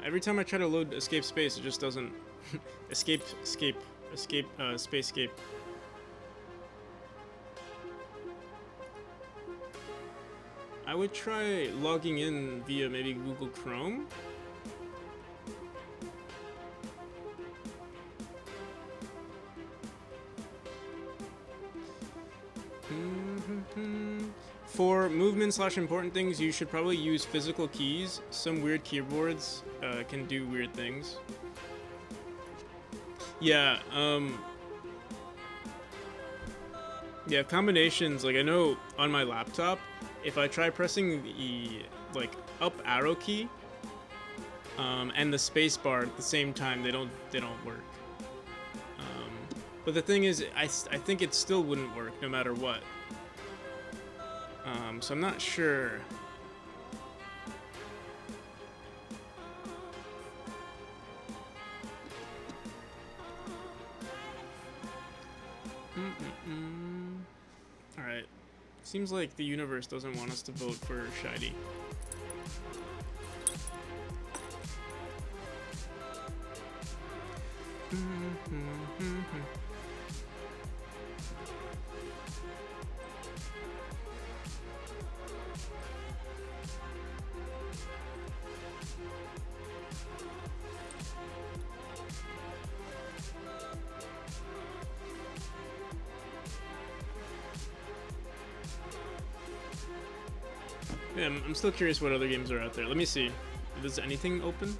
Every time I try to load Escape Space, it just doesn't. Spacescape. I would try logging in via maybe Google Chrome. For movement/important things, you should probably use physical keys. Some weird keyboards can do weird things. Yeah, yeah, combinations, like I know on my laptop, if I try pressing the up arrow key and the space bar at the same time, they don't work. But the thing is, I think it still wouldn't work no matter what. So I'm not sure. Alright. Seems like the universe doesn't want us to vote for Shiny. Yeah, I'm still curious what other games are out there. Let me see. Is anything open?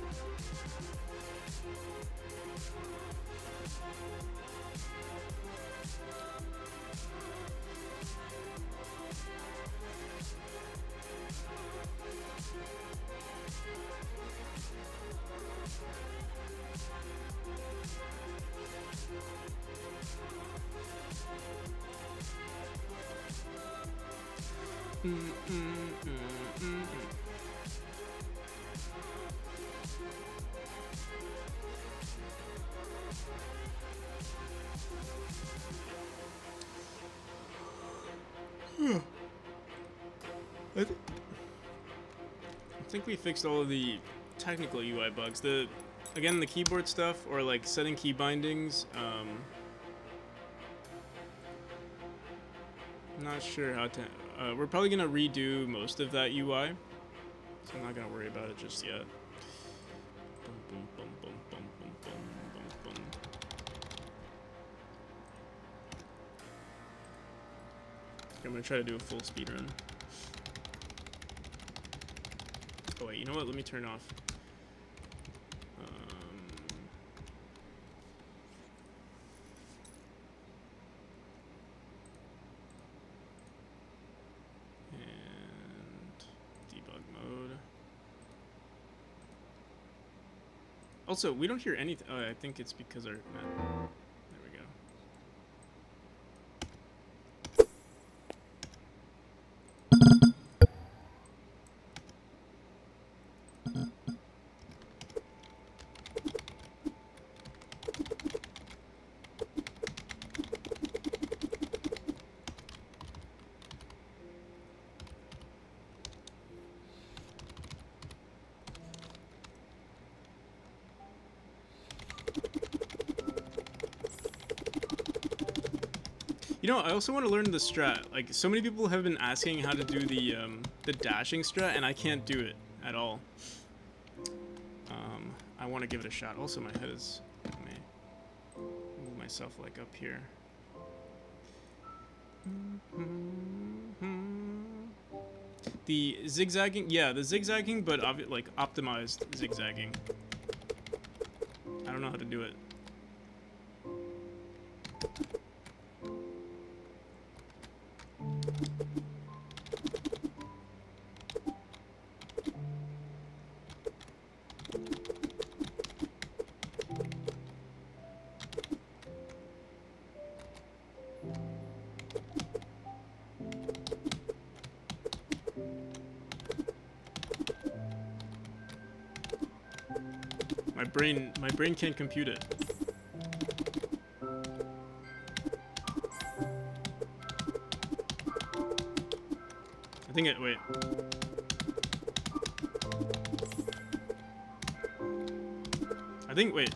I think we fixed all of the technical UI bugs. Again, the keyboard stuff, or like setting key bindings. I'm not sure how to. We're probably gonna redo most of that UI, so I'm not gonna worry about it just yet. I'm gonna try to do a full speed run. Oh wait, you know what? Let me turn off. And debug mode. Also, we don't hear anything. Oh, I think it's because our. There we go. You know, I also want to learn the strat. Like, so many people have been asking how to do the dashing strat, and I can't do it at all. I want to give it a shot. Also, my head is. Let me move myself like up here. The zigzagging, yeah, the zigzagging, but like optimized zigzagging. I don't know how to do it. My brain can't compute it. I think it. Wait. I think. Wait.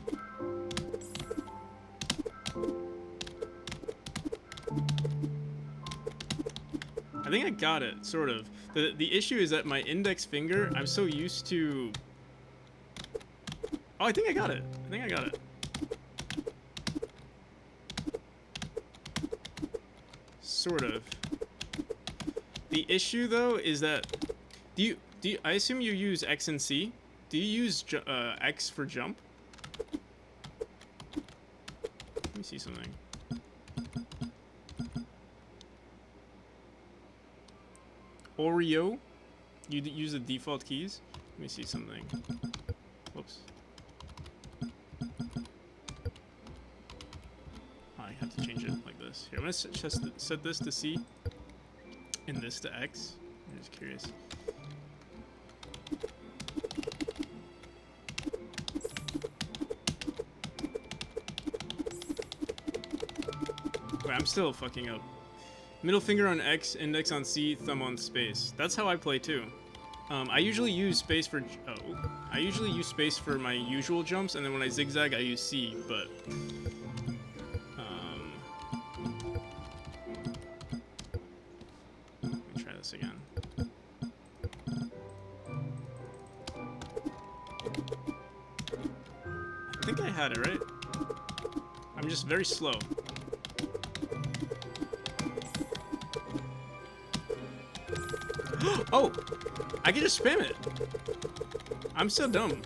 I think I got it, sort of. The issue is that my index finger, I'm so used to. Oh, I think I got it. I think I got it. Sort of. The issue, though, is that I assume you use X and C. Do you use X for jump? Let me see something. Oreo? You use the default keys? Let me see something. Whoops. I have to change it like this. Here, I'm gonna set this to C and this to X. I'm just curious. Wait, I'm still fucking up. Middle finger on X, index on C, thumb on space. That's how I play too. I usually use space for. Oh. I usually use space for my usual jumps, and then when I zigzag, I use C, but... let me try this again. I think I had it, right? I'm just very slow. Oh! I can just spam it! I'm so dumb.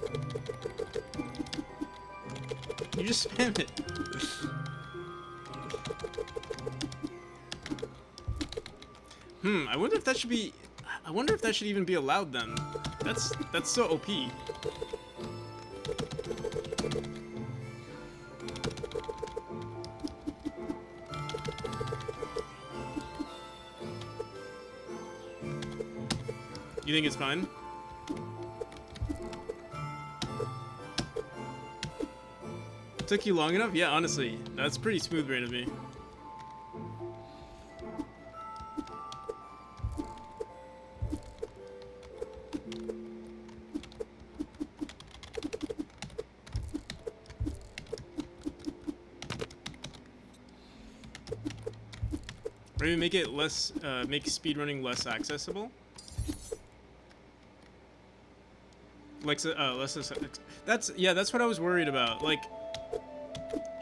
You just spam it. I wonder if that should be... I wonder if that should even be allowed then. That's so OP. You think it's fine? Took you long enough? Yeah, honestly, that's pretty smooth brain of me. Or maybe make it less, make speedrunning less accessible. Like, that's what I was worried about. Like,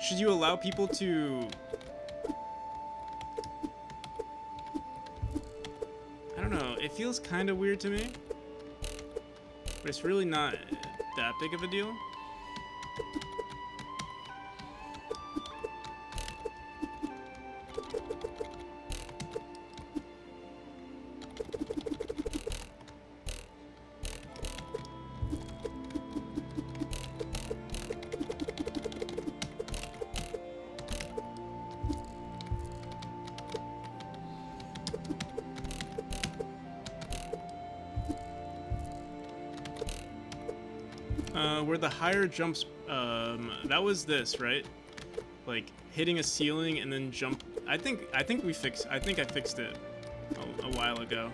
should you allow people to... I don't know, it feels kind of weird to me. But it's really not that big of a deal. Where the higher jumps, that was this, right? Like hitting a ceiling and then jump. I think I fixed it a while ago.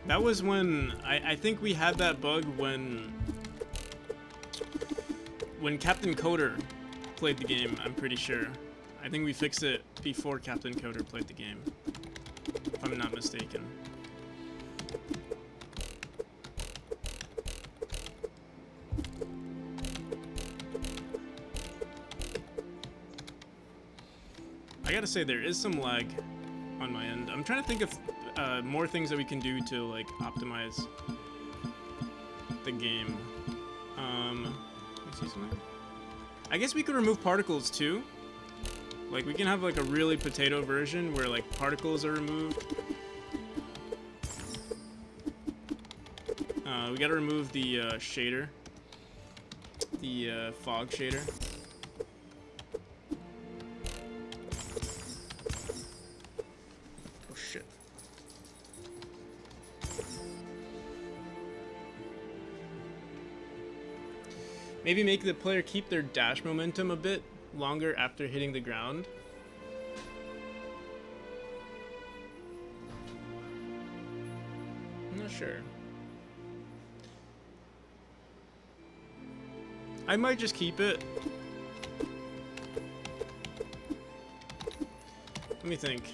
That was when I think we had that bug when Captain Coder played the game. I'm pretty sure. I think we fixed it before Captain Coder played the game, if I'm not mistaken. I gotta say, there is some lag on my end. I'm trying to think of more things that we can do to, like, optimize the game. Let me see something. I guess we could remove particles, too. Like, we can have, like, a really potato version where, like, particles are removed. We gotta remove the shader. The fog shader. Oh, shit. Maybe make the player keep their dash momentum a bit longer after hitting the ground. I'm not sure. I might just keep it. Let me think.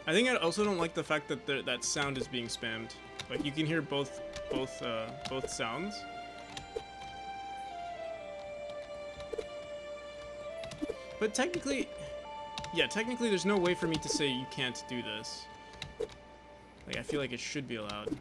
I think I also don't like the fact that that sound is being spammed. Like, you can hear both sounds. But technically, yeah, technically there's no way for me to say you can't do this. Like, I feel like it should be allowed.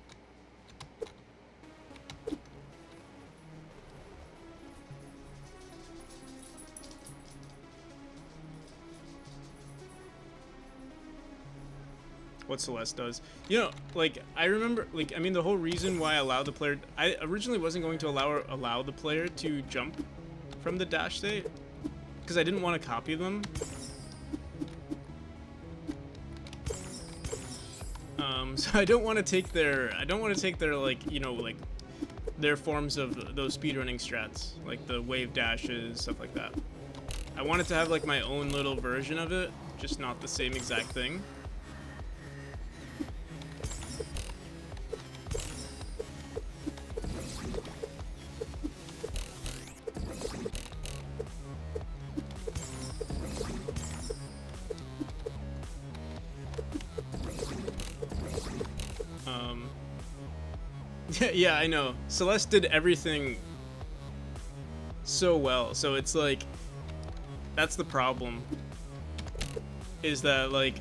What Celeste does. You know, like, I remember, like, I mean, the whole reason why I allowed the player... I originally wasn't going to allow the player to jump from the dash state, because I didn't want to copy them. So I don't want to take their like, you know, like their forms of those speedrunning strats, like the wave dashes, stuff like that. I wanted to have like my own little version of it, just not the same exact thing. Yeah, I know. Celeste did everything so well, so it's like, that's the problem. Is that, like,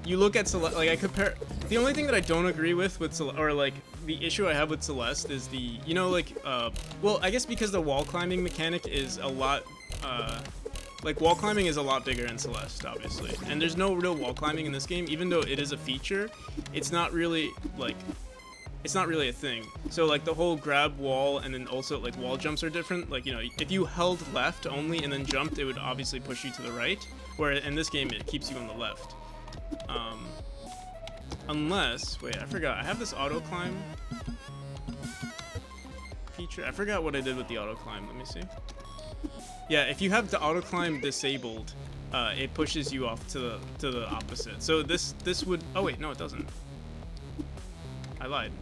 you look at Celeste, like, I compare, the only thing that I don't agree with Celeste, or like, the issue I have with Celeste is the, you know, like, well, I guess because the wall climbing mechanic is a lot, like, wall climbing is a lot bigger in Celeste, obviously. And there's no real wall climbing in this game, even though it is a feature, it's not really, like, it's not really a thing. So like the whole grab wall and then also like wall jumps are different. Like, you know, if you held left only and then jumped, it would obviously push you to the right. Where in this game, it keeps you on the left. Unless, wait, I forgot. I have this auto climb feature. I forgot what I did with the auto climb. Let me see. Yeah, if you have the auto climb disabled, it pushes you off to the opposite. So this would, oh wait, no, it doesn't. I lied.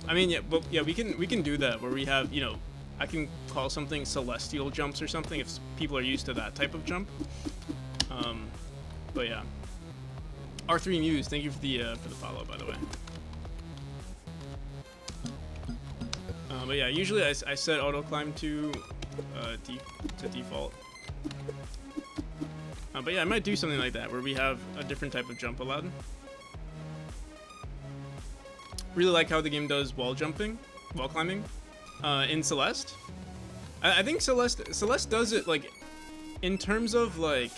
I mean, yeah, but yeah, we can do that where we have, you know, I can call something celestial jumps or something if people are used to that type of jump. But yeah, R3 Muse, thank you for the follow, by the way. But yeah, usually I set auto climb to default. But yeah, I might do something like that where we have a different type of jump allowed. Really like how the game does wall climbing, in Celeste. I think Celeste does it like, in terms of like,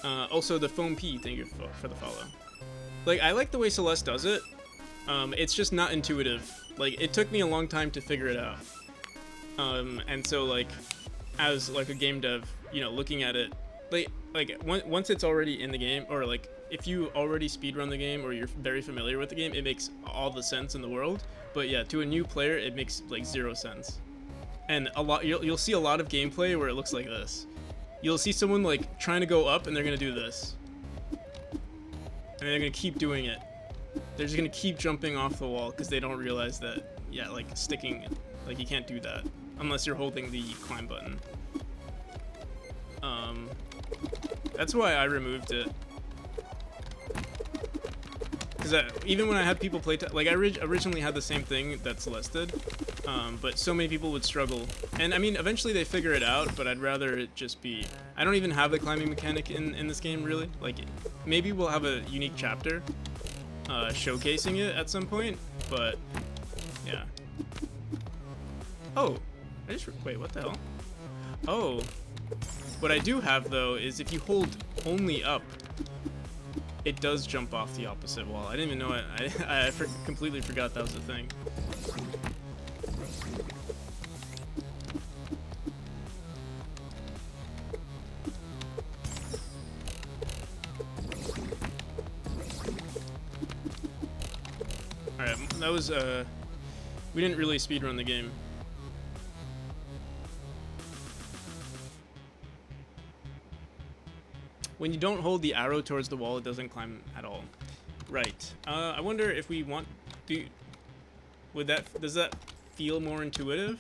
also the Foam P, thank you for the follow. Like, I like the way Celeste does it. It's just not intuitive. Like, it took me a long time to figure it out. And so like, as like a game dev, you know, looking at it, like once it's already in the game, or like if you already speedrun the game or you're very familiar with the game, it makes all the sense in the world. But yeah, to a new player, it makes like 0 sense. And a lot, you'll see a lot of gameplay where it looks like this. You'll see someone like trying to go up and they're gonna do this, and they're gonna keep doing it. They're just gonna keep jumping off the wall because they don't realize that, yeah, like sticking, like you can't do that unless you're holding the climb button. That's why I removed it. Because even when I had people play, like I originally had the same thing that Celeste did, but so many people would struggle. And I mean, eventually they figure it out, but I'd rather it just be, I don't even have the climbing mechanic in this game, really. Like, maybe we'll have a unique chapter showcasing it at some point, but yeah. Oh, wait, what the hell? Oh, what I do have though is if you hold only up, it does jump off the opposite wall. I didn't even know it. I completely forgot that was a thing. Alright, that was, we didn't really speedrun the game. When you don't hold the arrow towards the wall, it doesn't climb at all. Right. I wonder if we want to... Does that feel more intuitive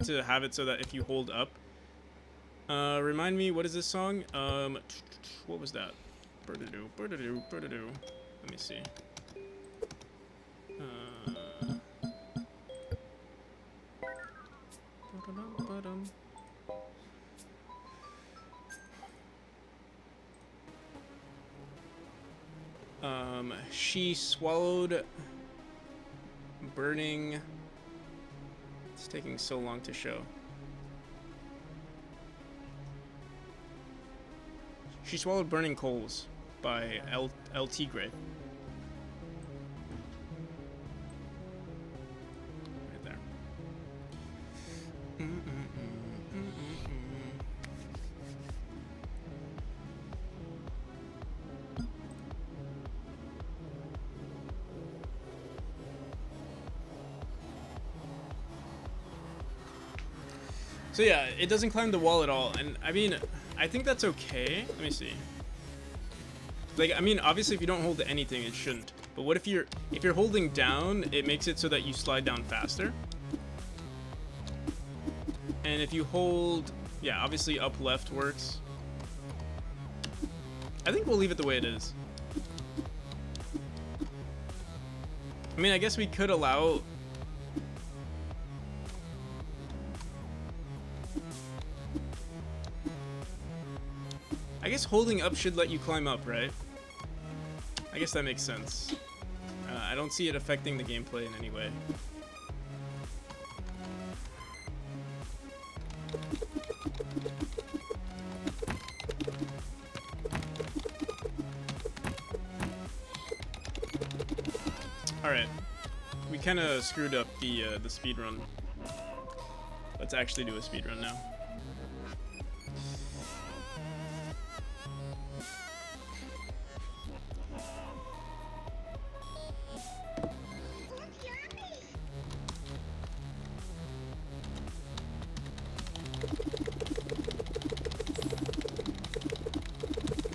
to have it so that if you hold up... remind me, what is this song? What was that? Birdadoo. Let me see. She swallowed burning... It's taking so long to show. She swallowed burning coals by El Tigre. Right there. So yeah, it doesn't climb the wall at all, and I mean, I think that's okay. Let me see. Like, I mean, obviously if you don't hold anything, it shouldn't. But what if you're holding down, it makes it so that you slide down faster. And if you hold, yeah, obviously up left works. I think we'll leave it the way it is. I mean, I guess we could allow... I guess holding up should let you climb up, right? I guess that makes sense. I don't see it affecting the gameplay in any way. Alright. We kind of screwed up the speed run. Let's actually do a speed run now.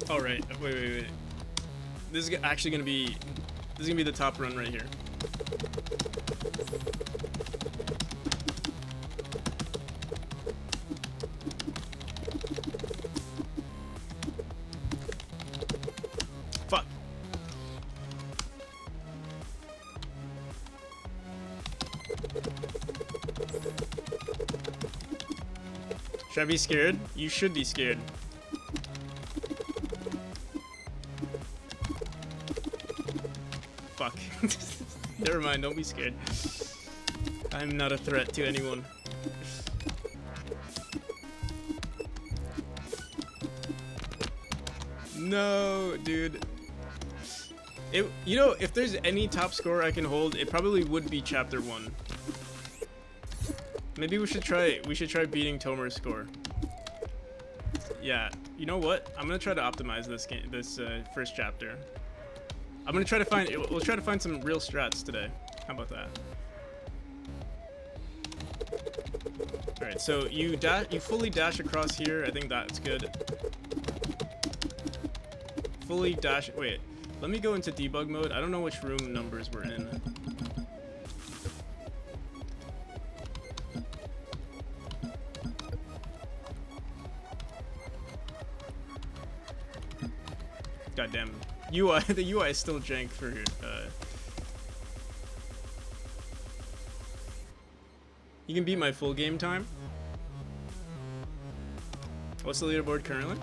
All right, wait. This is actually gonna be the top run right here. Fuck. Should I be scared? You should be scared. Fuck. Never mind, don't be scared. I'm not a threat to anyone. No, dude. You know, if there's any top score I can hold, it probably would be chapter 1. Maybe we should try beating Tomer's score. Yeah, you know what? I'm gonna try to optimize this first chapter. I'm gonna try to find. We'll try to find some real strats today. How about that? All right. So you fully dash across here. I think that's good. Fully dash. Wait. Let me go into debug mode. I don't know which room numbers we're in. Goddamn. UI, the UI is still jank for you can beat my full game time. What's the leaderboard currently?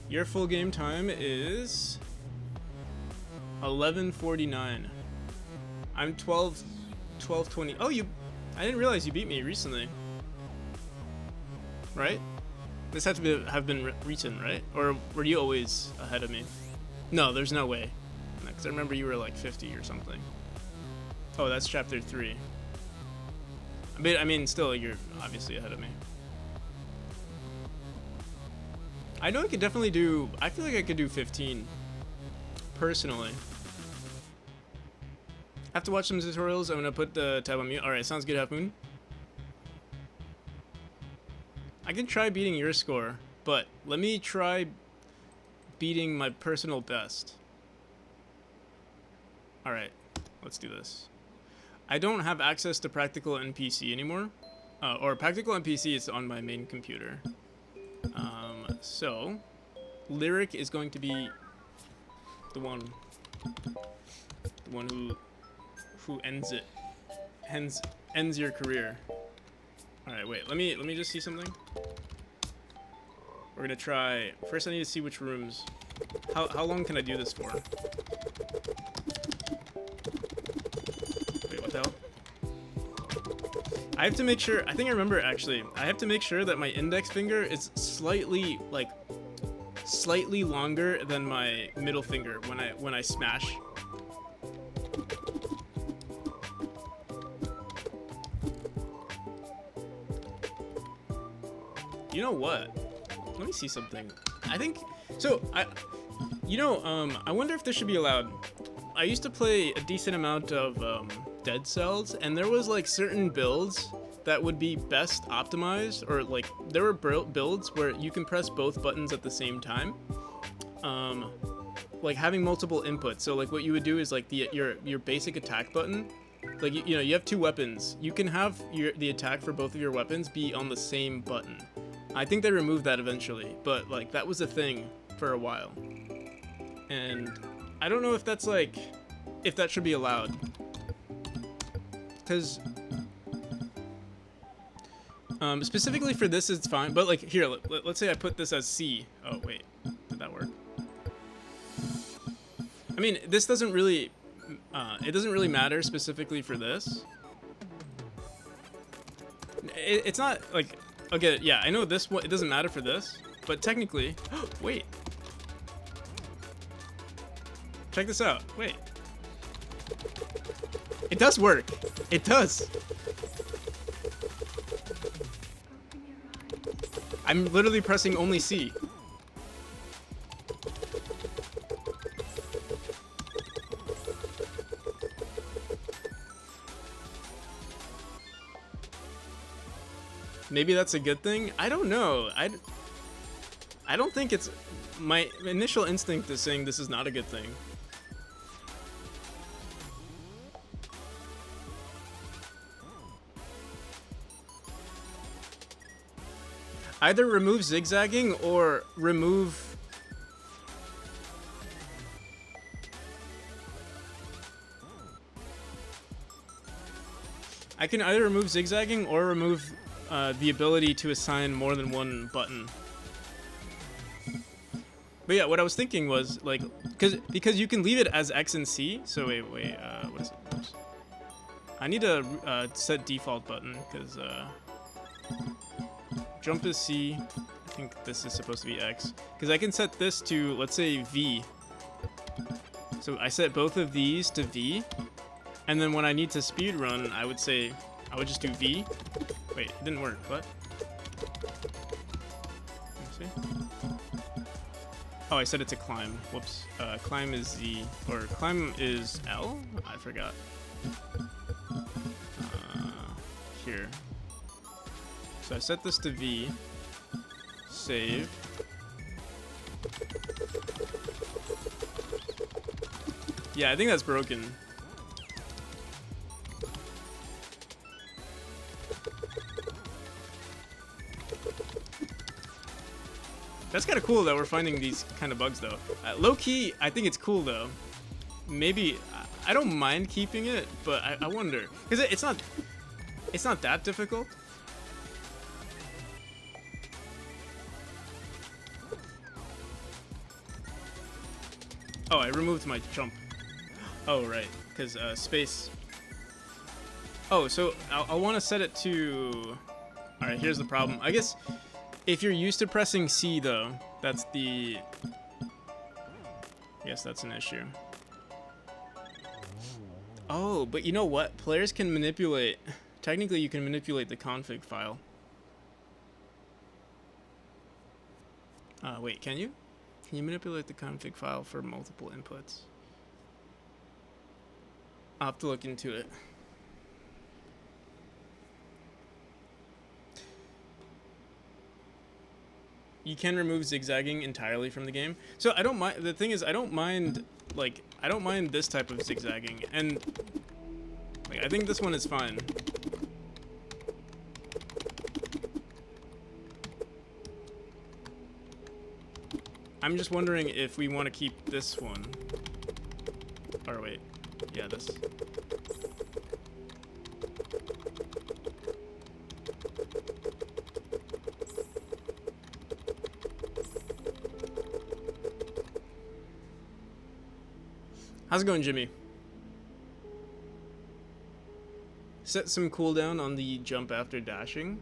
Your full game time is 11:49. I'm 12:20. Oh, I didn't realize you beat me recently. Right? This had to have been recent, right? Or were you always ahead of me? No, there's no way. Because I remember you were like 50 or something. Oh, that's chapter 3. I mean, still, you're obviously ahead of me. I know I could definitely do... I feel like I could do 15. Personally. I have to watch some tutorials. I'm going to put the tab on mute. Alright, sounds good, Half Moon. I can try beating your score, but let me try beating my personal best. Alright, let's do this. I don't have access to Practical NPC anymore. Or Practical NPC is on my main computer. So, Lyric is going to be the one who ends it. Ends your career. Alright, wait, let me just see something. We're gonna try... First I need to see which rooms... How long can I do this for? Wait, what the hell? I have to make sure... I think I remember, actually. I have to make sure that my index finger is slightly longer than my middle finger when I smash. You know what? Let me see something. I think so. I wonder if this should be allowed. I used to play a decent amount of dead cells, and there was like certain builds that would be best optimized, or like there were builds where you can press both buttons at the same time, like having multiple inputs. So like what you would do is like your basic attack button, like you know, you have two weapons, you can have the attack for both of your weapons be on the same button. I think they removed that eventually, but like that was a thing for a while, and I don't know if that's like, if that should be allowed, because specifically for this it's fine, but like here, let's say I put this as C. Oh wait, did that work? I mean, this doesn't really it doesn't really matter specifically for this. It's not like, okay, yeah, I know this one, it doesn't matter for this, but technically, wait, check this out. Wait, it does work. It does. I'm literally pressing only C. Maybe that's a good thing? I don't know. I don't think it's... My initial instinct is saying this is not a good thing. Either remove zigzagging or remove... I can either remove zigzagging or remove the ability to assign more than one button. But yeah, what I was thinking was like, because you can leave it as X and C. So wait, what is it? Oops. I need to set default button, because jump is C. I think this is supposed to be X, because I can set this to, let's say, V. So I set both of these to V, and then when I need to speed run, I would just do V. Wait, it didn't work. What? Let me see. Oh, I set it to climb. Whoops. Climb is Z, or climb is L? I forgot. Here. So I set this to V. Save. Yeah, I think that's broken. That's kind of cool that we're finding these kind of bugs, though. Low-key, I think it's cool, though. Maybe... I don't mind keeping it, but I wonder. Because it's not that difficult. Oh, I removed my jump. Oh, right. Because space... Oh, so I'll want to set it to... Alright, here's the problem. I guess... If you're used to pressing C, though, that's the... Yes, that's an issue. Oh, but you know what? Players can manipulate... Technically, you can manipulate the config file. Wait, can you? Can you manipulate the config file for multiple inputs? I'll have to look into it. You can remove zigzagging entirely from the game. So I don't mind, the thing is, I don't mind this type of zigzagging, and like, I think this one is fine. I'm just wondering if we want to keep this one. Or wait, yeah, this. How's it going, Jimmy? Set some cooldown on the jump after dashing.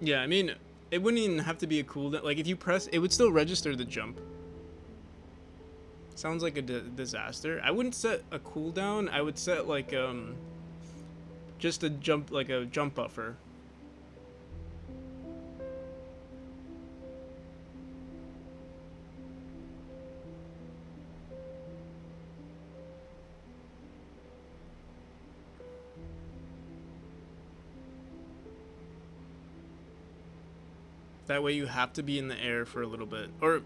Yeah, I mean, it wouldn't even have to be a cooldown. Like, if you press, it would still register the jump. Sounds like a disaster. I wouldn't set a cooldown. I would set, like, just a jump, like a jump buffer. That way you have to be in the air for a little bit. Or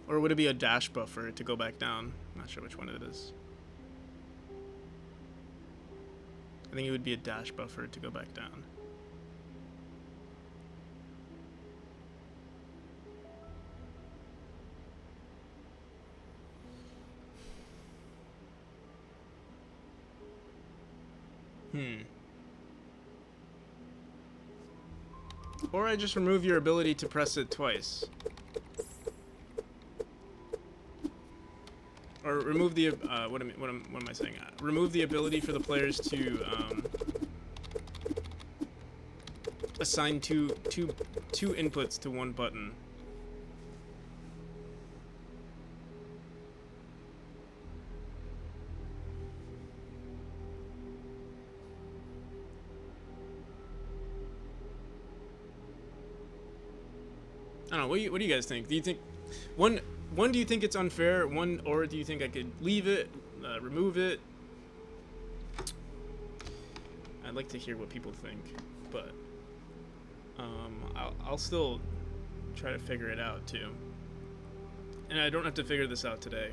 would it be a dash buffer to go back down? I'm not sure which one it is. I think it would be a dash buffer to go back down. Or I just remove your ability to press it twice. Or remove the what am I saying? Remove the ability for the players to assign two inputs to one button. I don't know. What do you guys think? Do you think one do you think it's unfair? One, or do you think I could leave it, remove it? I'd like to hear what people think, but I'll still try to figure it out too. And I don't have to figure this out today.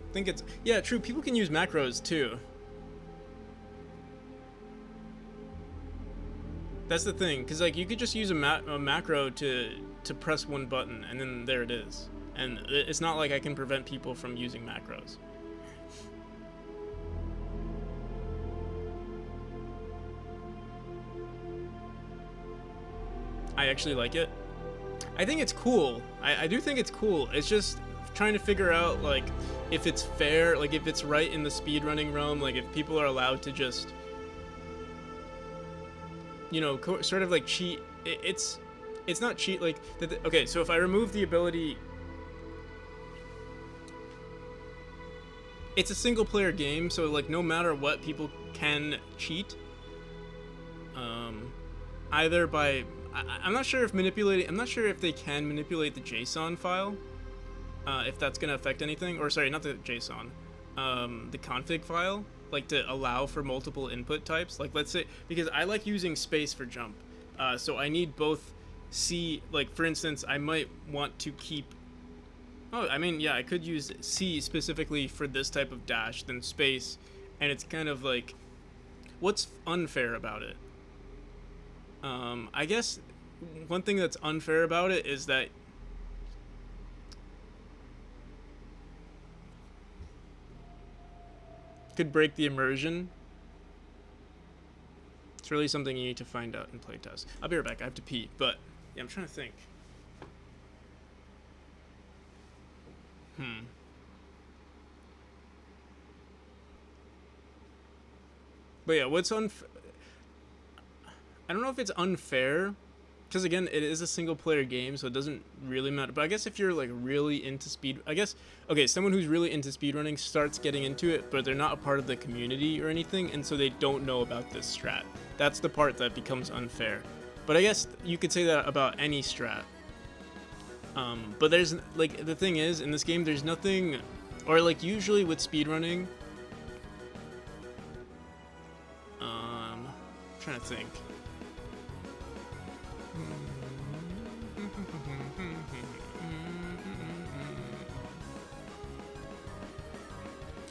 I think it's, yeah, true, people can use macros too. That's the thing, because like you could just use a macro to press one button and then there it is. And it's not like I can prevent people from using macros. I actually like it. I think it's cool. I do think it's cool. It's just trying to figure out like if it's fair, like if it's right in the speedrunning realm, like if people are allowed to just, you know, sort of like cheat. It's not cheat, like okay, so if I remove the ability, it's a single player game, so like no matter what, people can cheat, either by I'm not sure if they can manipulate the JSON file, if that's gonna affect anything, or sorry, not the JSON, the config file, like to allow for multiple input types. Like let's say, because I like using space for jump, so I need both C, like for instance, I might want to keep, oh, I mean, yeah, I could use C specifically for this type of dash, then space, and it's kind of like, what's unfair about it? I guess one thing that's unfair about it is that could break the immersion. It's really something you need to find out in playtest. I'll be right back. I have to pee, but yeah, I'm trying to think. But yeah, what's unfair? I don't know if it's unfair, because again, it is a single player game, so it doesn't really matter. But I guess if you're like really into someone who's really into speedrunning starts getting into it, but they're not a part of the community or anything, and so they don't know about this strat. That's the part that becomes unfair. But I guess you could say that about any strat. But there's, like, the thing is, in this game, there's nothing, or like usually with speedrunning, I'm trying to think.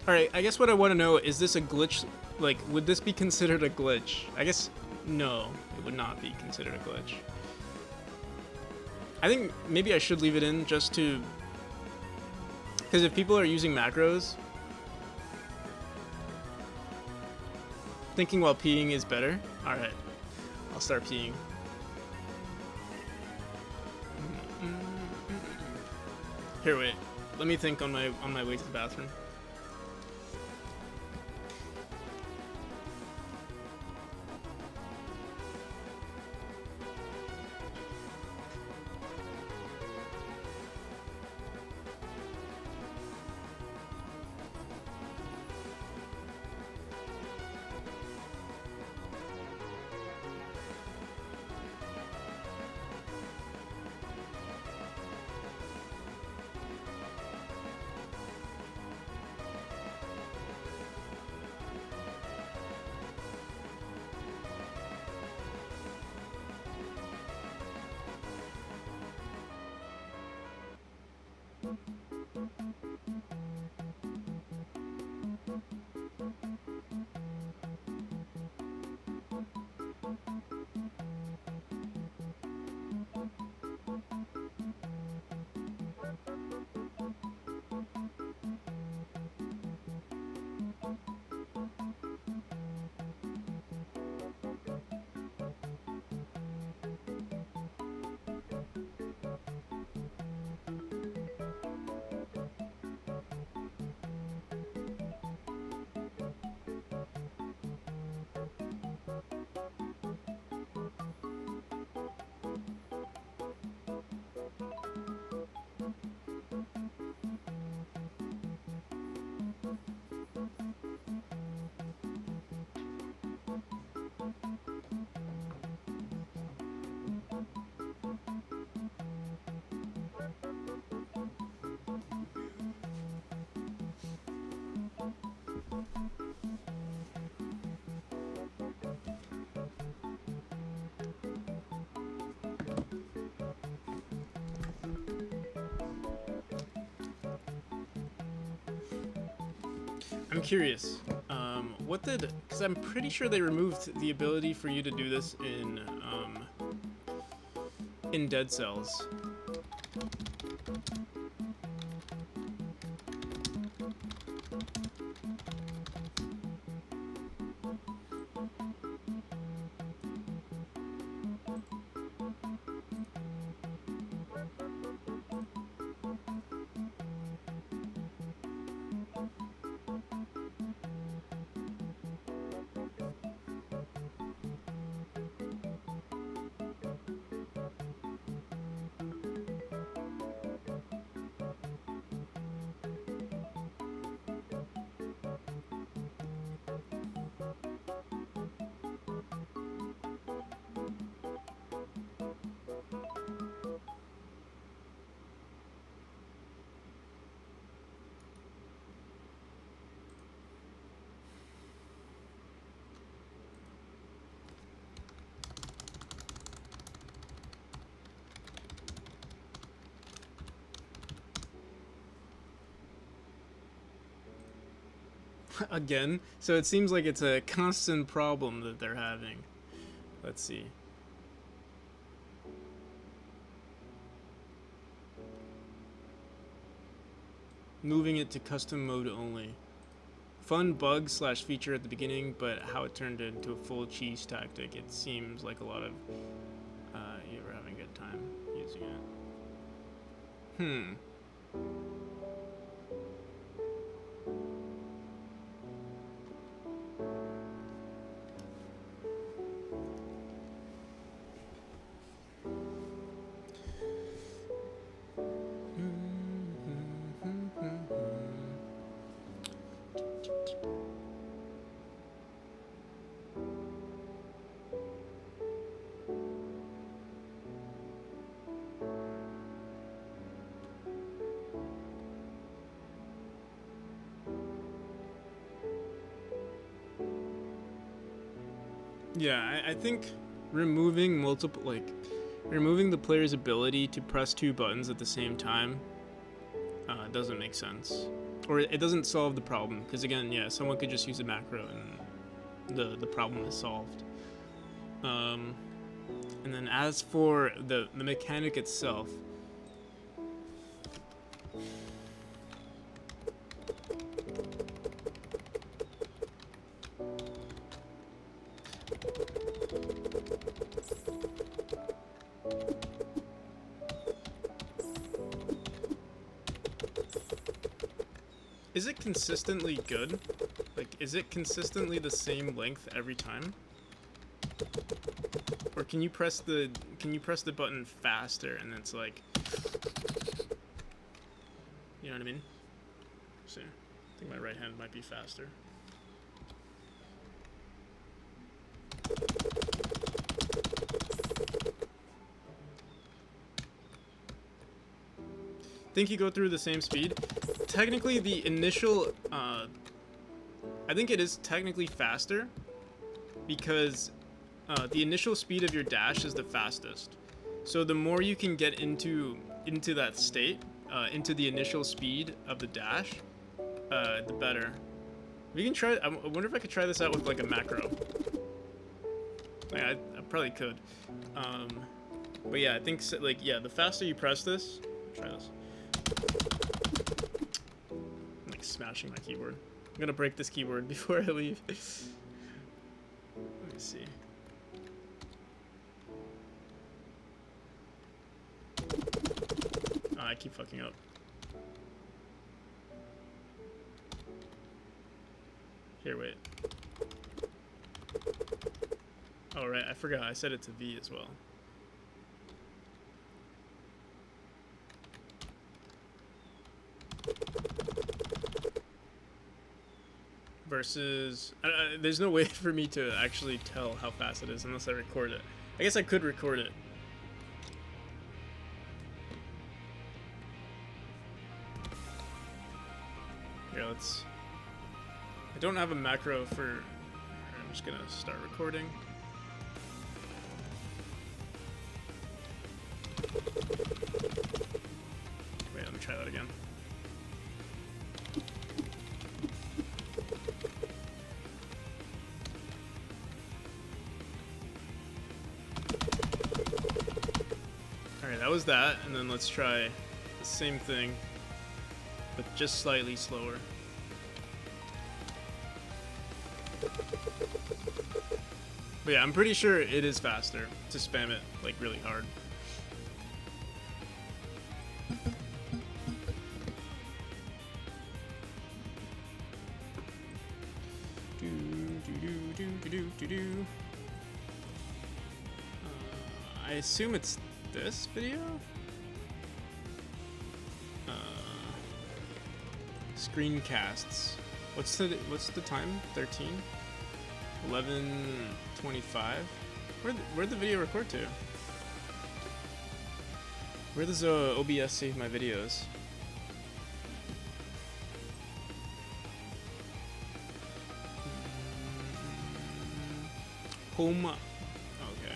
Alright, I guess what I want to know, is this a glitch? Like, would this be considered a glitch? I guess, no, it would not be considered a glitch. I think maybe I should leave it in just to, because if people are using macros, thinking while peeing is better. Alright, I'll start peeing. Here, wait. Let me think on my way to the bathroom. I'm curious. What did? Because I'm pretty sure they removed the ability for you to do this in Dead Cells. Again, so it seems like it's a constant problem that they're having. Let's see. Moving it to custom mode only. Fun bug slash feature at the beginning, but how it turned into a full cheese tactic. It seems like a lot of you were having a good time using it. Yeah, I think removing removing the player's ability to press two buttons at the same time doesn't make sense. Or it doesn't solve the problem, because again, yeah, someone could just use a macro and the problem is solved. And then as for the mechanic itself, is it consistently good? Like, is it consistently the same length every time? Or can you press the button faster and it's like, you know what I mean? See, I think my right hand might be faster. Think you go through the same speed? Technically, the initial, I think it is technically faster because the initial speed of your dash is the fastest. So the more you can get into that state into the initial speed of the dash, the better. We can try. I wonder if I could try this out with like a macro. Like, I probably could. But yeah, I think so, like yeah, the faster you press this, try this. I'm like smashing my keyboard. I'm gonna break this keyboard before I leave. Let me see. Oh, I keep fucking up. Here, wait. Oh, right, I forgot. I set it to V as well. Versus... there's no way for me to actually tell how fast it is unless I record it. I guess I could record it. Here, let's... I don't have a macro for... I'm just gonna start recording. Wait, let me try that again. Alright, that was that, and then let's try the same thing, but just slightly slower. But yeah, I'm pretty sure it is faster to spam it like really hard. I assume it's this video? Screencasts. What's the time? 13? 11:25. Where'd the video record to? Where does OBS save my videos? Home. Okay.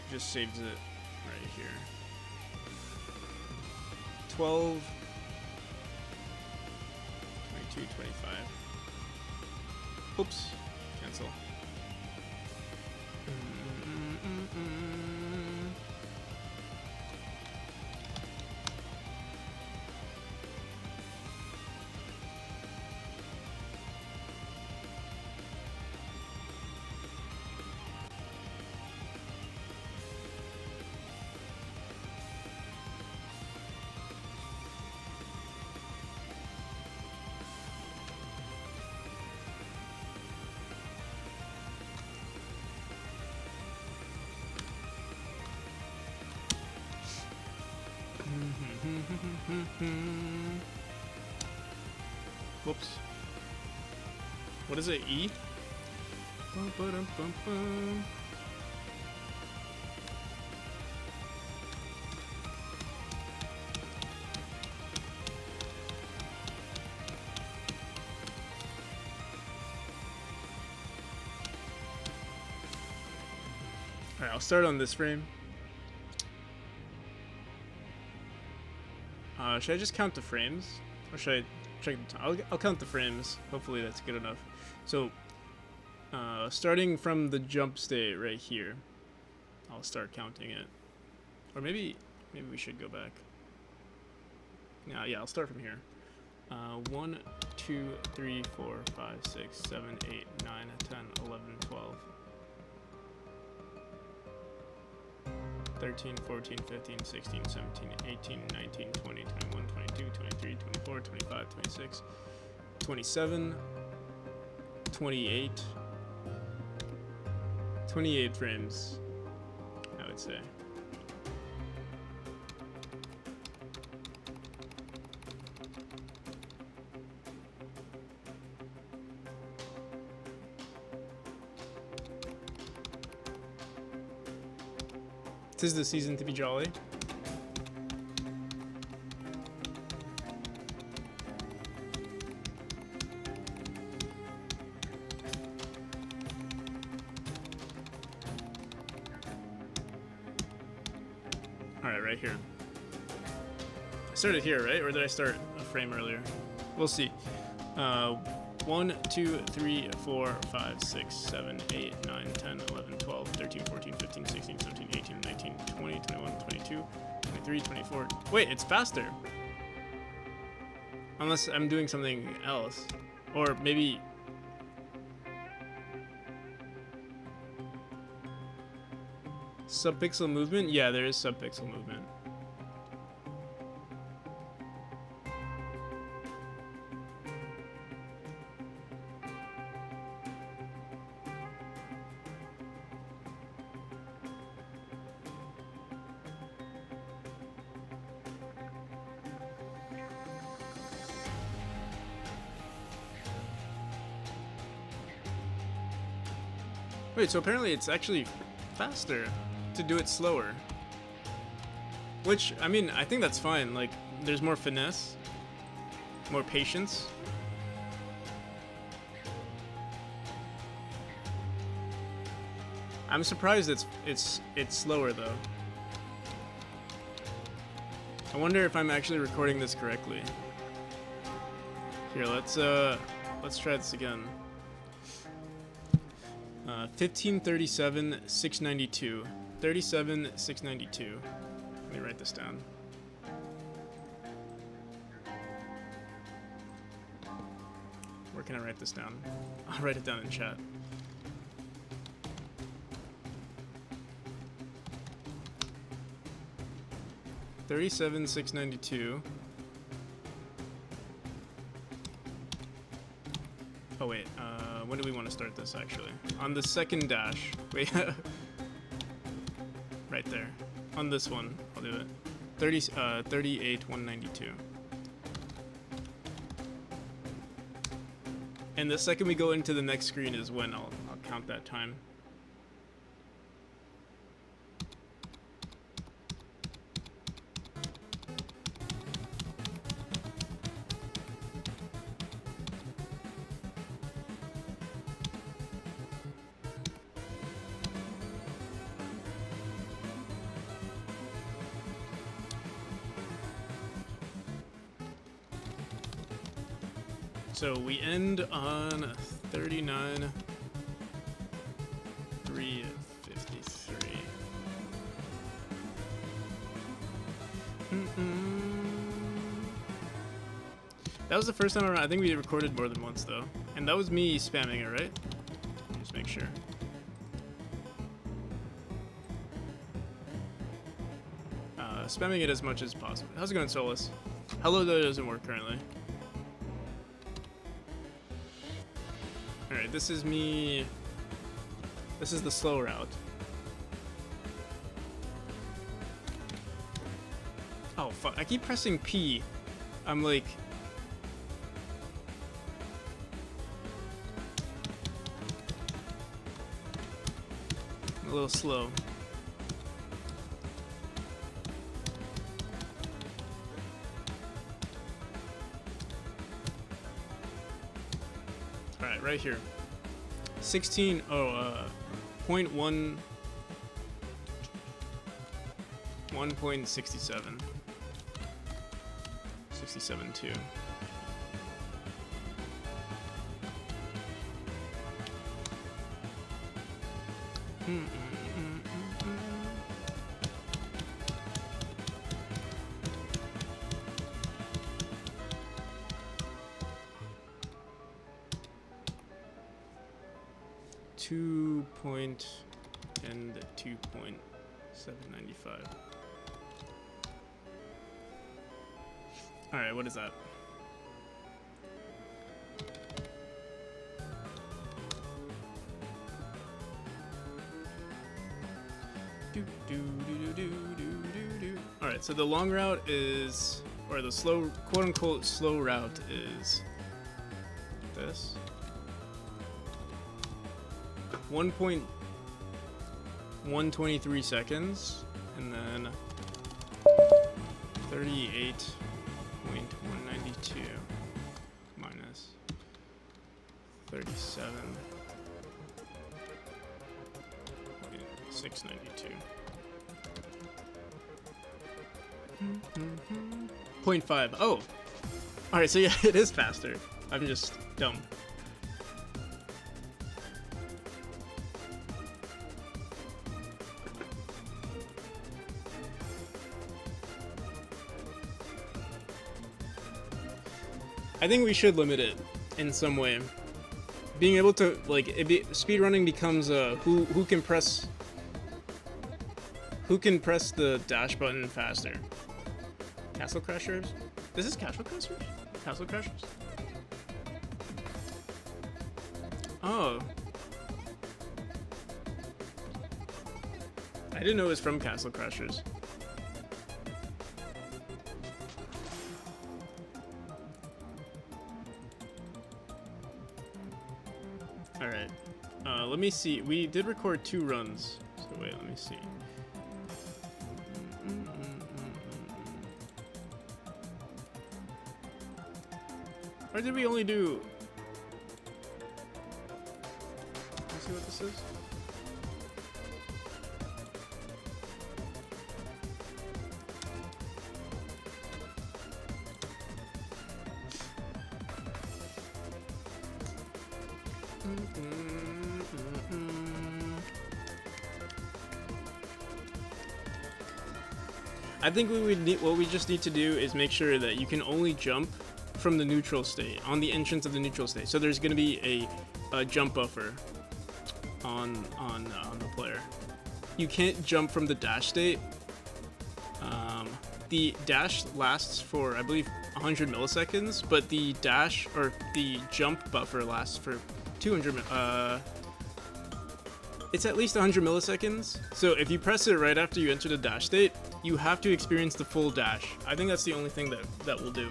Just saves it right here. 12. 25. Oops. Cancel. Whoops. What is it? E? Alright, I'll start on this frame. Should I just count the frames? Or should I check the time? I'll count the frames. Hopefully that's good enough. So, starting from the jump state right here, I'll start counting it. Or maybe we should go back. Yeah, I'll start from here. 1, 2, 3, 4, 5, 6, 7, 8, 9, 10, 11, 12. 13, 14, 15, 16, 17, 18, 19, 20, 21, 22, 23, 24, 25, 26, 27, 28. 28 frames, I would say. Tis the season to be jolly. Alright, right here. I started here, right? Or did I start a frame earlier? We'll see. 1, 2, 3, 4, 5, 6, 7, 8, 9, 10, 11, 12, 13, 14, 15, 16, 17, 18, 19, 20, 21, 22, 23, 24. Wait, it's faster. Unless I'm doing something else. Or maybe... Subpixel movement? Yeah, there is subpixel movement. Wait, so apparently it's actually faster to do it slower. Which, I mean, I think that's fine. Like, there's more finesse, more patience. I'm surprised it's slower though. I wonder if I'm actually recording this correctly. Here, let's try this again. 1537 692 37 692. Let me write this down. Where can I write this down? I'll write it down in chat. $37 $692. Oh wait, when do we want to start this actually? On the second dash. Wait, right there. On this one, I'll do it. 38 192. And the second we go into the next screen is when I'll count that time. So we end on 39 353. That was the first time around. I think we recorded more than once though, and that was me spamming it, right? Just make sure. Spamming it as much as possible. How's it going, Solus? Hello, though, doesn't work currently. Alright, this is me. This is the slow route. Oh, fuck. I keep pressing P. I'm like... a little slow. Alright, right here. 16, oh, 0.1, 1.67. 67.2. And 2.795. All right, what is that? All right, so the long route is, or the slow, quote-unquote slow route is this. 1.123 seconds, and then 38.192 minus 37.692. 0.5. Oh! Alright, so yeah, it is faster. I'm just dumb. I think we should limit it in some way. Being able to, like, speedrunning becomes who can press the dash button faster. Castle Crashers? This is Castle Crashers? Castle Crashers? Oh. I didn't know it was from Castle Crashers. Alright. Let me see. We did record 2 runs. So wait, let me see. Or did we only do... Let's see what this is. I think what we just need to do is make sure that you can only jump from the neutral state, on the entrance of the neutral state. So there's going to be a jump buffer on the player. You can't jump from the dash state. The dash lasts for, I believe, 100 milliseconds, but the dash, or the jump buffer lasts for 200, it's at least 100 milliseconds. So if you press it right after you enter the dash state, you have to experience the full dash. I think that's the only thing that will do.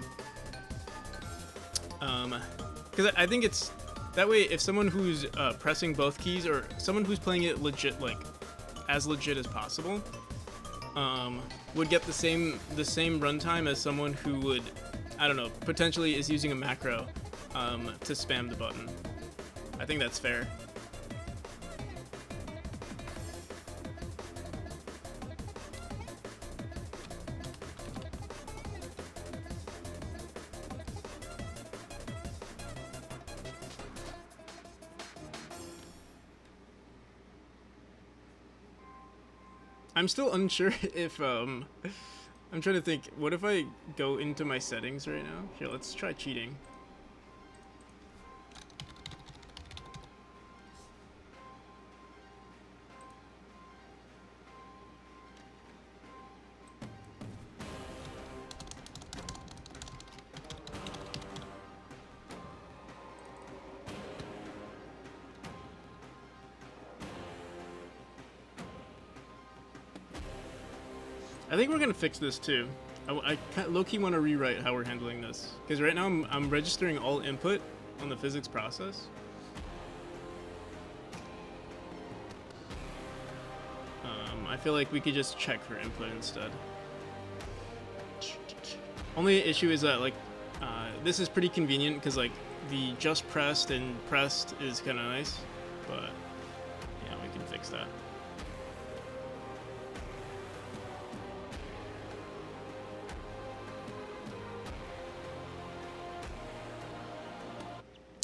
Because I think it's that way. If someone who's pressing both keys, or someone who's playing it legit, like as legit as possible, would get the same runtime as someone who would, I don't know, potentially is using a macro to spam the button. I think that's fair. I'm still unsure if, I'm trying to think, what if I go into my settings right now? Here, let's try cheating. I think we're gonna fix this too. I low-key want to rewrite how we're handling this, because right now I'm registering all input on the physics process. I feel like we could just check for input instead. Only issue is that, like, this is pretty convenient because, like, the just pressed and pressed is kind of nice, but yeah, we can fix that.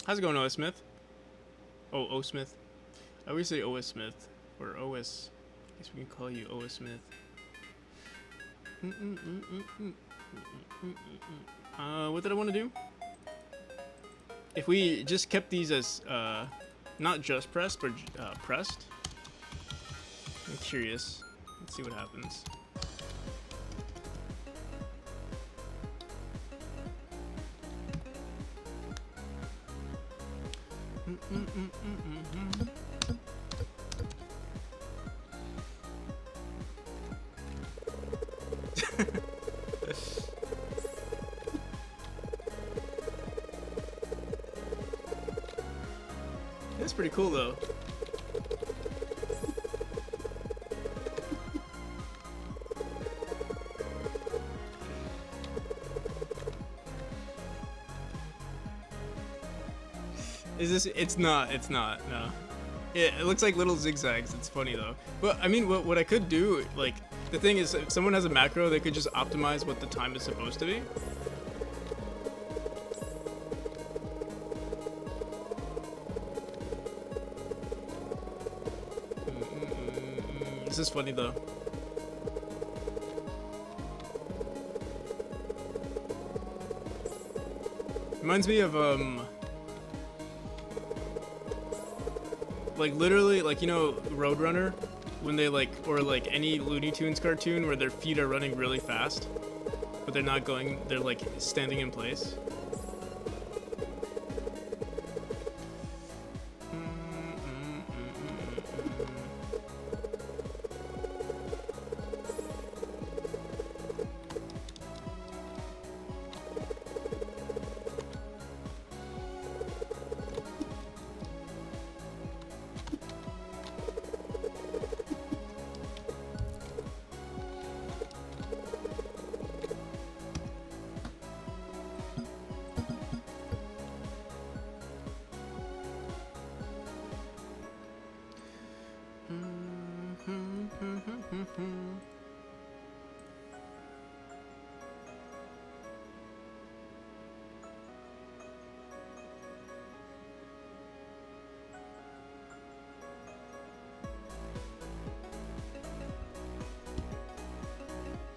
How's it going, OS Smith? Oh, O Smith. I always say OS Smith, or OS. I guess we can call you OS Smith. What did I want to do? If we just kept these as not just pressed, but pressed. I'm curious. Let's see what happens. That's pretty cool, though. Is this? It's not, no. It looks like little zigzags. It's funny, though. But, I mean, what I could do, like, the thing is, if someone has a macro, they could just optimize what the time is supposed to be. This is funny though. Reminds me of like literally, like, you know, Roadrunner, when they like, or like any Looney Tunes cartoon where their feet are running really fast, but they're not going, they're like standing in place.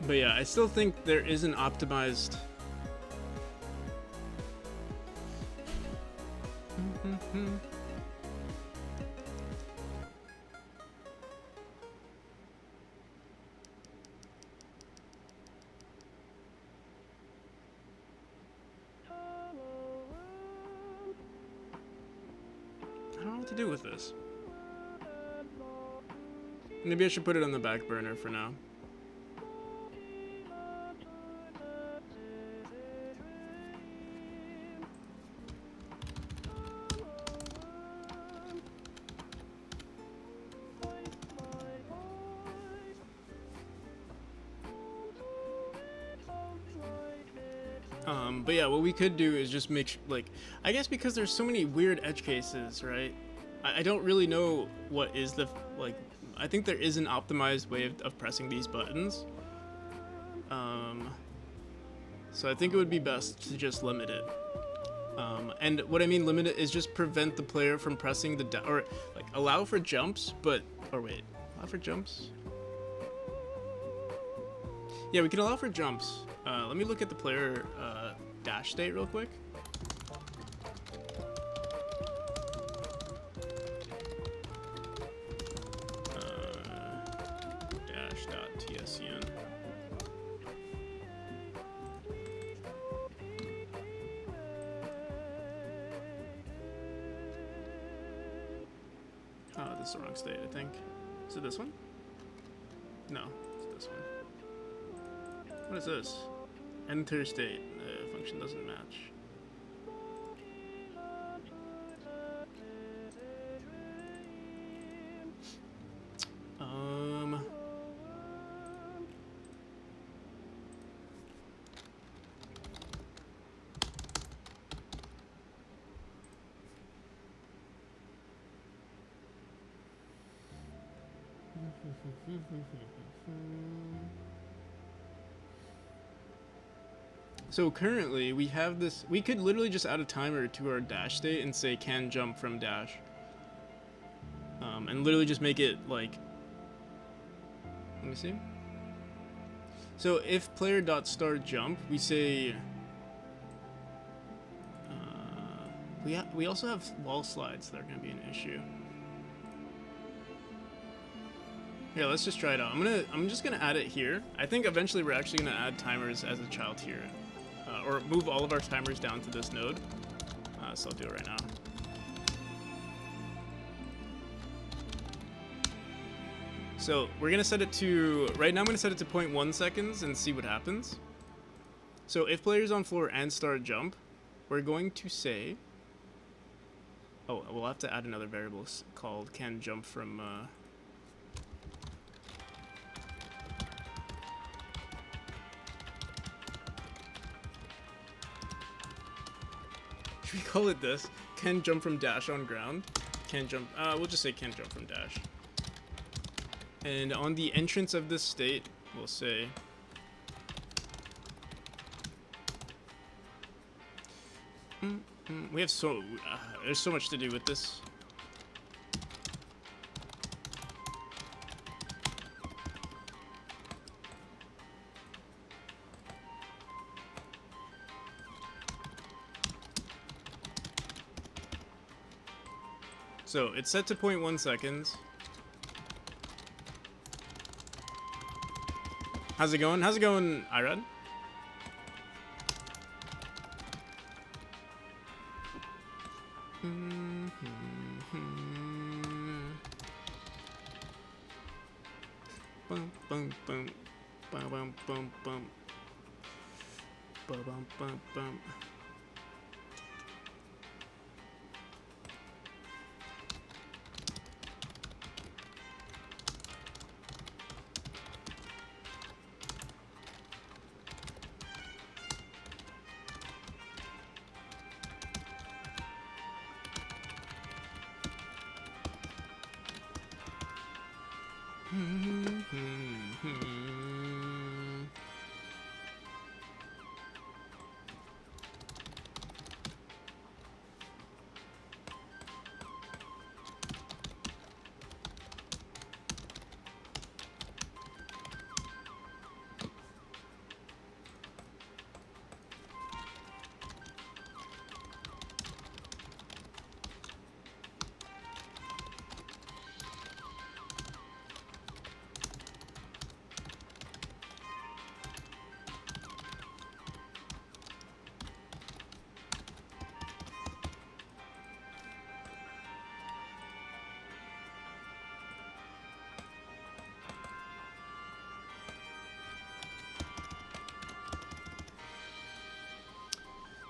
But yeah, I still think there is an optimized... I don't know what to do with this. Maybe I should put it on the back burner for now. But yeah, what we could do is just make like, I guess because there's so many weird edge cases, right? I don't really know what is the, like, I think there is an optimized way of pressing these buttons. So I think it would be best to just limit it. And what I mean limit it is just prevent the player from pressing the, or like allow for jumps, but, or wait, allow for jumps? Yeah, we can allow for jumps. Let me look at the player dash state real quick. Dash.tscn. Oh, this is the wrong state, I think. Is it this one? No, it's this one. What is this? Enter state. The function doesn't match. So currently we have this, we could literally just add a timer to our dash state and say can jump from dash. And literally just make it like, let me see. So if player.start jump, we say, we also have wall slides that are going to be an issue. Yeah, let's just try it out. I'm just gonna add it here. I think eventually we're actually gonna add timers as a child here, or move all of our timers down to this node. So I'll do it right now. So we're gonna set it to, right now I'm gonna set it to 0.1 seconds and see what happens. So if player's on floor and start jump, we're going to say, oh, we'll have to add another variable called can jump from, should we call it this? Can jump from dash on ground. Can jump, we'll just say can jump from dash. And on the entrance of this state, We'll see. We have there's so much to do with this. So it's set to 0.1 seconds. How's it going? How's it going, Irad? Bum bum bum bum bum bum bum bum bum bum.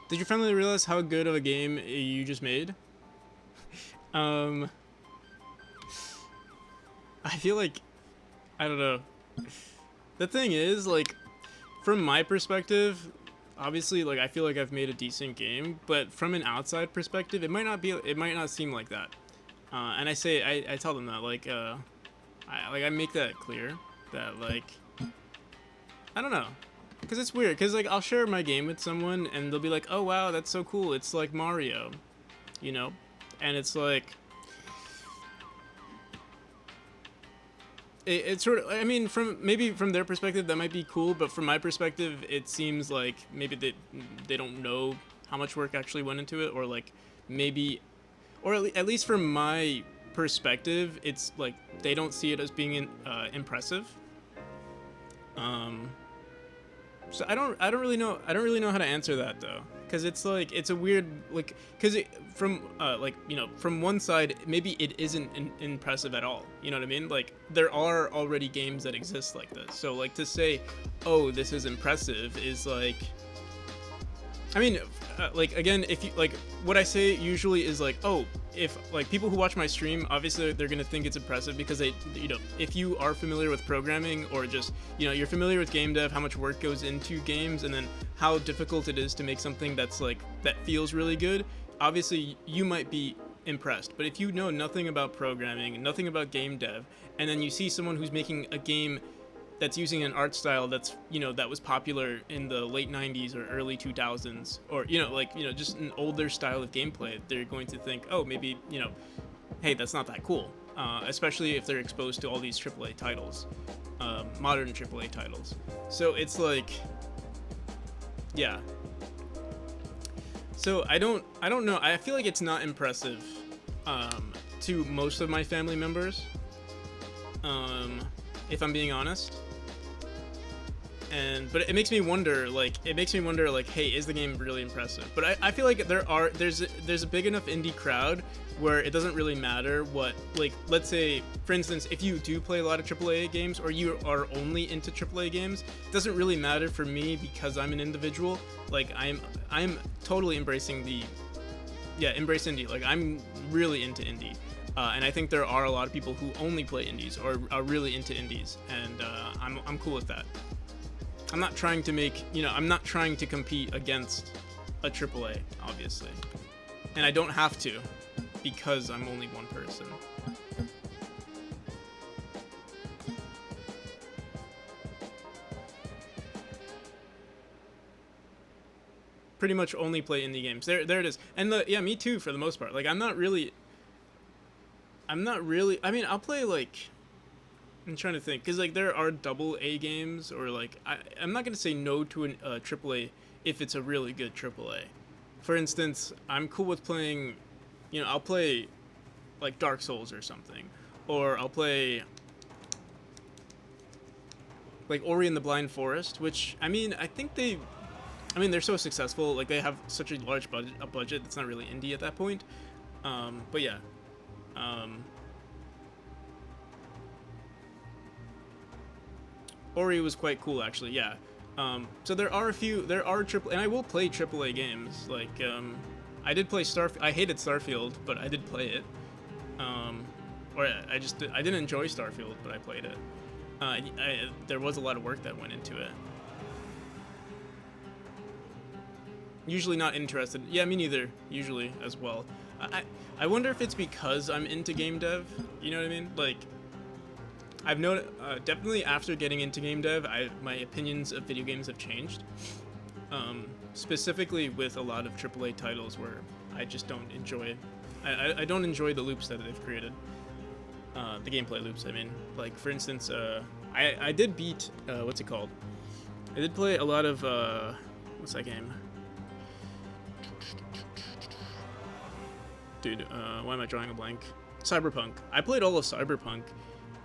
Did you finally realize how good of a game you just made? I feel like, I don't know. The thing is, like, from my perspective, obviously, like, I feel like I've made a decent game, but from an outside perspective, it might not seem like that. And I tell them that, like, I make that clear, that, like, I don't know. Because it's weird, because, like, I'll share my game with someone, and they'll be like, oh, wow, that's so cool, it's like Mario, you know? And it's like, it's sort of, I mean, maybe from their perspective, that might be cool, but from my perspective, it seems like maybe they don't know how much work actually went into it, or, like, maybe, or at least from my perspective, it's, like, they don't see it as being impressive. So I don't really know how to answer that, though, because it's like, it's a weird, like, because from like, you know, from one side maybe it isn't impressive at all, you know what I mean? Like, there are already games that exist like this, so, like, to say, oh, this is impressive is like, I mean, like, again, if you, like, what I say usually is like, oh, if, like, people who watch my stream, obviously they're gonna think it's impressive because they, you know, if you are familiar with programming, or just, you know, you're familiar with game dev, how much work goes into games, and then how difficult it is to make something that's, like, that feels really good, obviously you might be impressed. But if you know nothing about programming, nothing about game dev, and then you see someone who's making a game that's using an art style that's, you know, that was popular in the late 90s or early 2000s, or, you know, like, you know, just an older style of gameplay, they're going to think, oh, maybe, you know, hey, that's not that cool, especially if they're exposed to all these AAA titles, modern AAA titles. So it's like, yeah. So I don't know, I feel like it's not impressive to most of my family members, if I'm being honest. But it makes me wonder, like, hey, is the game really impressive? But I feel like there's a big enough indie crowd where it doesn't really matter what, like, let's say, for instance, if you do play a lot of AAA games, or you are only into AAA games, it doesn't really matter for me because I'm an individual. Like, I'm totally embracing embrace indie. Like, I'm really into indie. And I think there are a lot of people who only play indies, or are really into indies, and I'm cool with that. I'm not trying to make, you know, I'm not trying to compete against a AAA, obviously. And I don't have to, because I'm only one person. pretty much only play indie games. There it is. And yeah, me too for the most part. Like I'm not really. I mean, I'll play like. I'm trying to think, because like there are double A games, or like I'm not gonna say no to a triple A if it's a really good triple A. For instance, I'm cool with playing, I'll play like Dark Souls or something, or I'll play like Ori and the Blind Forest, which I mean they're so successful, like they have such a large budget that's not really indie at that point. But yeah. Ori was quite cool, actually. Yeah. So there are triple, and I will play AAA games. Like, I did play I hated Starfield, but I did play it. Or I didn't enjoy Starfield, but I played it. There was a lot of work that went into it. Usually not interested. Yeah, me neither. Usually as well. I wonder if it's because I'm into game dev. You know what I mean? Like, I've known definitely after getting into game dev, my opinions of video games have changed. Specifically with a lot of AAA titles where I just don't enjoy. I don't enjoy the loops that they've created. The gameplay loops. I mean, like for instance, I did beat what's it called? I did play a lot of what's that game? Dude, why am I drawing a blank? Cyberpunk. I played all of Cyberpunk.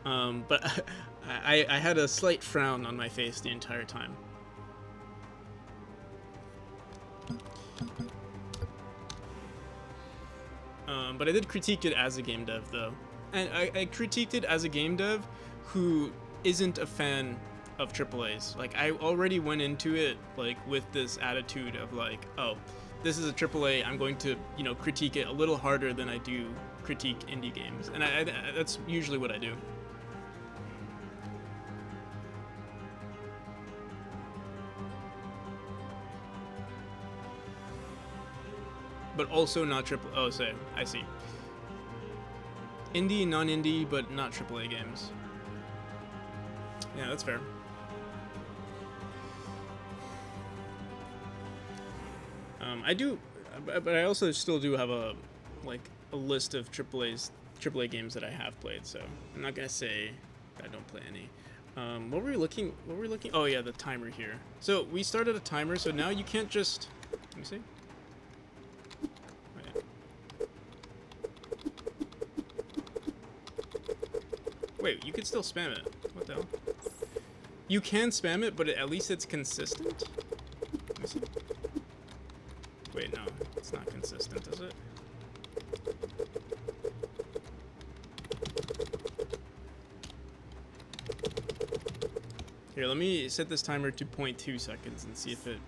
But I had a slight frown on my face the entire time. But I did critique it as a game dev, though. And I critiqued it as a game dev who isn't a fan of AAAs. Like, I already went into it, like, with this attitude of, like, oh, this is a AAA, I'm going to, critique it a little harder than I do critique indie games. And that's usually what I do. But also not triple. Oh, say I see. Indie, non-indie, but not AAA games. Yeah, that's fair. I do, but I also still do have a list of AAA games that I have played. So I'm not gonna say that I don't play any. What were we looking? Oh yeah, the timer here. So we started a timer, so now you can't just. Let me see. Wait, you can still spam it. What the hell? You can spam it, but at least it's consistent? Let me see. Wait, no. It's not consistent, is it? Here, let me set this timer to 0.2 seconds and see if it...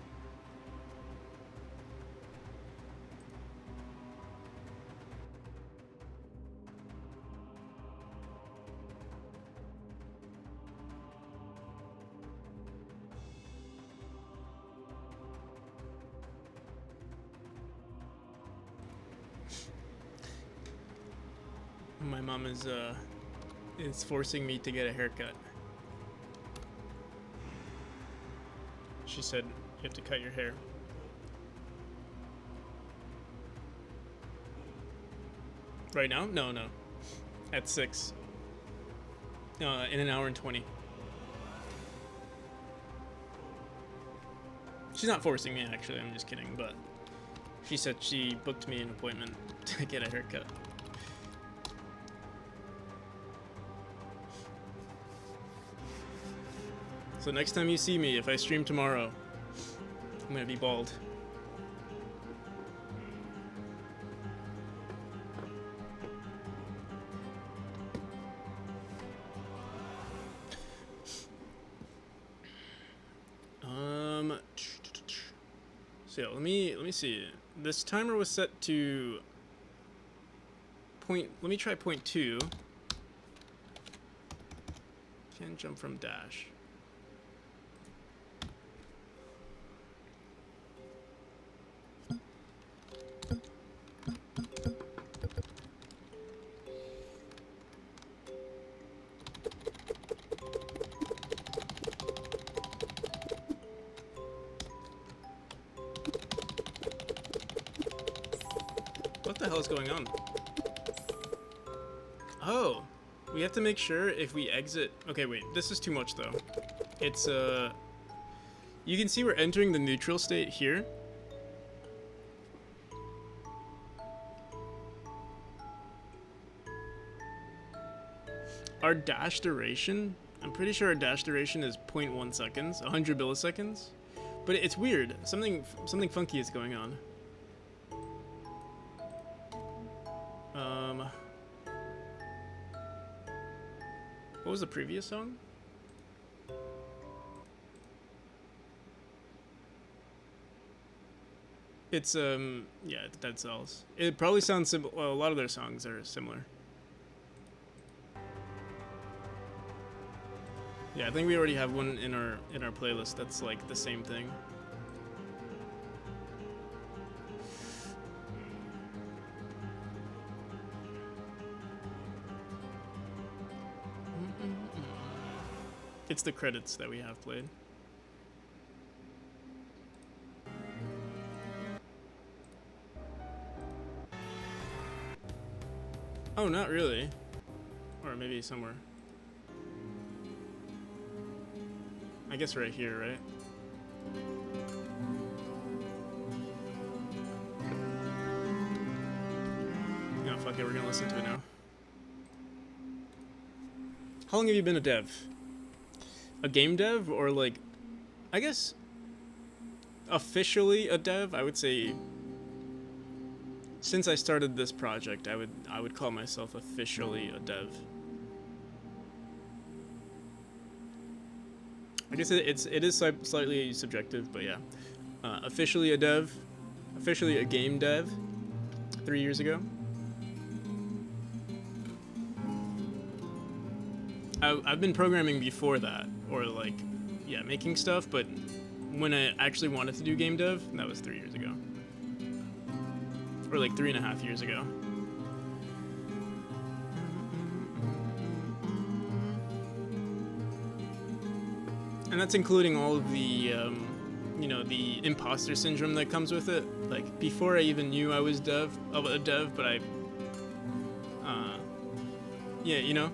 My mom is forcing me to get a haircut. She said you have to cut your hair. Right now? No. At 6. In an hour and 20. She's not forcing me, actually. I'm just kidding, but she said she booked me an appointment to get a haircut. So next time you see me, if I stream tomorrow, I'm gonna be bald. So yeah, let me see. This timer was set to point. Let me try 0.2. Can't jump from dash. the hell is going on? Oh, we have to make sure if we exit. Okay, wait, this is too much though. It's you can see we're entering the neutral state here. Our dash duration, I'm pretty sure our dash duration is 0.1 seconds, 100 milliseconds. But it's weird. Something funky is going on. What was the previous song? It's yeah, it's Dead Cells. It probably sounds similar. Well, a lot of their songs are similar. Yeah, I think we already have one in our playlist that's like the same thing. It's the credits that we have played. Oh, not really. Or maybe somewhere. I guess right here, right? No, fuck it, we're gonna listen to it now. How long have you been a dev? A game dev, or like, I guess officially a dev? I would say since I started this project, I would call myself officially a dev. I guess it is slightly subjective, but yeah. Officially a dev, officially a game dev, 3 years ago. I've been programming before that, or like, yeah, making stuff, but when I actually wanted to do game dev, that was 3 years ago. Or like 3.5 years ago. And that's including all of the, you know, the imposter syndrome that comes with it. Like, before I even knew I was a dev, but yeah, you know,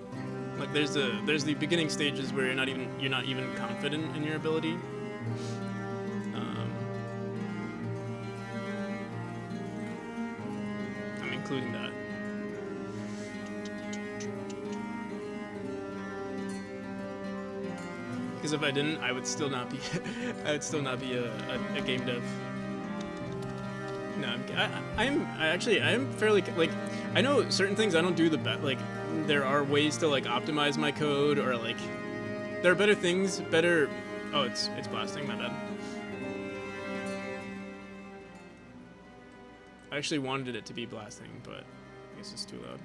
like there's the beginning stages where you're not even confident in your ability. I'm including that. Because if I didn't, I would still not be a game dev. No, I am fairly, like, I know certain things I don't do the best. Like, there are ways to like optimize my code, or like there are better things, oh, it's blasting, my bad. I actually wanted it to be blasting, but I guess it's too loud.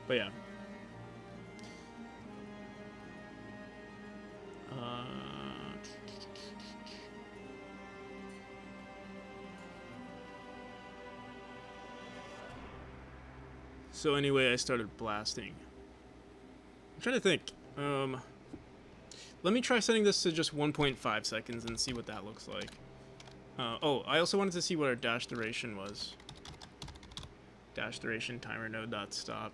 But yeah. So anyway, I started blasting. I'm trying to think. Let me try setting this to just 1.5 seconds and see what that looks like. Oh, I also wanted to see what our dash duration was. Dash duration timer node.stop.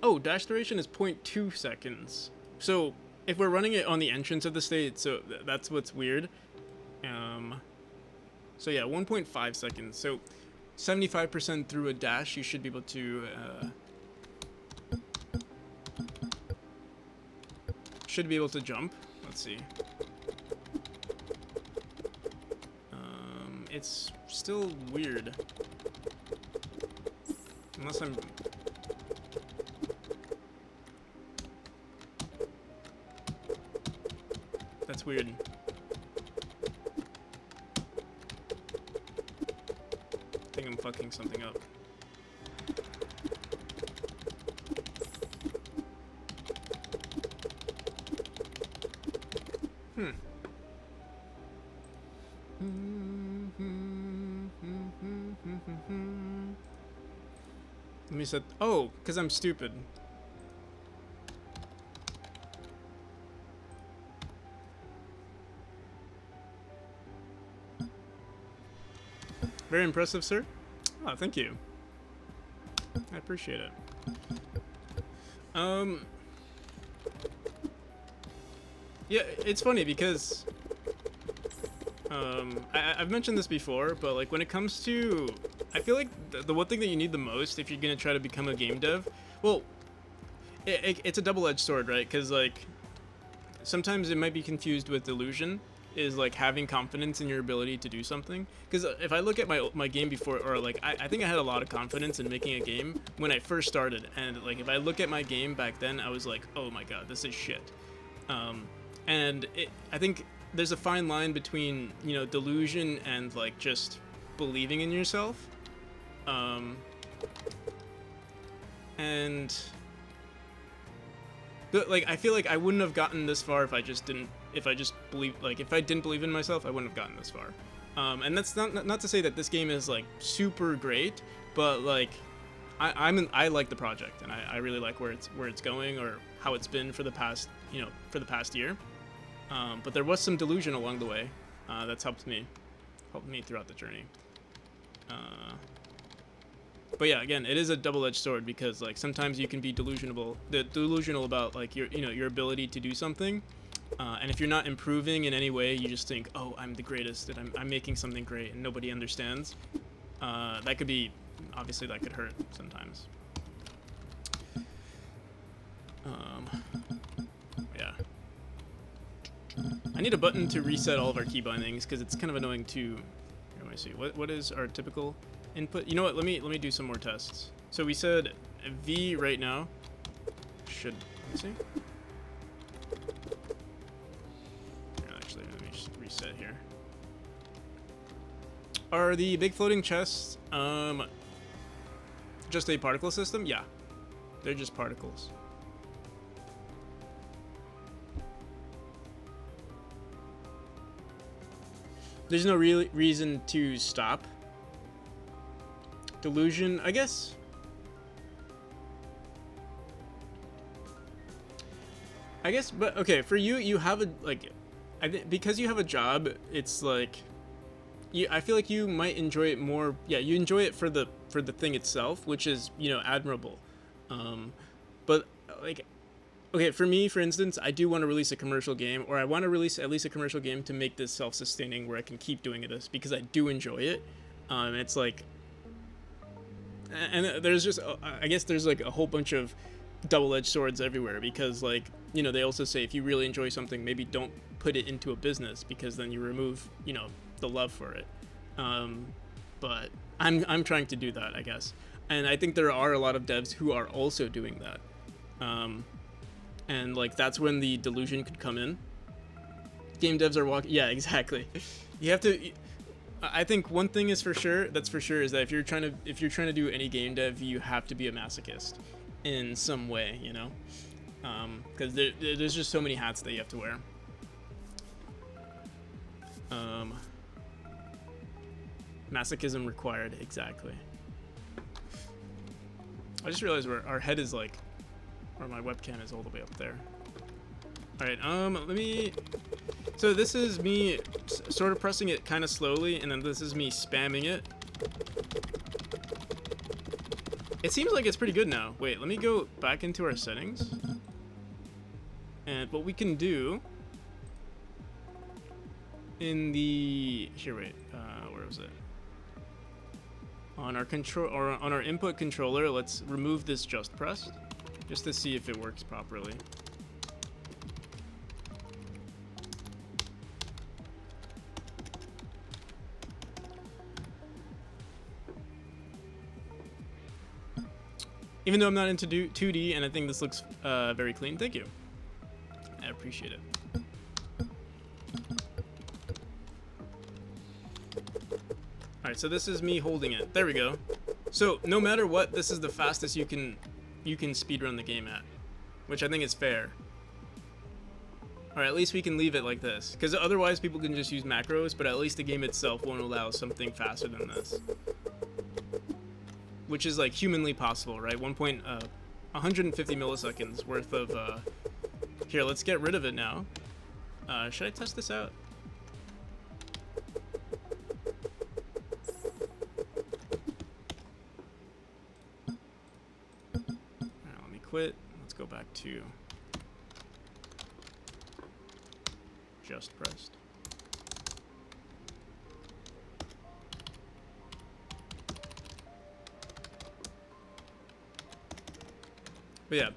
Oh, dash duration is 0.2 seconds. So if we're running it on the entrance of the state, so that's what's weird. So yeah, 1.5 seconds. So 75% through a dash, you should be able to jump. Let's see. It's still weird. Unless I'm... That's weird. I think I'm fucking something up. Let me set... Oh, because I'm stupid. Very impressive, sir. Oh, thank you. I appreciate it. Yeah, it's funny because I've mentioned this before, but like when it comes to, I feel like the one thing that you need the most if you're gonna try to become a game dev, well, it's a double-edged sword, right? Because like sometimes it might be confused with delusion, is like having confidence in your ability to do something. Because if I look at my game before, or like I think I had a lot of confidence in making a game when I first started, and like if I look at my game back then, I was like, oh my god, this is shit. And I think there's a fine line between, you know, delusion and like just believing in yourself. And like I feel like I wouldn't have gotten this far if I didn't believe in myself, I wouldn't have gotten this far. And that's not to say that this game is like super great, but like I like the project, and I really like where it's going, or how it's been for the past year. But there was some delusion along the way that's helped me throughout the journey. But yeah, again, it is a double-edged sword, because like sometimes you can be delusional about like your ability to do something, and if you're not improving in any way, you just think, oh, I'm the greatest, and I'm making something great, and nobody understands. That could hurt sometimes. Yeah. I need a button to reset all of our key bindings, because it's kind of annoying to. Here, let me see. What is our typical input? You know what? Let me do some more tests. So we said V right now. Let me see. Actually, let me just reset here. Are the big floating chests just a particle system? Yeah, they're just particles. There's no real reason to stop. Delusion, I guess. But okay, for you have a because you have a job. It's like, I feel like you might enjoy it more. Yeah, you enjoy it for the thing itself, which is, you know, admirable. But like, okay, for me, for instance, I do want to release a commercial game, or I want to release at least a commercial game to make this self-sustaining, where I can keep doing this, because I do enjoy it. It's like, and there's just, I guess there's like a whole bunch of double-edged swords everywhere, because like, you know, they also say if you really enjoy something, maybe don't put it into a business, because then you remove, you know, the love for it. But I'm trying to do that, I guess, and I think there are a lot of devs who are also doing that. And like that's when the delusion could come in. Game devs are walking. Yeah, exactly. You have to. I think one thing is for sure. That's for sure, is that if you're trying to do any game dev, you have to be a masochist in some way. You know, because there's just so many hats that you have to wear. Masochism required. Exactly. I just realized where our head is like. Or my webcam is all the way up there. All right, let me. So this is me sort of pressing it kind of slowly, and then this is me spamming it. It seems like it's pretty good now. Wait, let me go back into our settings. And what we can do in the where was it? On our control, or on our input controller, let's remove this just pressed, just to see if it works properly. Even though I'm not into 2D, and I think this looks very clean. Thank you. I appreciate it. Alright, so this is me holding it. There we go. So no matter what, this is the fastest you can speedrun the game at, which I think is fair. Alright, at least we can leave it like this, because otherwise people can just use macros, but at least the game itself won't allow something faster than this. Which is like humanly possible, right? 150 milliseconds worth of, here, let's get rid of it now. Should I test this out? quit. Let's go back to just pressed. But yeah,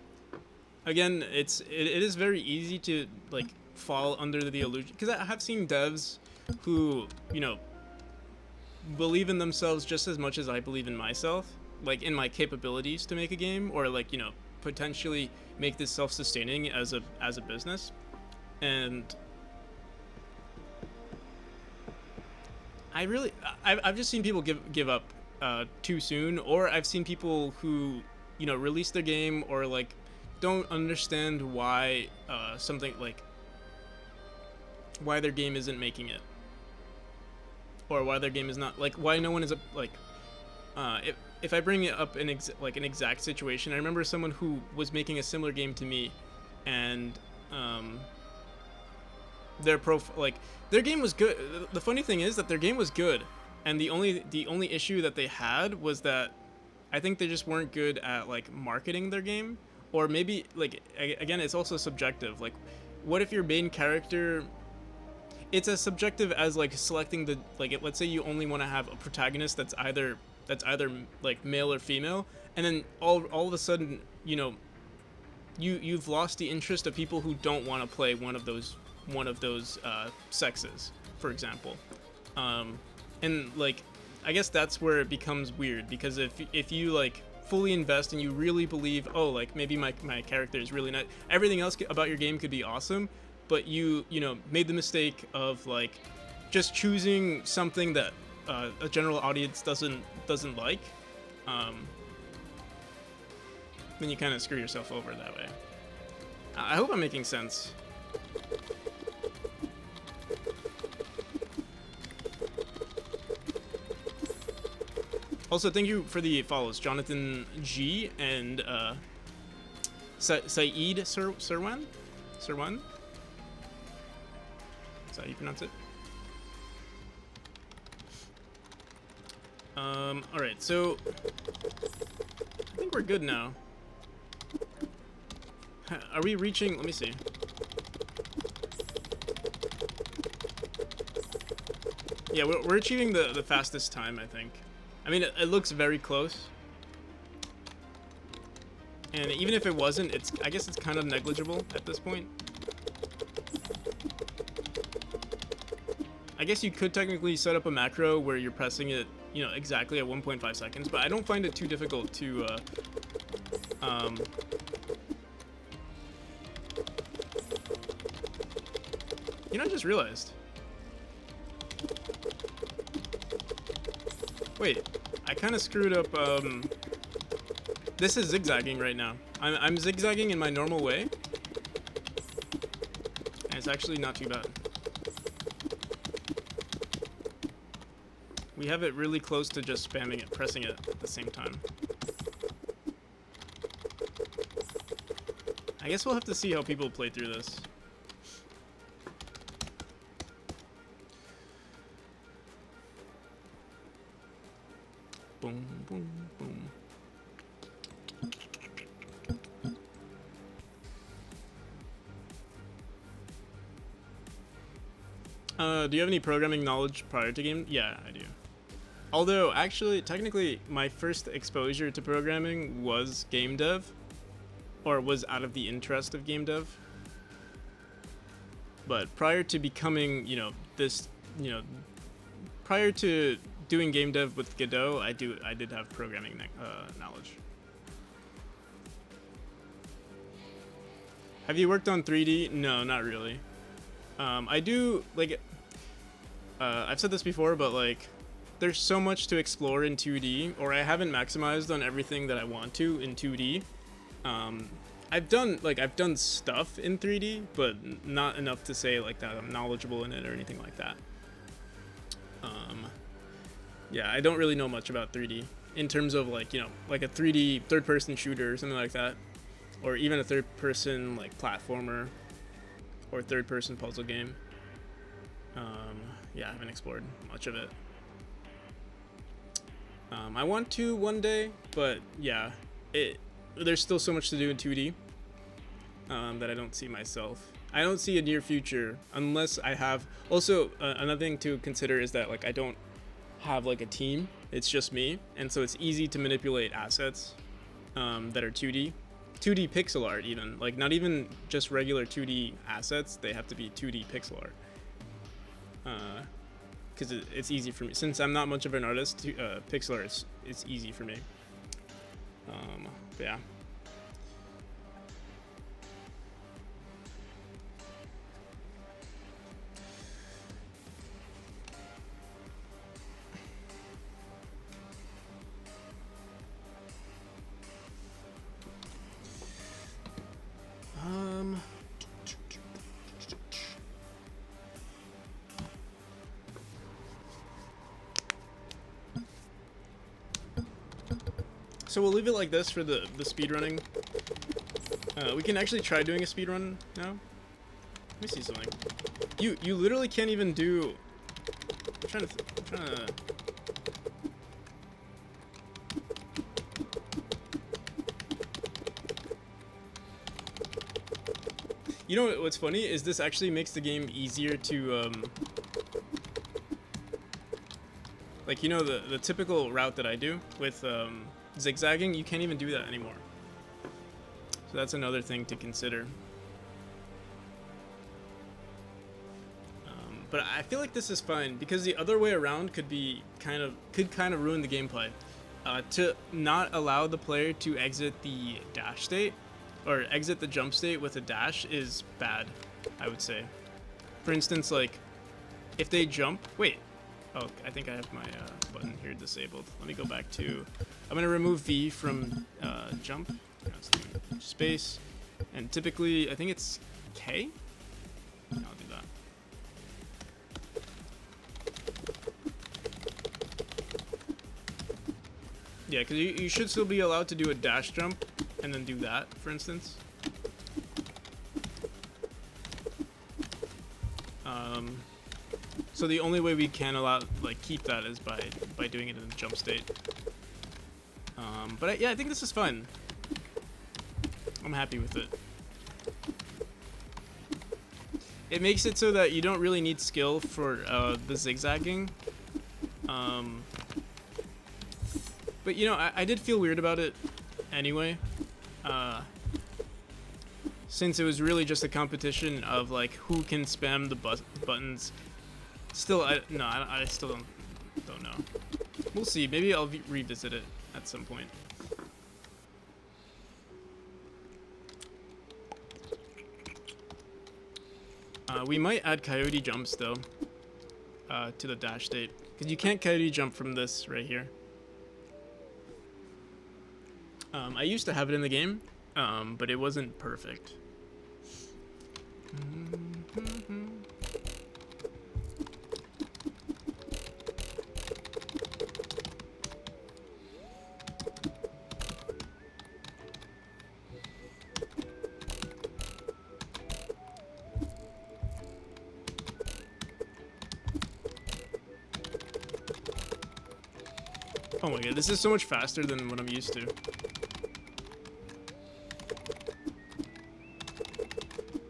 again, it is very easy to like fall under the illusion, because I have seen devs who, you know, believe in themselves just as much as I believe in myself, like in my capabilities to make a game, or like, you know, potentially make this self-sustaining as a business. And I've just seen people give up too soon, or I've seen people who, you know, release their game or like don't understand why something like why their game isn't making it, or why their game is not, like, why no one is like if I bring it up in like an exact situation, I remember someone who was making a similar game to me, and their game was good. The funny thing is that their game was good, and the only issue that they had was that I think they just weren't good at like marketing their game, or maybe like again, it's also subjective. Like, what if your main character? It's as subjective as like selecting the, like, let's say you only want to have a protagonist that's either like male or female, and then all of a sudden, you know, you've lost the interest of people who don't want to play one of those sexes, for example. And like, I guess that's where it becomes weird, because if you like fully invest and you really believe, oh, like maybe my character is really not, everything else about your game could be awesome, but you know, made the mistake of like just choosing something that a general audience doesn't like, then you kind of screw yourself over that way. I hope I'm making sense. Also, thank you for the follows, Jonathan G and Saeed Sirwan. Is that how you pronounce it? All right, so I think we're good now. Are we reaching? Let me see. Yeah, we're achieving the fastest time, I think. I mean, it looks very close. And even if it wasn't, I guess it's kind of negligible at this point. I guess you could technically set up a macro where you're pressing it, you know, exactly at 1.5 seconds, but I don't find it too difficult to, you know, I just realized. Wait, I kind of screwed up, this is zigzagging right now. I'm zigzagging in my normal way, and it's actually not too bad. We have it really close to just spamming it, pressing it at the same time. I guess we'll have to see how people play through this. Boom, boom, boom. Do you have any programming knowledge prior to game? Yeah, I do. Although, actually, technically, my first exposure to programming was game dev, or was out of the interest of game dev. But prior to becoming, you know, this, you know, prior to doing game dev with Godot, I did have programming knowledge. Have you worked on 3D? No, not really. I do, like, I've said this before, but like, there's so much to explore in 2D, or I haven't maximized on everything that I want to in 2D. I've done stuff in 3D, but not enough to say like that I'm knowledgeable in it or anything like that. Yeah, I don't really know much about 3D in terms of like, you know, like a 3D third-person shooter or something like that, or even a third-person like platformer or third-person puzzle game. Yeah, I haven't explored much of it. I want to one day, but yeah, there's still so much to do in 2D that I don't see myself. I don't see a near future unless I have. Also, another thing to consider is that like I don't have like a team. It's just me, and so it's easy to manipulate assets that are 2D. 2D pixel art, even like not even just regular 2D assets. They have to be 2D pixel art. Because it's easy for me since I'm not much of an artist. Pixel art it's easy for me. But yeah. So we'll leave it like this for the speed running. We can actually try doing a speed run now. Let me see something. You literally can't even do. I'm trying to. You know what's funny is this actually makes the game easier to like, you know, the typical route that I do with zigzagging, you can't even do that anymore. So that's another thing to consider. But I feel like this is fine because the other way around could kind of ruin the gameplay. To not allow the player to exit the dash state or exit the jump state with a dash is bad, I would say. For instance, like if they jump, wait. Oh, I think I have my button here disabled. Let me go back to. I'm gonna remove V from jump, space, and typically I think it's K. I'll do that. Yeah, because you should still be allowed to do a dash jump and then do that, for instance. So the only way we can keep that is by doing it in a jump state. But yeah, I think this is fun. I'm happy with it. It makes it so that you don't really need skill for the zigzagging. But you know, I did feel weird about it anyway. Since it was really just a competition of like who can spam the buttons. Still, I still don't know. We'll see. Maybe I'll revisit it at some point. We might add coyote jumps though to the dash state because you can't coyote jump from this right here. I used to have it in the game, but it wasn't perfect. Oh my god, this is so much faster than what I'm used to.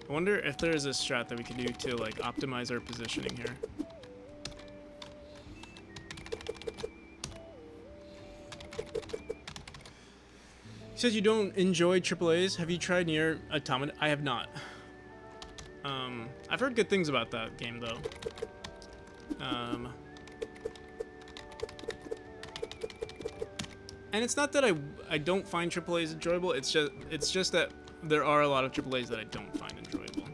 I wonder if there's a strat that we can do to like optimize our positioning here. He says you don't enjoy AAAs. Have you tried Nier Automata? I have not. I've heard good things about that game though. And it's not that I don't find AAAs enjoyable. It's just that there are a lot of AAAs that I don't find enjoyable.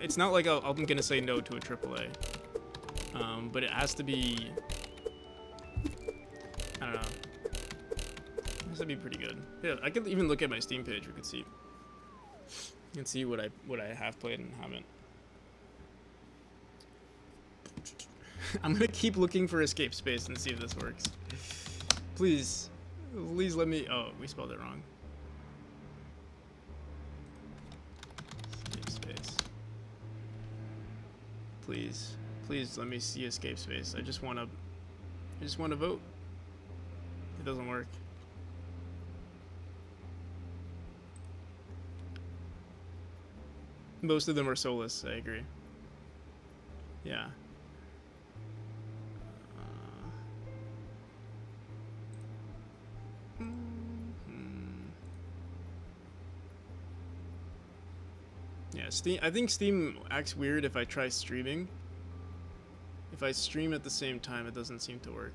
It's not like I'm gonna say no to a AAA, but it has to be. I don't know. It has to be pretty good. Yeah, I could even look at my Steam page. We could see. You can see what I have played and haven't. I'm gonna keep looking for escape space and see if this works. Please let me. Oh, we spelled it wrong. Escape space. Please let me see escape space. I just wanna vote. It doesn't work. Most of them are soulless. I agree. Yeah. Yeah, Steam. I think Steam acts weird if I try streaming. If I stream at the same time, it doesn't seem to work.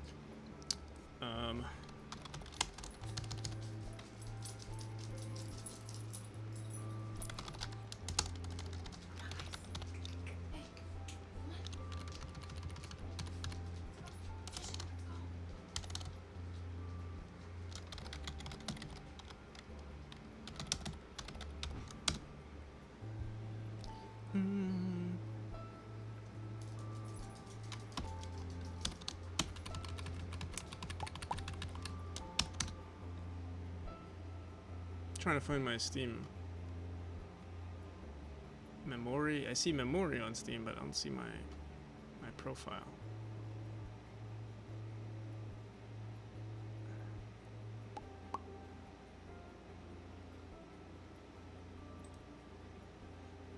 Trying to find my Steam memory. I see memory on Steam, but I don't see my profile.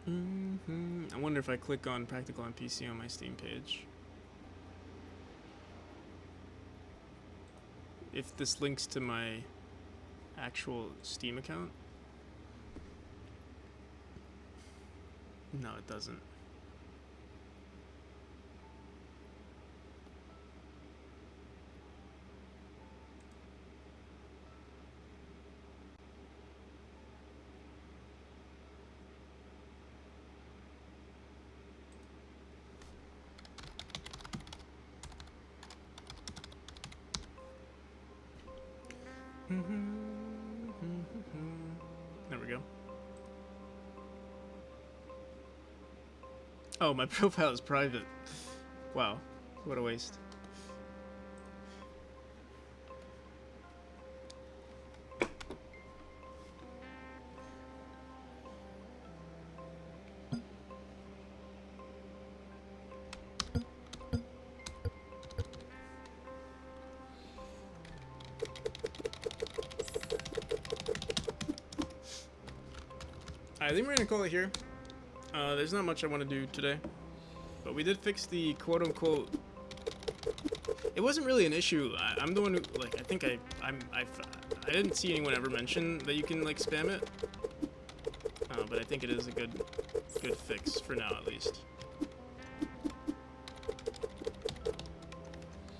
I wonder if I click on Practical on PC on my Steam page, if this links to my actual Steam account. No, it doesn't. There we go. Oh, my profile is private. Wow, what a waste. I think we're gonna call it here. There's not much I want to do today, but we did fix the quote-unquote. It wasn't really an issue. I'm the one who, like, I think I didn't see anyone ever mention that you can like spam it, but I think it is a good fix for now at least.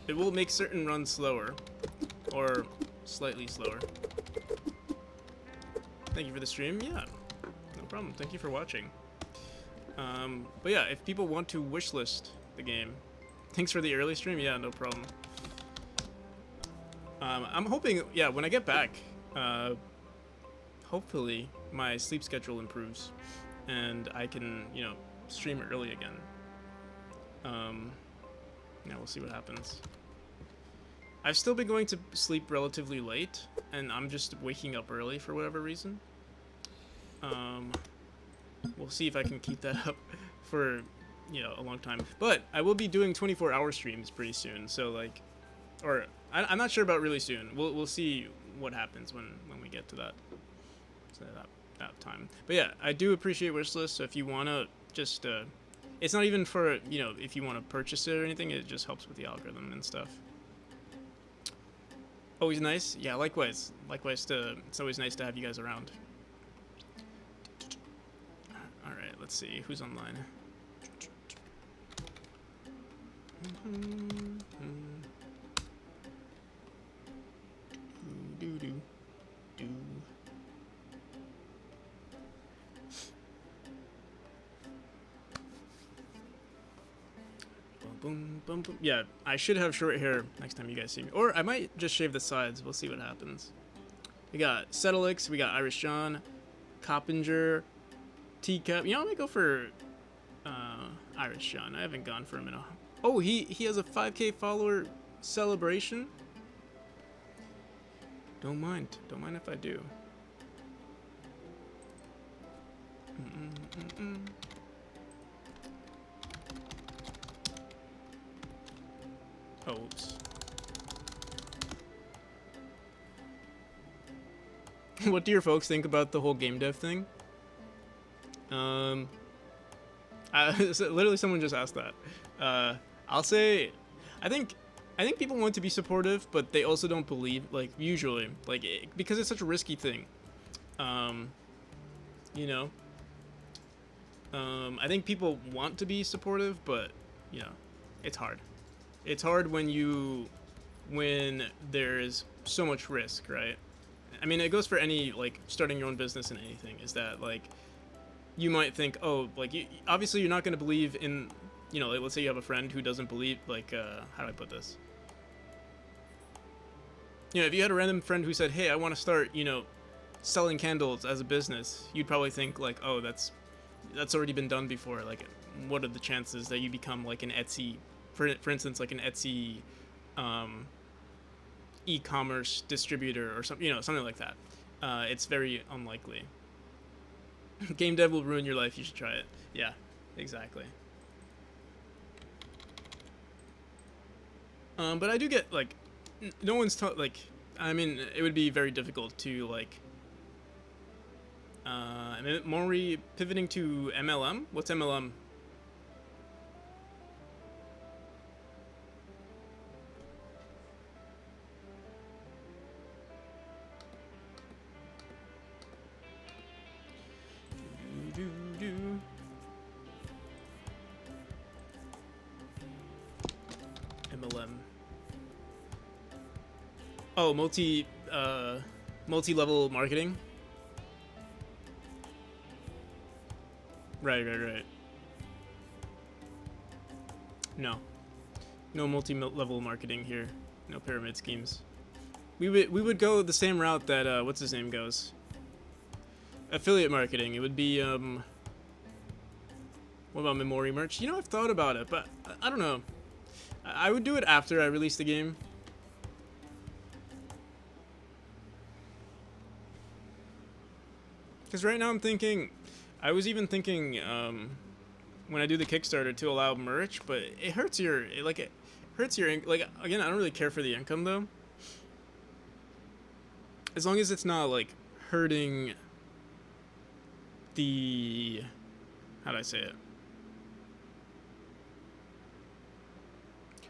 It will make certain runs slower, or slightly slower. Thank you for the stream. Yeah. Problem. Thank you for watching. But yeah, if people want to wishlist the game, thanks for the early stream. Yeah, no problem. I'm hoping, yeah, when I get back, hopefully my sleep schedule improves and I can, you know, stream early again. Yeah, we'll see what happens. I've still been going to sleep relatively late, and I'm just waking up early for whatever reason. We'll see if I can keep that up for, you know, a long time. But I will be doing 24-hour streams pretty soon. So like, or I'm not sure about really soon. We'll see what happens when we get to that time. But yeah, I do appreciate wishlist. So if you wanna just, it's not even for, you know, if you want to purchase it or anything. It just helps with the algorithm and stuff. Always nice. Yeah, likewise. It's always nice to have you guys around. Alright, let's see who's online. Boom, boom, boom. Yeah, I should have short hair next time you guys see me. Or I might just shave the sides. We'll see what happens. We got Settlix, we got Irish John, Coppinger, Teacup. You know, I might go for Irish John. I haven't gone for him in a... Oh, he has a 5K follower celebration? Don't mind. Don't mind if I do. Oh, oops. What do your folks think about the whole game dev thing? Um, so literally, someone just asked that. I'll say, I think, I think people want to be supportive, but they also don't believe. Like usually, like because it's such a risky thing. Um, you know. I think people want to be supportive, but you know, it's hard. It's hard when there's so much risk, right? I mean, it goes for any like starting your own business and anything. Is that like you might think, oh, like obviously you're not going to believe in, you know, like, let's say you have a friend who doesn't believe, like, how do I put this? You know, if you had a random friend who said, hey, I want to start, you know, selling candles as a business, you'd probably think like, oh, that's already been done before. Like, what are the chances that you become like an Etsy, for instance, like an Etsy, e-commerce distributor or something, you know, something like that. It's very unlikely. Game dev will ruin your life. You should try it. Yeah, exactly. But I do get like, no one's taught like. I mean, it would be very difficult to like. Mori pivoting to MLM. What's MLM? MLM. Oh, multi-level marketing. Right, right, right. No, no multi-level marketing here. No pyramid schemes. We would go the same route that what's his name goes. Affiliate marketing. It would be What about Memori merch? You know, I've thought about it, but I don't know. I would do it after I release the game. Because right now I'm thinking, I was even thinking when I do the Kickstarter to allow merch, but it hurts it hurts your like again. I don't really care for the income though, as long as it's not like hurting the, how do I say it?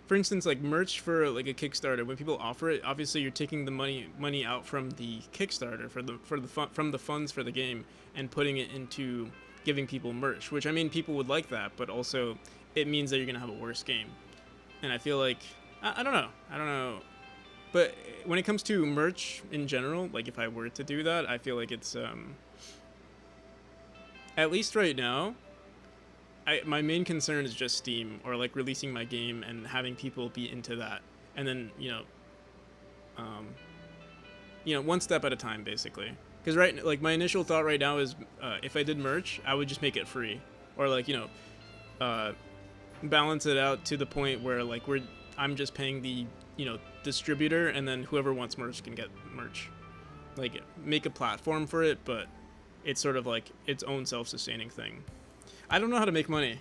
For instance, like merch for like a Kickstarter, when people offer it, obviously you're taking the money out from the Kickstarter from the funds for the game and putting it into giving people merch. Which I mean, people would like that, but also it means that you're gonna have a worse game. And I feel like I don't know, but when it comes to merch in general, like if I were to do that, I feel like it's at least right now my main concern is just Steam or like releasing my game and having people be into that, and then one step at a time basically. Because like my initial thought right now is if I did merch, I would just make it free, or like balance it out to the point where like I'm just paying the distributor, and then whoever wants merch can get merch. Like make a platform for it, but it's sort of like its own self-sustaining thing. I don't know how to make money.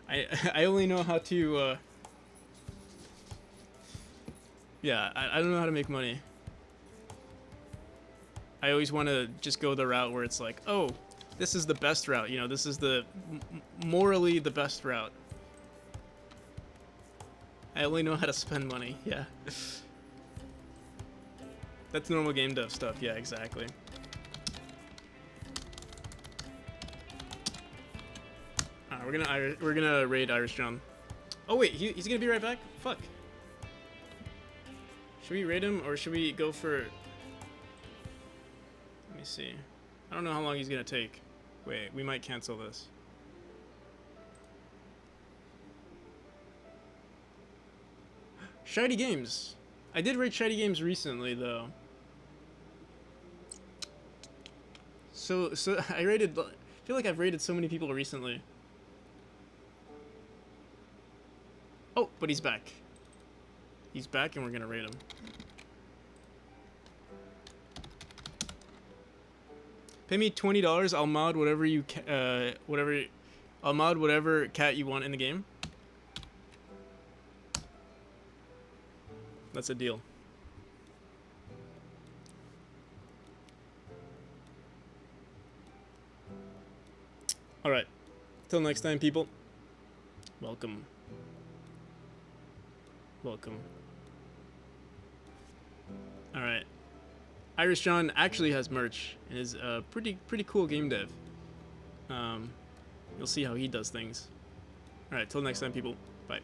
I only know how to I don't know how to make money. I always want to just go the route where it's like, oh, this is the best route, this is the morally the best route. I only know how to spend money. Yeah. That's normal game dev stuff. Yeah, exactly. We're gonna raid Irish John. Oh wait, he's gonna be right back. Fuck. Should we raid him or should we go for? Let me see. I don't know how long he's gonna take. Wait, we might cancel this. Shiny Games. I did raid Shiny Games recently though. So I feel like I've raided so many people recently. Oh, but he's back. He's back, and we're gonna raid him. Pay me $20. I'll mod whatever I'll mod whatever cat you want in the game. That's a deal. Till next time, people. Welcome. Welcome. Alright. Irish John actually has merch and is a pretty cool game dev. You'll see how he does things. Alright, till next time, people. Bye.